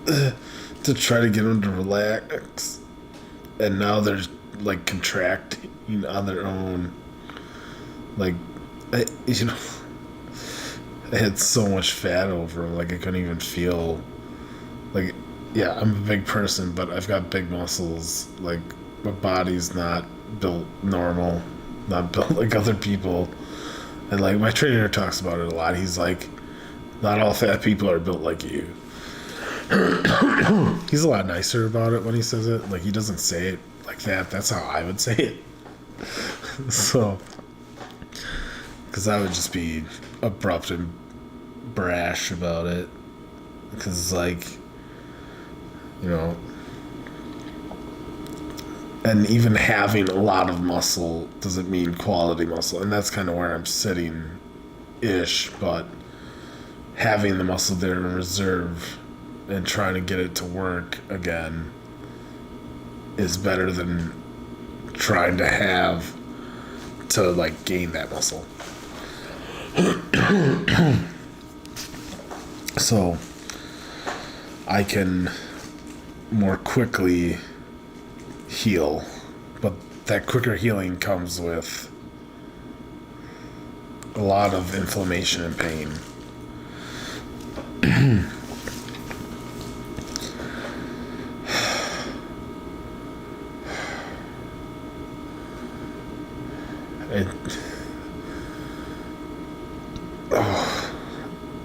to try to get them to relax. And now they're like contracting on their own. Like, I had so much fat over them, like I couldn't even feel. Like, yeah, I'm a big person, but I've got big muscles. Like, my body's not built normal, not built like other people. And like, my trainer talks about it a lot. He's like, not all fat people are built like you. He's a lot nicer about it when he says it. Like, he doesn't say it like that. That's how I would say it. So, because I would just be abrupt and brash about it. Because, like, you know, and even having a lot of muscle doesn't mean quality muscle. And that's kind of where I'm sitting-ish. But having the muscle there in reserve and trying to get it to work again is better than trying to have to, like, gain that muscle. So I can more quickly heal, but that quicker healing comes with a lot of inflammation and pain.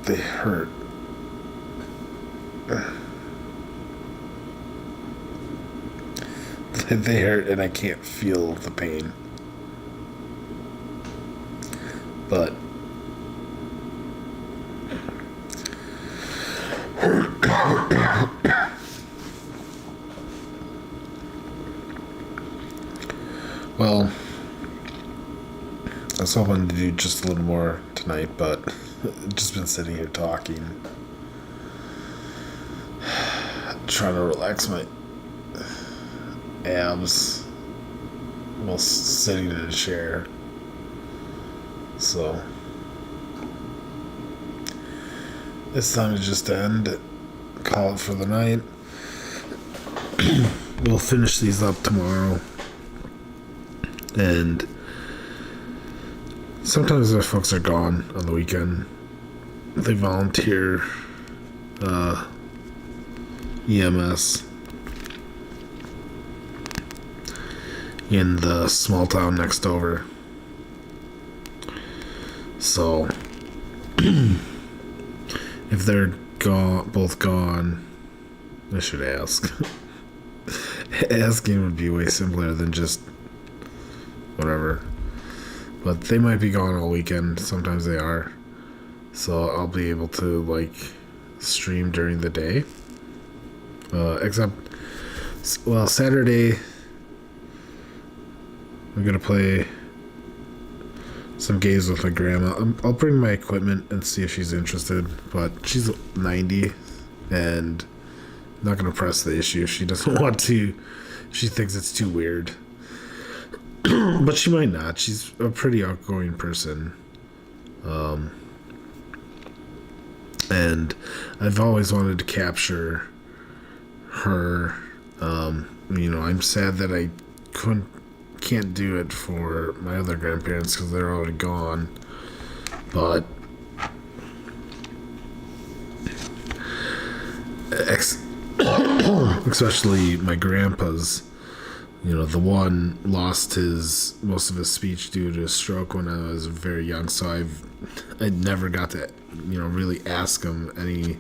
They hurt. They hurt, and I can't feel the pain. But well, I was hoping to do just a little more tonight, but I've just been sitting here talking, trying to relax my abs while sitting in a chair. So it's time to just end, call it for the night. We'll finish these up tomorrow. And sometimes the folks are gone on the weekend. They volunteer EMS in the small town next over. So if they're both gone, I should ask. Asking would be way simpler than just whatever. But they might be gone all weekend. Sometimes they are. So I'll be able to, like, stream during the day. Except, well, Saturday, I'm going to play some games with my grandma. I'll bring my equipment and see if she's interested. But she's 90, and I'm not going to press the issue. She doesn't want to. She thinks it's too weird. But she might not. She's a pretty outgoing person. And I've always wanted to capture her. I'm sad that I can't do it for my other grandparents because they're already gone. But especially my grandpa's. The one lost most of his speech due to a stroke when I was very young, so I never got to, really ask him any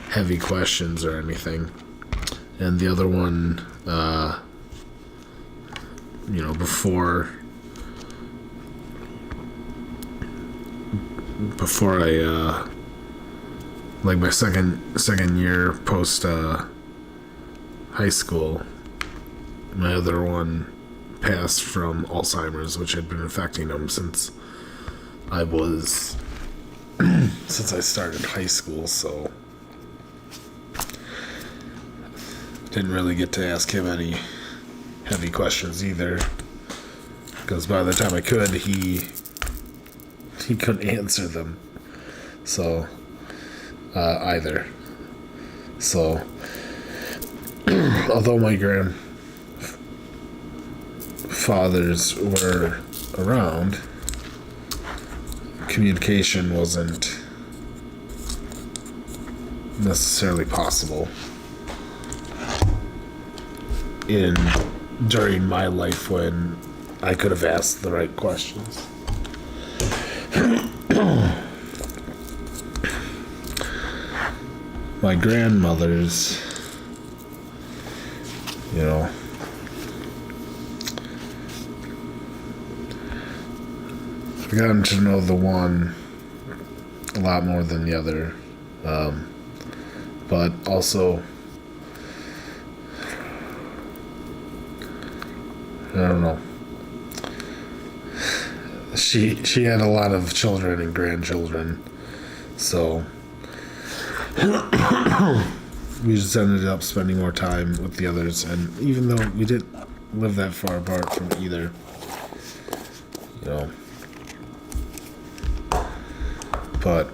heavy questions or anything. And the other one, before I, like my second year post high school, my other one passed from Alzheimer's, which had been affecting him since I started high school, so didn't really get to ask him any heavy questions either, because by the time I could, he couldn't answer them, so either. So although my grandfathers were around, communication wasn't necessarily possible during my life when I could have asked the right questions. My grandmother's, I've gotten to know the one a lot more than the other, but also, I don't know. She had a lot of children and grandchildren, so we just ended up spending more time with the others. And even though we didn't live that far apart from either, but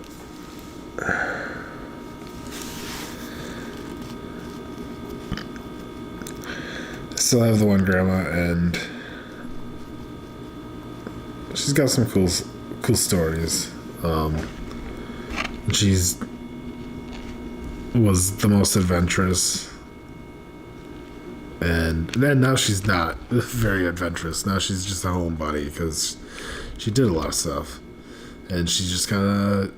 I still have the one grandma, and she's got some cool stories. She's was the most adventurous, and then now she's not very adventurous. Now she's just a homebody because she did a lot of stuff, and she's just kind of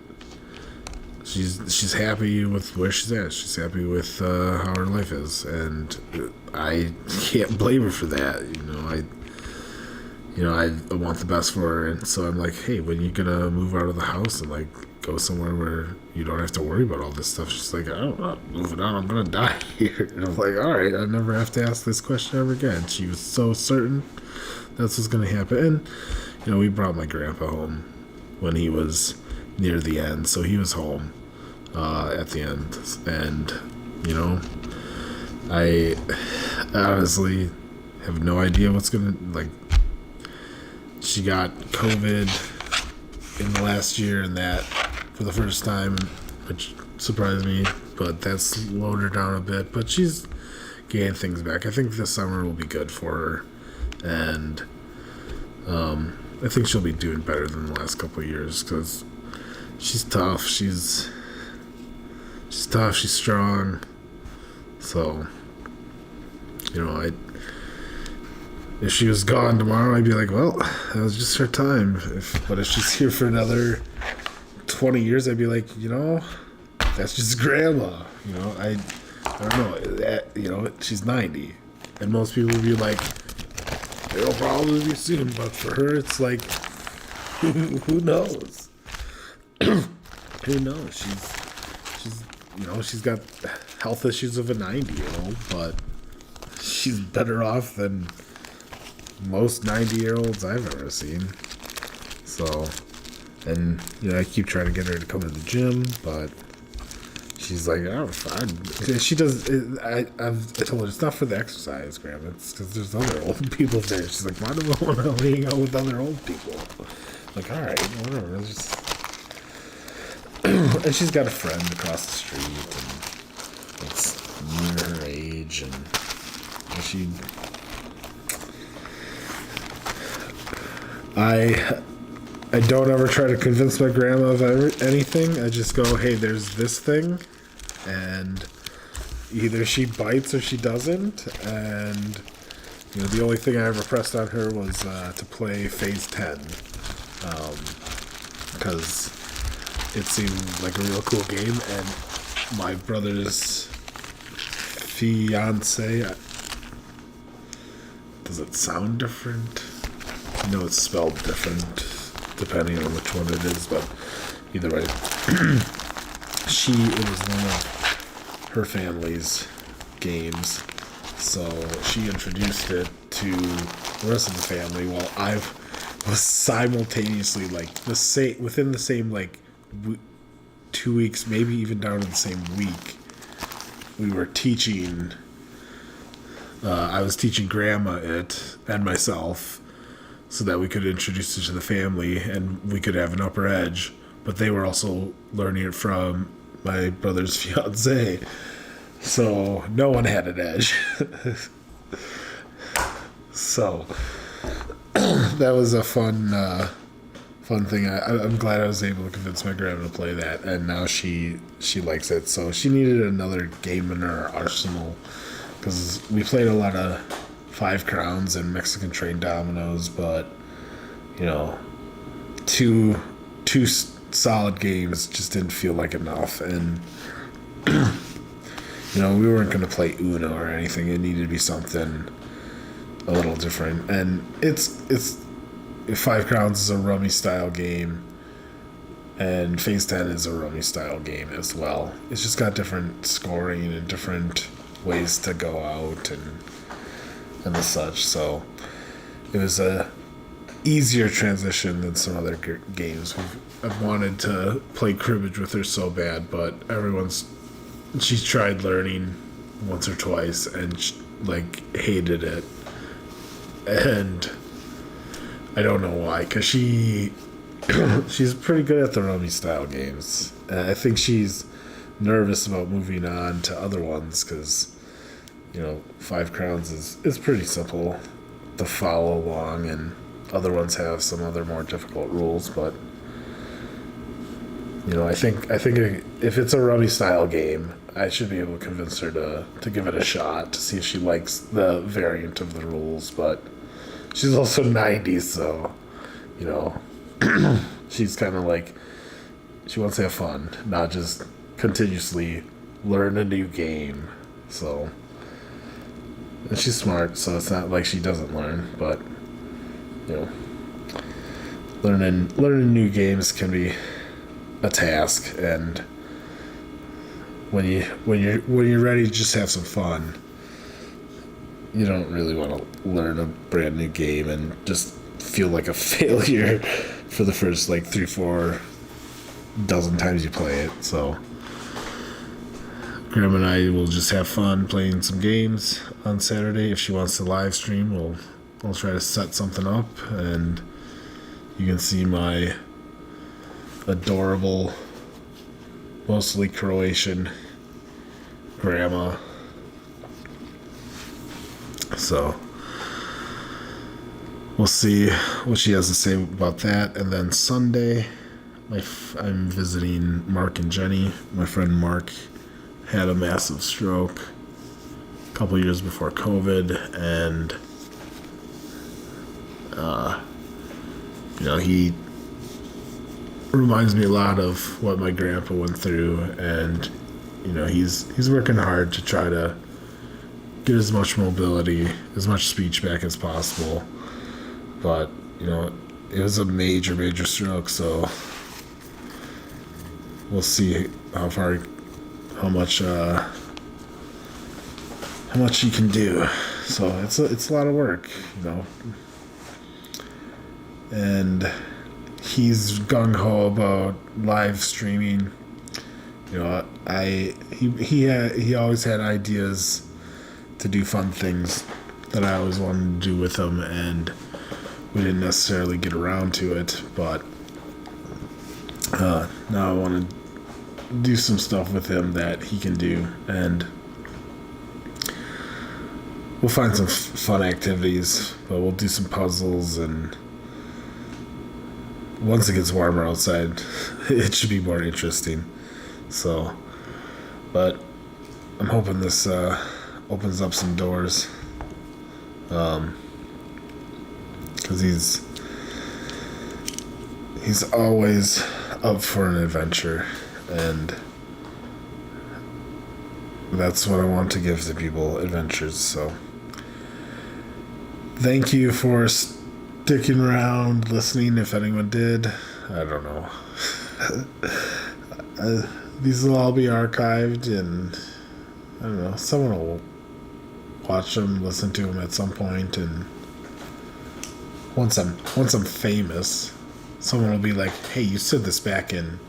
she's happy with where she's at. She's happy with how her life is, and I can't blame her for that. I want the best for her, and so I'm like, hey, when you gonna move out of the house and like go somewhere where you don't have to worry about all this stuff? She's like, I'm not moving out, I'm gonna die here. And I'm like, all right, I never have to ask this question ever again. She was so certain that's what's gonna happen. And we brought my grandpa home when he was near the end, so he was home at the end, and I honestly have no idea what's gonna, like, she got COVID in the last year, and that for the first time, which surprised me, but that slowed her down a bit. But she's gained things back. I think this summer will be good for her, and I think she'll be doing better than the last couple of years, because she's tough. She's tough. She's strong. So, if she was gone tomorrow, I'd be like, well, that was just her time. But if she's here for another 20 years, I'd be like, that's just grandma. I don't know. She's 90, and most people would be like, it'll probably be soon. But for her, it's like, who knows? Who knows? She's got health issues of a 90-year-old, but she's better off than most 90-year-olds I've ever seen. So, and I keep trying to get her to come to the gym, but she's like, oh, fine. She does. I told her it's not for the exercise, Grandma. It's because there's other old people there. She's like, why do I want to hang out with other old people? I'm like, all right, whatever. And she's got a friend across the street, and it's near her age, and she. I don't ever try to convince my grandma of anything. I just go, hey, there's this thing, and either she bites or she doesn't. And the only thing I ever pressed on her was to play Phase 10, because it seemed like a real cool game. And my brother's fiance, does it sound different? It's spelled different depending on which one it is, but either way, it was one of her family's games, so she introduced it to the rest of the family while I was simultaneously, within the same 2 weeks, maybe even down to the same week, we were teaching. I was teaching Grandma it and myself, so that we could introduce it to the family and we could have an upper edge. But they were also learning it from my brother's fiance, so no one had an edge. So that was a fun thing. I'm glad I was able to convince my grandma to play that, and now she likes it. So she needed another game in her arsenal, because we played a lot of 5 Crowns and Mexican Train Dominoes, but two solid games just didn't feel like enough. And we weren't going to play Uno or anything. It needed to be something a little different. And it's 5 Crowns is a rummy style game, and Phase 10 is a rummy style game as well. It's just got different scoring and different ways to go out and the such. So it was a easier transition than some other games. I've wanted to play cribbage with her so bad, but she's tried learning once or twice and hated it, and I don't know why, because she's pretty good at the rummy style games, and I think she's nervous about moving on to other ones, because 5 Crowns is pretty simple to follow along, and other ones have some other more difficult rules. But I think if it's a rummy style game, I should be able to convince her to give it a shot to see if she likes the variant of the rules. But she's also 90, so she's kind of she wants to have fun, not just continuously learn a new game. So. And she's smart, so it's not like she doesn't learn, but learning new games can be a task, and when you're ready to just have some fun, you don't really want to learn a brand new game and just feel like a failure for the first 3-4 dozen times you play it. So Grandma and I will just have fun playing some games on Saturday. If she wants to live stream, I'll try to set something up, and you can see my adorable, mostly Croatian grandma. So we'll see what she has to say about that. And then Sunday, I'm visiting Mark and Jenny. My friend Mark had a massive stroke a couple years before COVID, and he reminds me a lot of what my grandpa went through, and he's working hard to try to get as much mobility, as much speech back as possible. But it was a major stroke, so we'll see how much he can do. So it's a lot of work, and he's gung-ho about live streaming. He always had ideas to do fun things that I always wanted to do with him, and we didn't necessarily get around to it. But now I want to do some stuff with him that he can do, and we'll find some fun activities. But we'll do some puzzles, and once it gets warmer outside, it should be more interesting. So, but I'm hoping this opens up some doors, because he's always up for an adventure, and that's what I want to give to people, adventures. So thank you for sticking around, listening, if anyone did. I don't know. These will all be archived, and I don't know, someone will watch them, listen to them at some point, and once I'm famous, someone will be like, hey, you said this back in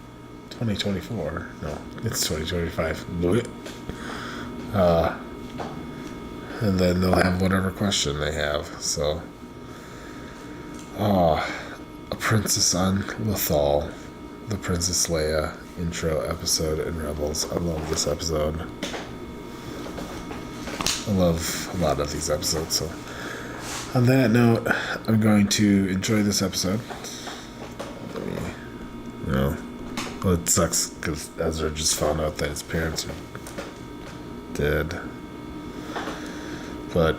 2024. No, it's 2025. And then they'll have whatever question they have. So, A Princess on Lothal, the Princess Leia intro episode in Rebels. I love this episode. I love a lot of these episodes. So, on that note, I'm going to enjoy this episode. Well, it sucks because Ezra just found out that his parents are dead. But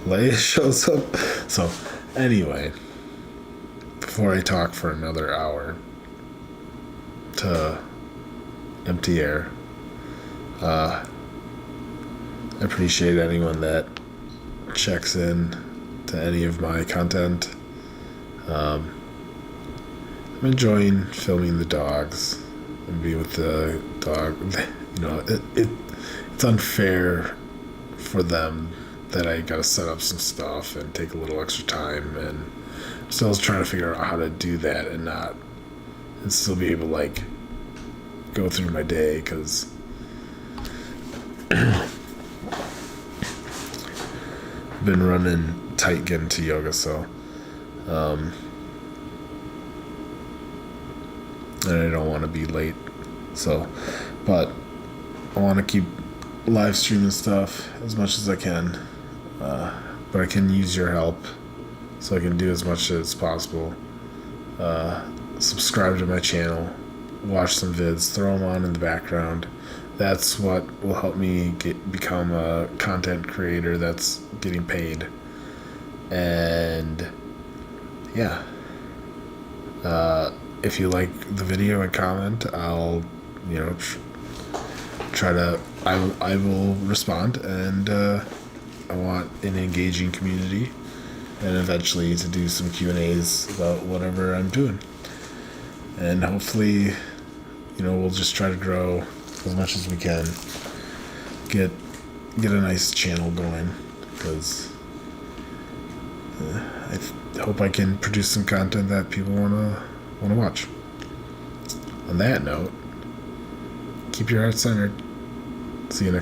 Leia shows up. So, anyway, before I talk for another hour to empty air, I appreciate anyone that checks in to any of my content. I'm enjoying filming the dogs and be with the dog. It's unfair for them that I gotta set up some stuff and take a little extra time, and I'm still trying to figure out how to do that and still be able to go through my day, because I've been running tight getting to yoga, so and I don't want to be late, so, but I want to keep live streaming stuff as much as I can, but I can use your help so I can do as much as possible. Subscribe to my channel, watch some vids, throw them on in the background. That's what will help me become a content creator that's getting paid. And yeah, if you like the video and comment, I'll I will respond, and I want an engaging community, and eventually to do some Q&As about whatever I'm doing. And hopefully, we'll just try to grow as much as we can, get a nice channel going, because I hope I can produce some content that people want to watch. On that note, Keep your heart centered. See you next.